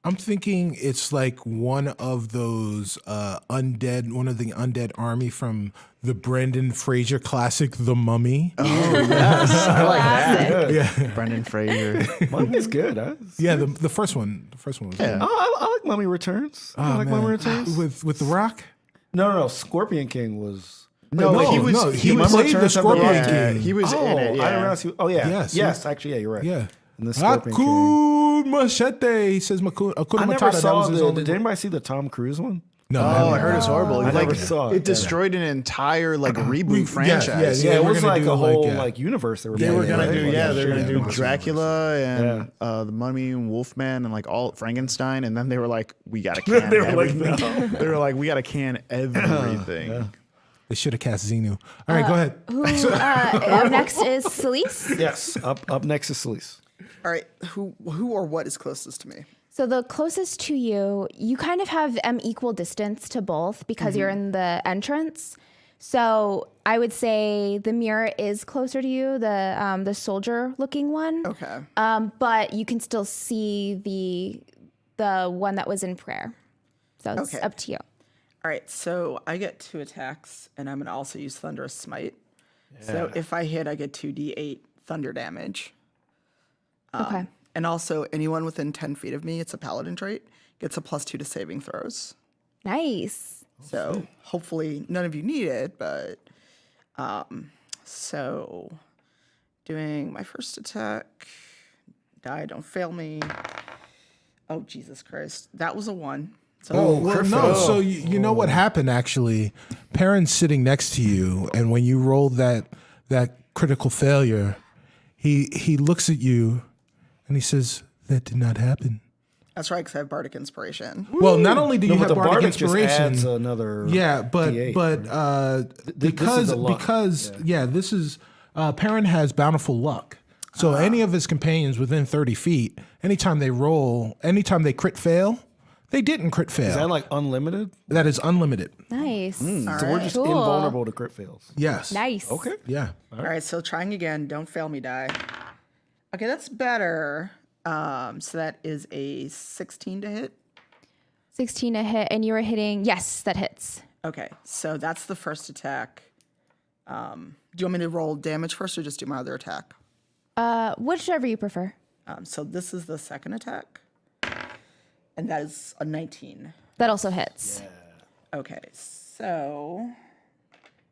Speaker 3: I'm thinking it's like one of those one of the undead army from the Brendan Fraser classic, The Mummy.
Speaker 4: Oh, yes. I like that.
Speaker 3: Yeah,
Speaker 4: Brendan Fraser.
Speaker 5: Mummy's good, huh?
Speaker 3: yeah. The first one. The first one was good.
Speaker 5: Oh, I like Mummy Returns. I like
Speaker 3: man.
Speaker 5: Mummy Returns.
Speaker 3: with the Rock.
Speaker 5: No. Scorpion King was.
Speaker 3: No,
Speaker 4: he was-
Speaker 3: he
Speaker 4: he
Speaker 3: played the
Speaker 5: Returns of the
Speaker 3: Scorpion
Speaker 5: Rock.
Speaker 3: King.
Speaker 4: He was in it.
Speaker 5: I
Speaker 4: Yeah.
Speaker 5: didn't realize he. Oh yeah.
Speaker 3: Yes.
Speaker 5: Actually, yeah, you're right.
Speaker 3: Yeah.
Speaker 5: And the Scorpion King.
Speaker 3: Hakun Machete. He says Hakuna
Speaker 5: I never
Speaker 3: Matata. That
Speaker 5: saw
Speaker 3: was his only.
Speaker 5: Did anybody see the Tom Cruise one?
Speaker 3: No,
Speaker 4: Oh, I heard it's horrible.
Speaker 5: I
Speaker 4: Like,
Speaker 5: never saw it.
Speaker 4: it destroyed an entire like
Speaker 3: yeah,
Speaker 4: reboot franchise.
Speaker 3: yeah,
Speaker 5: Yeah, it
Speaker 3: we're
Speaker 5: was
Speaker 3: gonna
Speaker 5: like
Speaker 3: do,
Speaker 5: a whole
Speaker 3: yeah.
Speaker 5: like universe. They were
Speaker 4: They were
Speaker 5: making,
Speaker 4: gonna
Speaker 5: right?
Speaker 4: do,
Speaker 5: Like,
Speaker 4: yeah, they were gonna do
Speaker 3: Monster
Speaker 4: Dracula and the Mummy and Wolfman and like all Frankenstein, and then they were like, we gotta can.
Speaker 5: They were like,
Speaker 4: everything. They were like, we gotta can everything.
Speaker 3: They should have cast Xenu. All right, go ahead.
Speaker 7: Up next is Celise.
Speaker 5: Yes. Up next is Celise.
Speaker 2: All right, who or what is closest to me?
Speaker 7: So the closest to you, you kind of have equal distance to both because you're in the entrance. So I would say the mirror is closer to you, the soldier-looking one.
Speaker 2: Okay.
Speaker 7: But you can still see the one that was in prayer. So it's
Speaker 2: Okay.
Speaker 7: up to you.
Speaker 2: All right, so I get 2 attacks, and I'm going to also use Thunderous Smite. So if I hit, I get 2d8 thunder damage.
Speaker 7: Okay.
Speaker 2: And also, anyone within 10 feet of me, it's a paladin trait, gets a +2 to saving throws.
Speaker 7: Nice.
Speaker 2: So hopefully none of you need it, but so doing my first attack, die, don't fail me. Oh, Jesus Christ. That was a 1. So
Speaker 3: Well, no. So you know what happened actually? Perrin's sitting next to you, and when you rolled that critical failure, he looks at you, and he says, "That did not happen."
Speaker 2: that's right, because I have Bardic Inspiration.
Speaker 3: Well, not only do you
Speaker 5: No, but
Speaker 3: have
Speaker 5: the
Speaker 3: Bardic
Speaker 5: Bardic just
Speaker 3: Inspiration,
Speaker 5: adds another.
Speaker 3: yeah, but
Speaker 5: D8,
Speaker 3: but
Speaker 5: This is the luck.
Speaker 3: because this is Perrin has bountiful luck. So any of his companions within 30 feet, anytime they crit fail, they didn't crit fail.
Speaker 5: Is that like unlimited?
Speaker 3: That is unlimited.
Speaker 7: Nice.
Speaker 5: So we're just
Speaker 7: Cool.
Speaker 5: invulnerable to crit fails.
Speaker 3: Yes.
Speaker 7: Nice.
Speaker 5: Okay.
Speaker 3: Yeah.
Speaker 2: All right, so trying again. Don't fail me, die. Okay, that's better. So that is a 16 to hit.
Speaker 7: 16 to hit, and you were hitting. Yes, that hits.
Speaker 2: Okay, so that's the first attack. Do you want me to roll damage first or just do my other attack?
Speaker 7: Whichever you prefer.
Speaker 2: So this is the second attack. And that is a 19.
Speaker 7: That also hits.
Speaker 2: Okay, so I'm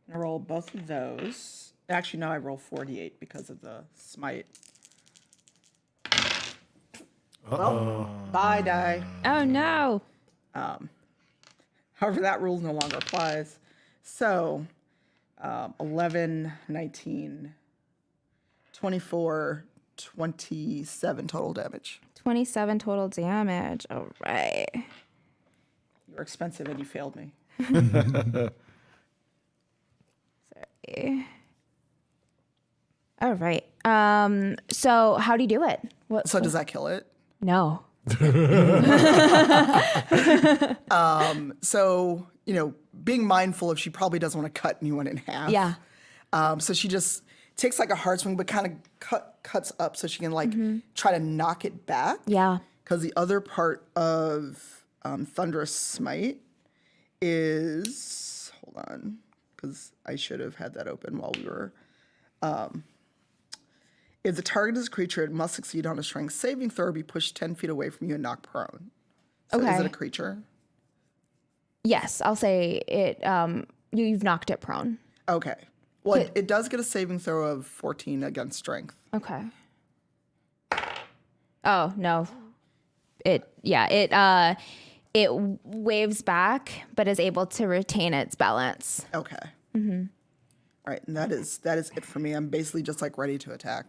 Speaker 2: going to roll both of those. Actually, no, I roll 48 because of the smite. Well, bye, die.
Speaker 7: Oh no.
Speaker 2: However, that rule no longer applies. So 11, 19, 24, 27 total damage.
Speaker 7: 27 total damage. All right.
Speaker 2: You were expensive and you failed me.
Speaker 7: Sorry. All right. So how do you do it? What?
Speaker 2: So does that kill it?
Speaker 7: No.
Speaker 2: So, being mindful of she probably doesn't want to cut anyone in half.
Speaker 7: Yeah.
Speaker 2: So she just takes like a hard swing, but kind of cuts up so she can try to knock it back.
Speaker 7: Yeah.
Speaker 2: Because the other part of Thunderous Smite is, hold on, because I should have had that open while we were. If the target is a creature, it must succeed on a strength saving throw or be pushed 10 feet away from you and knocked prone. So is
Speaker 7: Okay.
Speaker 2: it a creature?
Speaker 7: Yes, I'll say it. You've knocked it prone.
Speaker 2: Okay. Well, it does get a saving throw of 14 against strength.
Speaker 7: Okay. Oh no. It waves back, but is able to retain its balance.
Speaker 2: Okay. Mm-hmm. All right, and that is it for me. I'm basically just like ready to attack.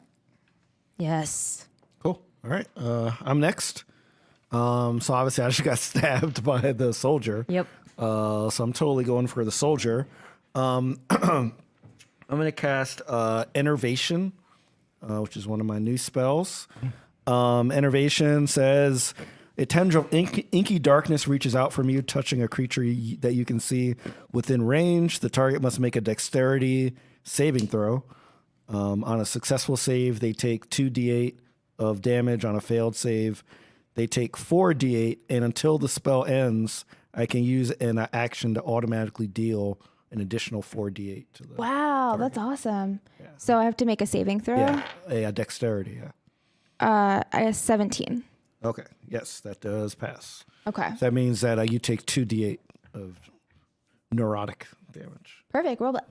Speaker 7: Yes.
Speaker 5: Cool. All right. I'm next. So obviously I just got stabbed by the soldier.
Speaker 7: Yep.
Speaker 5: So I'm totally going for the soldier. I'm going to cast Enervation, which is one of my new spells. Enervation says, a tendril of inky darkness reaches out from you, touching a creature that you can see within range. The target must make a dexterity saving throw. On a successful save, they take 2d8 of damage. On a failed save, they take 4d8. And until the spell ends, I can use an action to automatically deal an additional 4d8 to the
Speaker 7: Wow, that's awesome. Yeah. So I have to make a saving throw.
Speaker 5: Yeah, a dexterity. Yeah.
Speaker 7: I have 17.
Speaker 5: Okay. Yes, that does pass.
Speaker 7: Okay.
Speaker 5: So that means that you take 2d8 of neurotic damage.
Speaker 7: Perfect. Roll it.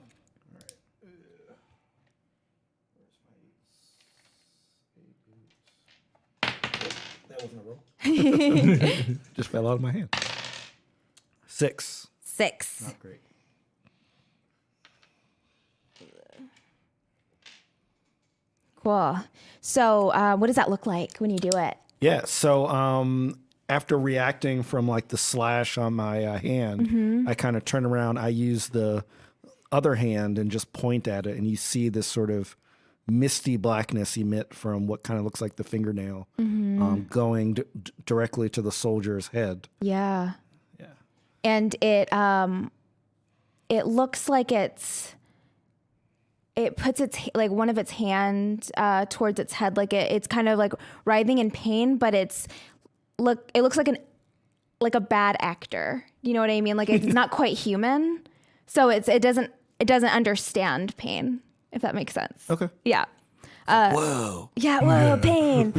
Speaker 5: That wasn't a roll. Just fell out of my hand. 6.
Speaker 7: 6.
Speaker 5: Not great.
Speaker 7: Cool. So what does that look like when you do it?
Speaker 5: Yeah. So after reacting from like the slash on my hand, I kind of turn around. I use the other hand and just point at it, and you see this sort of misty blackness emit from what kind of looks like the fingernail going directly to the soldier's head.
Speaker 7: Yeah.
Speaker 5: Yeah.
Speaker 7: And it looks like it puts its like one of its hand towards its head, like it's kind of like writhing in pain, but it looks like a bad actor. You know what I mean? Like it's not quite human, so it doesn't understand pain, if that makes sense.
Speaker 5: Okay.
Speaker 7: Yeah.
Speaker 5: Whoa.
Speaker 7: Yeah. Whoa. Pain.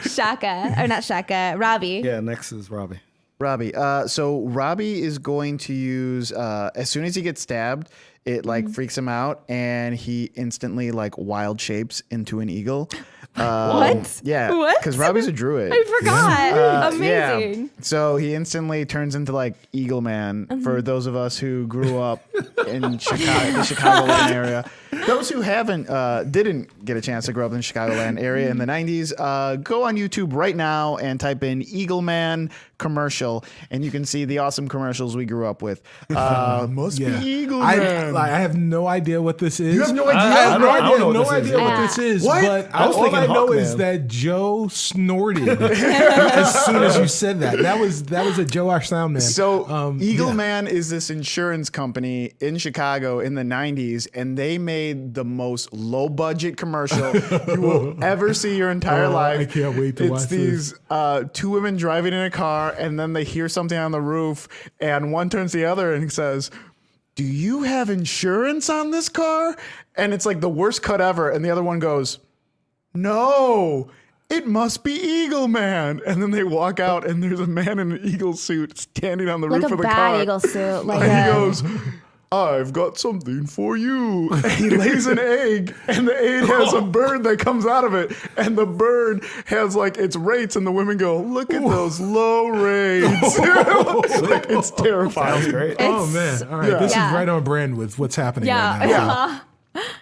Speaker 7: Shaka, or not Shaka. Robbie.
Speaker 5: Yeah. Next is Robbie.
Speaker 4: Robbie. So Robbie is going to use as soon as he gets stabbed, it like freaks him out, and he instantly like wild shapes into an eagle.
Speaker 7: What?
Speaker 4: Yeah.
Speaker 7: What?
Speaker 4: Because Robbie's a druid.
Speaker 7: I forgot. Amazing.
Speaker 4: Yeah. So he instantly turns into like Eagle Man for those of us who grew up in Chicago, the Chicagoland area. Those who didn't get a chance to grow up in the Chicagoland area in the 90s, go on YouTube right now and type in Eagle Man commercial, and you can see the awesome commercials we grew up with. Must be Eagle Man.
Speaker 3: I have no idea what this is.
Speaker 4: You have no idea?
Speaker 3: I have
Speaker 5: I don't know what
Speaker 3: no
Speaker 5: this
Speaker 3: idea
Speaker 5: is.
Speaker 3: what this is.
Speaker 4: What?
Speaker 3: But
Speaker 5: I was
Speaker 3: all
Speaker 5: thinking
Speaker 3: I know
Speaker 5: Hawkman.
Speaker 3: is that Joe snorted as soon as you said that. That was a Joash sound man.
Speaker 4: So Eagle Man is this insurance company in Chicago in the 90s, and they made the most low budget commercial you will ever see your entire life.
Speaker 3: I can't wait to watch
Speaker 4: It's these two women driving in a car, and then they hear something on the roof, and one turns to the other and says, "Do you have insurance on this car?" And it's like the worst cut ever, and the other one goes, "No, it must be Eagle Man." And then they walk out, and there's a man in an eagle suit standing on the
Speaker 7: Like
Speaker 4: roof
Speaker 7: a
Speaker 4: of the
Speaker 7: bad
Speaker 4: car.
Speaker 7: eagle suit. Like
Speaker 4: And he
Speaker 7: a,
Speaker 4: goes, "I've got something for you." And he lays an egg, and the egg has a bird that comes out of it. And the bird has like its rates, and the women go, "Look at those low rates." Like, it's terrifying.
Speaker 5: Sounds great.
Speaker 3: Oh man! All right, this is
Speaker 7: Yeah.
Speaker 3: right on brand with what's happening
Speaker 7: yeah.
Speaker 3: right now.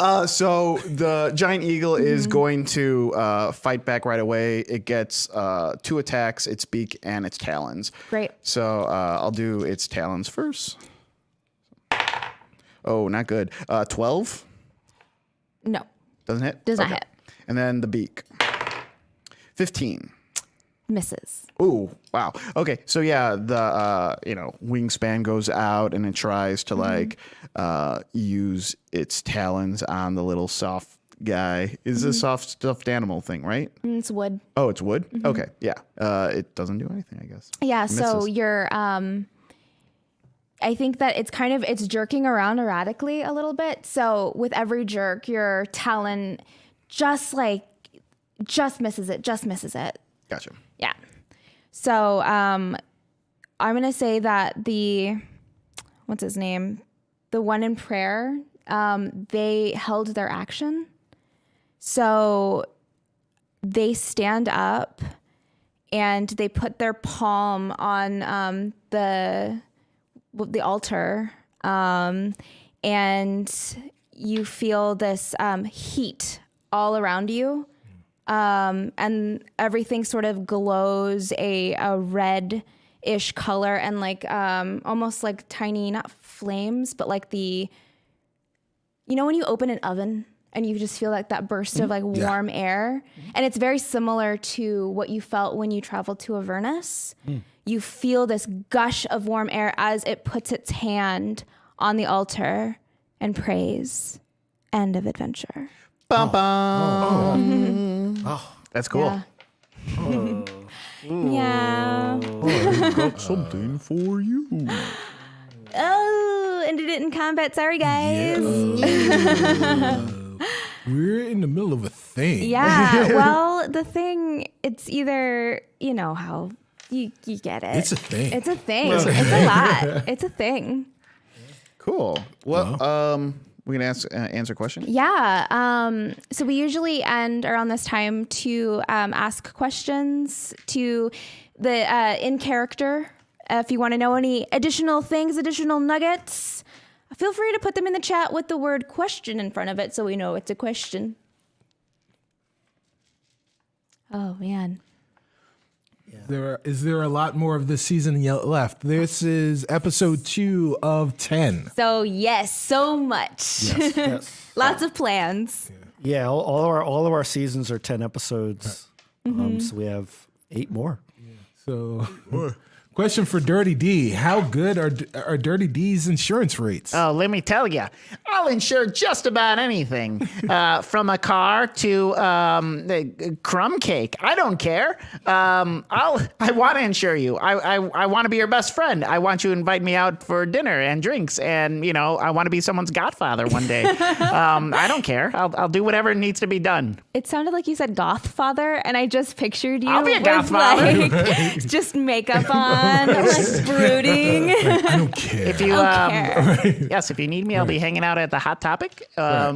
Speaker 4: Yeah. So the giant eagle is going to fight back right away. It gets 2 attacks, its beak and its talons.
Speaker 7: Great.
Speaker 4: So I'll do its talons first. Oh, not good. 12
Speaker 7: No.
Speaker 4: doesn't hit.
Speaker 7: Does not hit.
Speaker 4: And then the beak. 15.
Speaker 7: Misses.
Speaker 4: Ooh, wow. Okay, so yeah, the wingspan goes out and it tries to like use its talons on the little soft guy. Is a soft stuffed animal thing, right?
Speaker 7: It's wood.
Speaker 4: Oh, it's wood. Okay, yeah. It doesn't do anything, I guess.
Speaker 7: Yeah, so
Speaker 4: Misses.
Speaker 7: you're I think that it's jerking around erratically a little bit. So with every jerk, your talon just misses it.
Speaker 4: Gotcha.
Speaker 7: Yeah. So I'm gonna say that what's his name? The one in prayer, they held their action. So they stand up and they put their palm on the altar, and you feel this heat all around you, and everything sort of glows a red-ish color, and like almost like tiny, not flames, but like when you open an oven and you just feel like that burst of like warm air, and it's very similar to what you felt when you traveled to Avernus. You feel this gush of warm air as it puts its hand on the altar and prays. End of adventure.
Speaker 4: Bum, bum. That's cool.
Speaker 7: Yeah. Yeah.
Speaker 4: I've got something for you.
Speaker 7: Oh, ended it in combat. Sorry, guys.
Speaker 3: We're in the middle of a thing.
Speaker 7: Yeah. Well, the thing, it's either, how you get it.
Speaker 3: It's a thing.
Speaker 7: It's a thing. It's a lot. It's a thing.
Speaker 4: Cool. Well, we can answer questions.
Speaker 7: Yeah. So we usually end around this time to ask questions to the in character. If you want to know any additional things, additional nuggets, feel free to put them in the chat with the word question in front of it so we know it's a question. Oh, man.
Speaker 3: Is there a lot more of this season left? This is episode 2 of 10.
Speaker 7: So, yes, so much.
Speaker 5: Yes.
Speaker 7: Lots of plans.
Speaker 5: Yeah, all of our seasons are 10 episodes. So we have 8 more.
Speaker 3: So, question for Dirty D: how good are Dirty D's insurance rates?
Speaker 6: Oh, let me tell you, I'll insure just about anything, from a car to crumb cake. I don't care. I want to insure you. I want to be your best friend. I want you to invite me out for dinner and drinks, and I want to be someone's godfather one day. I don't care. I'll do whatever needs to be done.
Speaker 7: It sounded like you said goth father, and I just pictured you
Speaker 6: I'll be a
Speaker 7: with
Speaker 6: goth father.
Speaker 7: like just makeup on
Speaker 1: on, like brooding.
Speaker 3: I don't care.
Speaker 6: If you, yes, if you need me, I'll be hanging out at the Hot Topic. I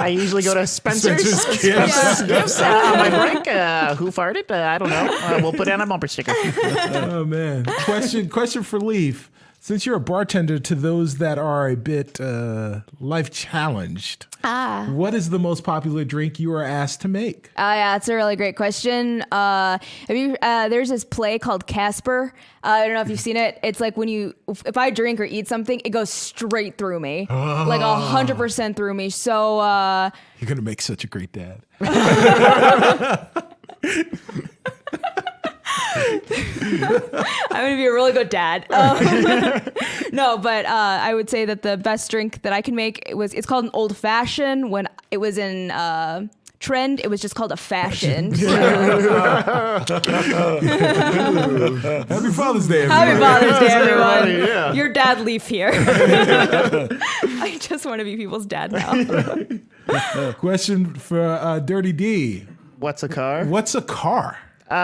Speaker 6: usually go to Spencer's Gifts on my break. Who farted? I don't know. We'll put in a bumper sticker.
Speaker 3: Oh man. Question for Leaf. Since you're a bartender to those that are a bit life challenged, what is the most popular drink you are asked to make?
Speaker 7: Yeah, it's a really great question. There's this play called Casper. I don't know if you've seen it. It's like if I drink or eat something, it goes straight through me, like 100% through me. So
Speaker 3: You're gonna make such a great dad.
Speaker 7: I'm gonna be a really good dad. No, but I would say that the best drink that I can make it's called an old fashioned. When it was in trend, it was just called a fashion.
Speaker 3: Happy Father's Day, everyone.
Speaker 7: Happy Father's Day, everyone.
Speaker 4: Yeah.
Speaker 7: Your dad Leaf here. I just want to be people's dad now.
Speaker 3: Question for Dirty D.
Speaker 6: What's a car?
Speaker 3: What's a car?
Speaker 6: Like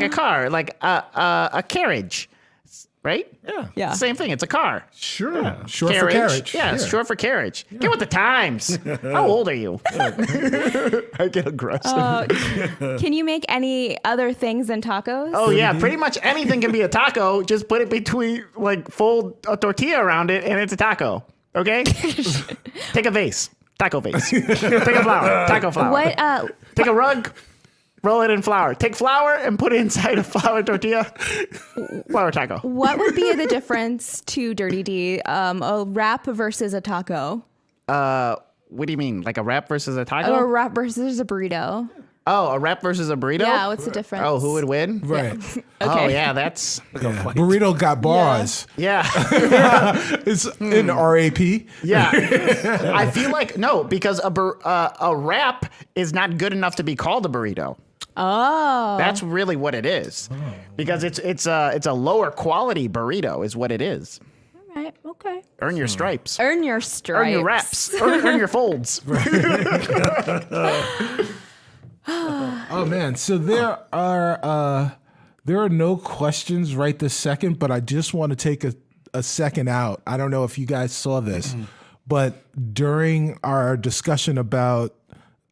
Speaker 6: a car, like a carriage, right?
Speaker 7: Yeah.
Speaker 6: Same thing. It's a car.
Speaker 3: Sure. Short for carriage.
Speaker 6: Yeah, it's short for carriage. Get with the times. How old are you?
Speaker 4: I get aggressive.
Speaker 7: Can you make any other things than tacos?
Speaker 6: Oh yeah, pretty much anything can be a taco. Just put it between, fold a tortilla around it, and it's a taco. Okay. Take a vase, taco vase. Take a flour, taco flour.
Speaker 7: What?
Speaker 6: Take a rug. Roll it in flour. Take flour and put it inside a flour tortilla. Flour taco.
Speaker 7: What would be the difference to Dirty D? A wrap versus a taco,
Speaker 6: What do you mean? Like a wrap versus a taco?
Speaker 7: or a wrap versus a burrito?
Speaker 6: Oh, a wrap versus a burrito?
Speaker 7: Yeah, what's the difference?
Speaker 6: Oh, who would win?
Speaker 3: Right.
Speaker 6: Oh, yeah, that's...
Speaker 3: Yeah. Burrito got bars.
Speaker 6: Yeah.
Speaker 3: It's in RAP.
Speaker 6: Yeah. I feel like... No, because a wrap is not good enough to be called a burrito.
Speaker 7: Oh.
Speaker 6: That's really what it is. Because it's a lower quality burrito is what it is.
Speaker 7: All right, okay.
Speaker 6: Earn your stripes.
Speaker 7: Earn your stripes.
Speaker 6: Earn your wraps. Earn your folds.
Speaker 3: Oh man, so there are no questions right this second, but I just want to take a second out. I don't know if you guys saw this, but during our discussion about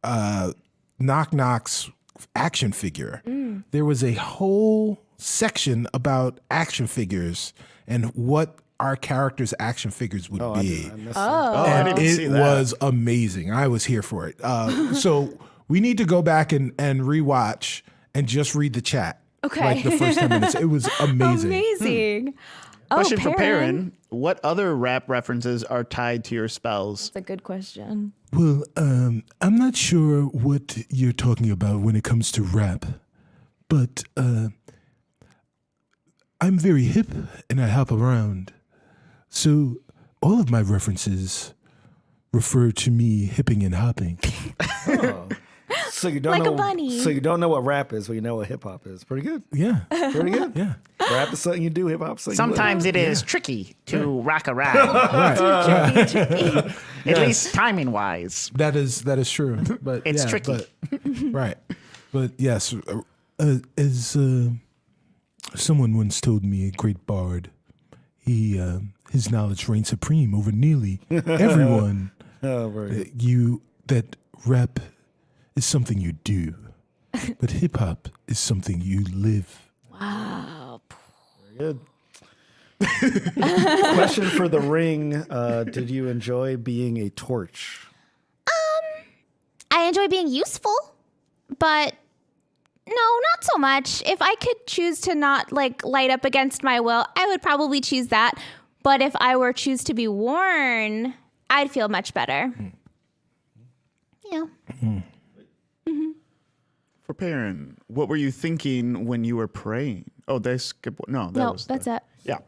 Speaker 3: Knock Knock's action figure, there was a whole section about action figures and what our characters' action figures would be.
Speaker 4: I didn't see
Speaker 3: It
Speaker 4: that.
Speaker 3: was amazing. I was here for it. So we need to go back and rewatch and just read the chat.
Speaker 7: Okay.
Speaker 3: Like the first 10 minutes. It was amazing.
Speaker 7: Amazing.
Speaker 6: Question for Perrin. What other rap references are tied to your spells?
Speaker 7: That's a good question.
Speaker 3: Well, I'm not sure what you're talking about when it comes to rap, but I'm very hip and I hop around. So all of my references refer to me hipping and hopping.
Speaker 5: So you don't
Speaker 7: Like a
Speaker 5: know,
Speaker 7: bunny.
Speaker 5: So you don't know what rap is, but you know what hip hop is. Pretty good.
Speaker 3: Yeah.
Speaker 5: Pretty good.
Speaker 3: Yeah.
Speaker 5: Rap is something you do. Hip hop is something
Speaker 6: Sometimes it is tricky to rock a rap,
Speaker 3: Right.
Speaker 6: at least timing wise.
Speaker 3: That is true. But
Speaker 6: It's
Speaker 3: yeah,
Speaker 6: tricky.
Speaker 3: But, right. But yes, as someone once told me, a great bard, his knowledge reigns supreme over nearly everyone.
Speaker 5: Oh, very
Speaker 3: That rap is something you do, but hip hop is something you live.
Speaker 5: good. Question for the ring. Did you enjoy being a torch?
Speaker 1: I enjoy being useful, but no, not so much. If I could choose to not light up against my will, I would probably choose that. But if I were choose to be worn, I'd feel much better. Yeah.
Speaker 4: For Perrin, what were you thinking when you were praying? Oh, that's good. No,
Speaker 7: That's it.
Speaker 4: Yeah.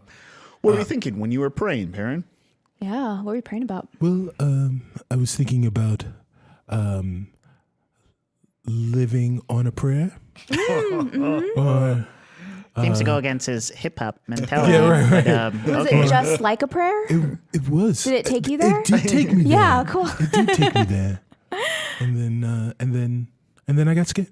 Speaker 4: What were you thinking when you were praying, Perrin?
Speaker 7: Yeah. What were you praying about?
Speaker 3: Well, I was thinking about living on a prayer. Or,
Speaker 6: Seems to go against his hip hop mentality.
Speaker 3: Yeah, right.
Speaker 6: But,
Speaker 7: Was
Speaker 6: okay.
Speaker 7: it just like a prayer?
Speaker 3: it was.
Speaker 7: Did it take you there?
Speaker 3: It did take me there.
Speaker 7: Yeah, cool.
Speaker 3: It did take me there. And then I got scared.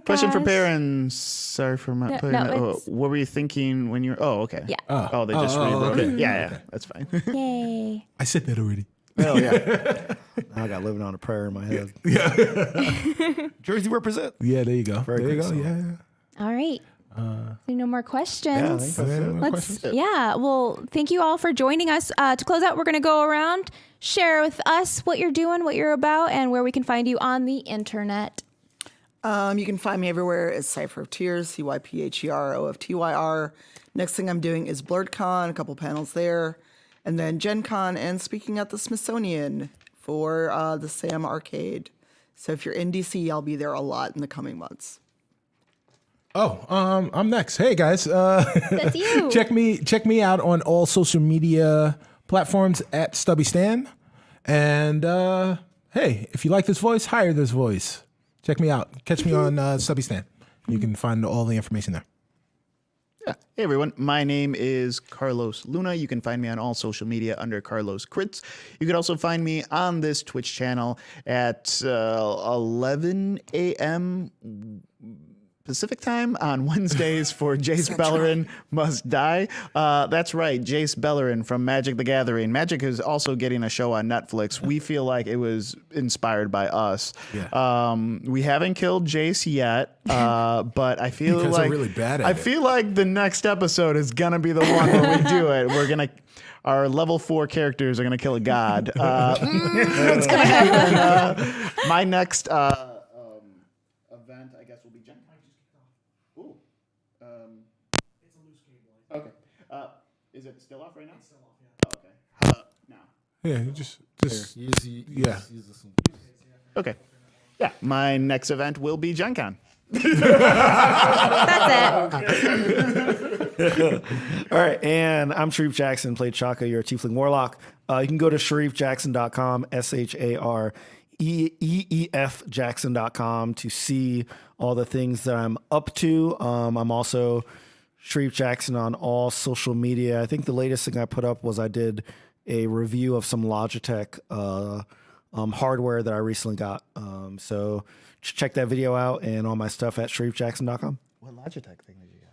Speaker 4: Question for
Speaker 7: gosh.
Speaker 4: Perrin. Sorry for my putting
Speaker 7: no,
Speaker 4: that.
Speaker 7: it's-
Speaker 4: What were you thinking when you're? Oh, okay.
Speaker 7: Yeah.
Speaker 4: Oh, they just rewrote
Speaker 3: okay.
Speaker 4: it. Yeah, that's fine.
Speaker 7: Yay.
Speaker 3: I said that already.
Speaker 5: Hell yeah. Now I got living on a prayer in my head. Jersey represent.
Speaker 3: Yeah, there you go.
Speaker 5: Very
Speaker 3: there you
Speaker 5: good
Speaker 3: go.
Speaker 5: song.
Speaker 3: Yeah.
Speaker 7: All right. No more
Speaker 5: Yeah, I
Speaker 7: questions.
Speaker 5: think that's it.
Speaker 7: Let's. Yeah. Well, thank you all for joining us. To close out, we're going to go around, share with us what you're doing, what you're about, and where we can find you on the internet.
Speaker 2: You can find me everywhere as Cipher of Tears, CYPHEROFTYR. Next thing I'm doing is BlurredCon, a couple panels there, and then Gen Con and speaking at the Smithsonian for the Sam Arcade. So if you're in DC, I'll be there a lot in the coming months.
Speaker 3: Oh, I'm next. Hey guys,
Speaker 7: That's you.
Speaker 3: check me out on all social media platforms at Stubby Stan. And hey, if you like this voice, hire this voice. Check me out. Catch me on Stubby Stan. You can find all the information there.
Speaker 4: Yeah. Hey everyone, my name is Carlos Luna. You can find me on all social media under Carlos Crits. You can also find me on this Twitch channel at 11 a.m. Pacific time on Wednesdays for Jace Bellerin Must Die. That's right, Jace Bellerin from Magic the Gathering. Magic is also getting a show on Netflix. We feel like it was inspired by us.
Speaker 3: Yeah.
Speaker 4: We haven't killed Jace yet, but I feel
Speaker 3: You guys are
Speaker 4: like
Speaker 3: really bad at
Speaker 4: I
Speaker 3: it.
Speaker 4: feel like the next episode is gonna be the one where we do it. Our level 4 characters are gonna kill a god. It's gonna happen. My next event, I guess, will be Gen Con. Ooh. It's a loose cable. Okay. Is it still off right now? It's still off, yeah. Oh, okay. Now.
Speaker 3: Yeah, just yeah.
Speaker 5: Use this one.
Speaker 4: Okay. Yeah. My next event will be Gen Con.
Speaker 7: That's it.
Speaker 5: All right, and I'm Shareef Jackson, played Shaka, your Tiefling Warlock. You can go to ShareefJackson.com, ShareEef Jackson.com to see all the things that I'm up to. I'm also Shareef Jackson on all social media. I think the latest thing I put up was I did a review of some Logitech hardware that I recently got. So check that video out and all my stuff at ShareefJackson.com.
Speaker 4: What Logitech thing did you get?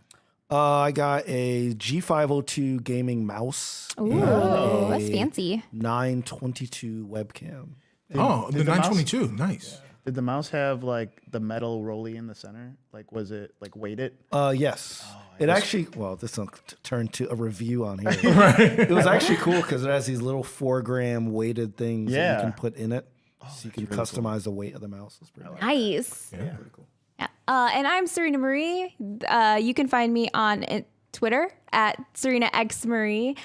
Speaker 5: I got a G502 gaming mouse.
Speaker 7: Ooh,
Speaker 5: and
Speaker 7: that's
Speaker 5: a
Speaker 7: fancy.
Speaker 5: 922 webcam.
Speaker 3: Oh, the
Speaker 4: did the mouse-
Speaker 3: 922. Nice.
Speaker 4: Did the mouse have like the metal rolly in the center? Like, was it like weighted?
Speaker 5: Yes. It actually, well, this will turn to a review on here. It was actually cool because it has these little 4-gram weighted things that
Speaker 4: Yeah.
Speaker 5: you can put in it. So you can customize the weight of the mouse. It's pretty
Speaker 7: Nice.
Speaker 3: Yeah.
Speaker 5: pretty cool.
Speaker 7: Yeah. And I'm Serena Marie. You can find me on Twitter at Serena X Marie,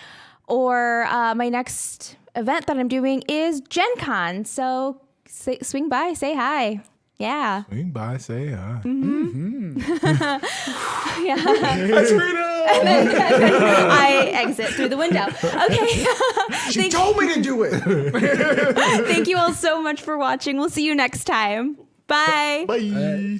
Speaker 7: or my next event that I'm doing is Gen Con. So swing by, say hi. Yeah.
Speaker 3: Swing by, say hi.
Speaker 7: I exit through the window. Okay.
Speaker 3: She told me to do it.
Speaker 7: Thank you all so much for watching. We'll see you next time. Bye.
Speaker 4: Bye.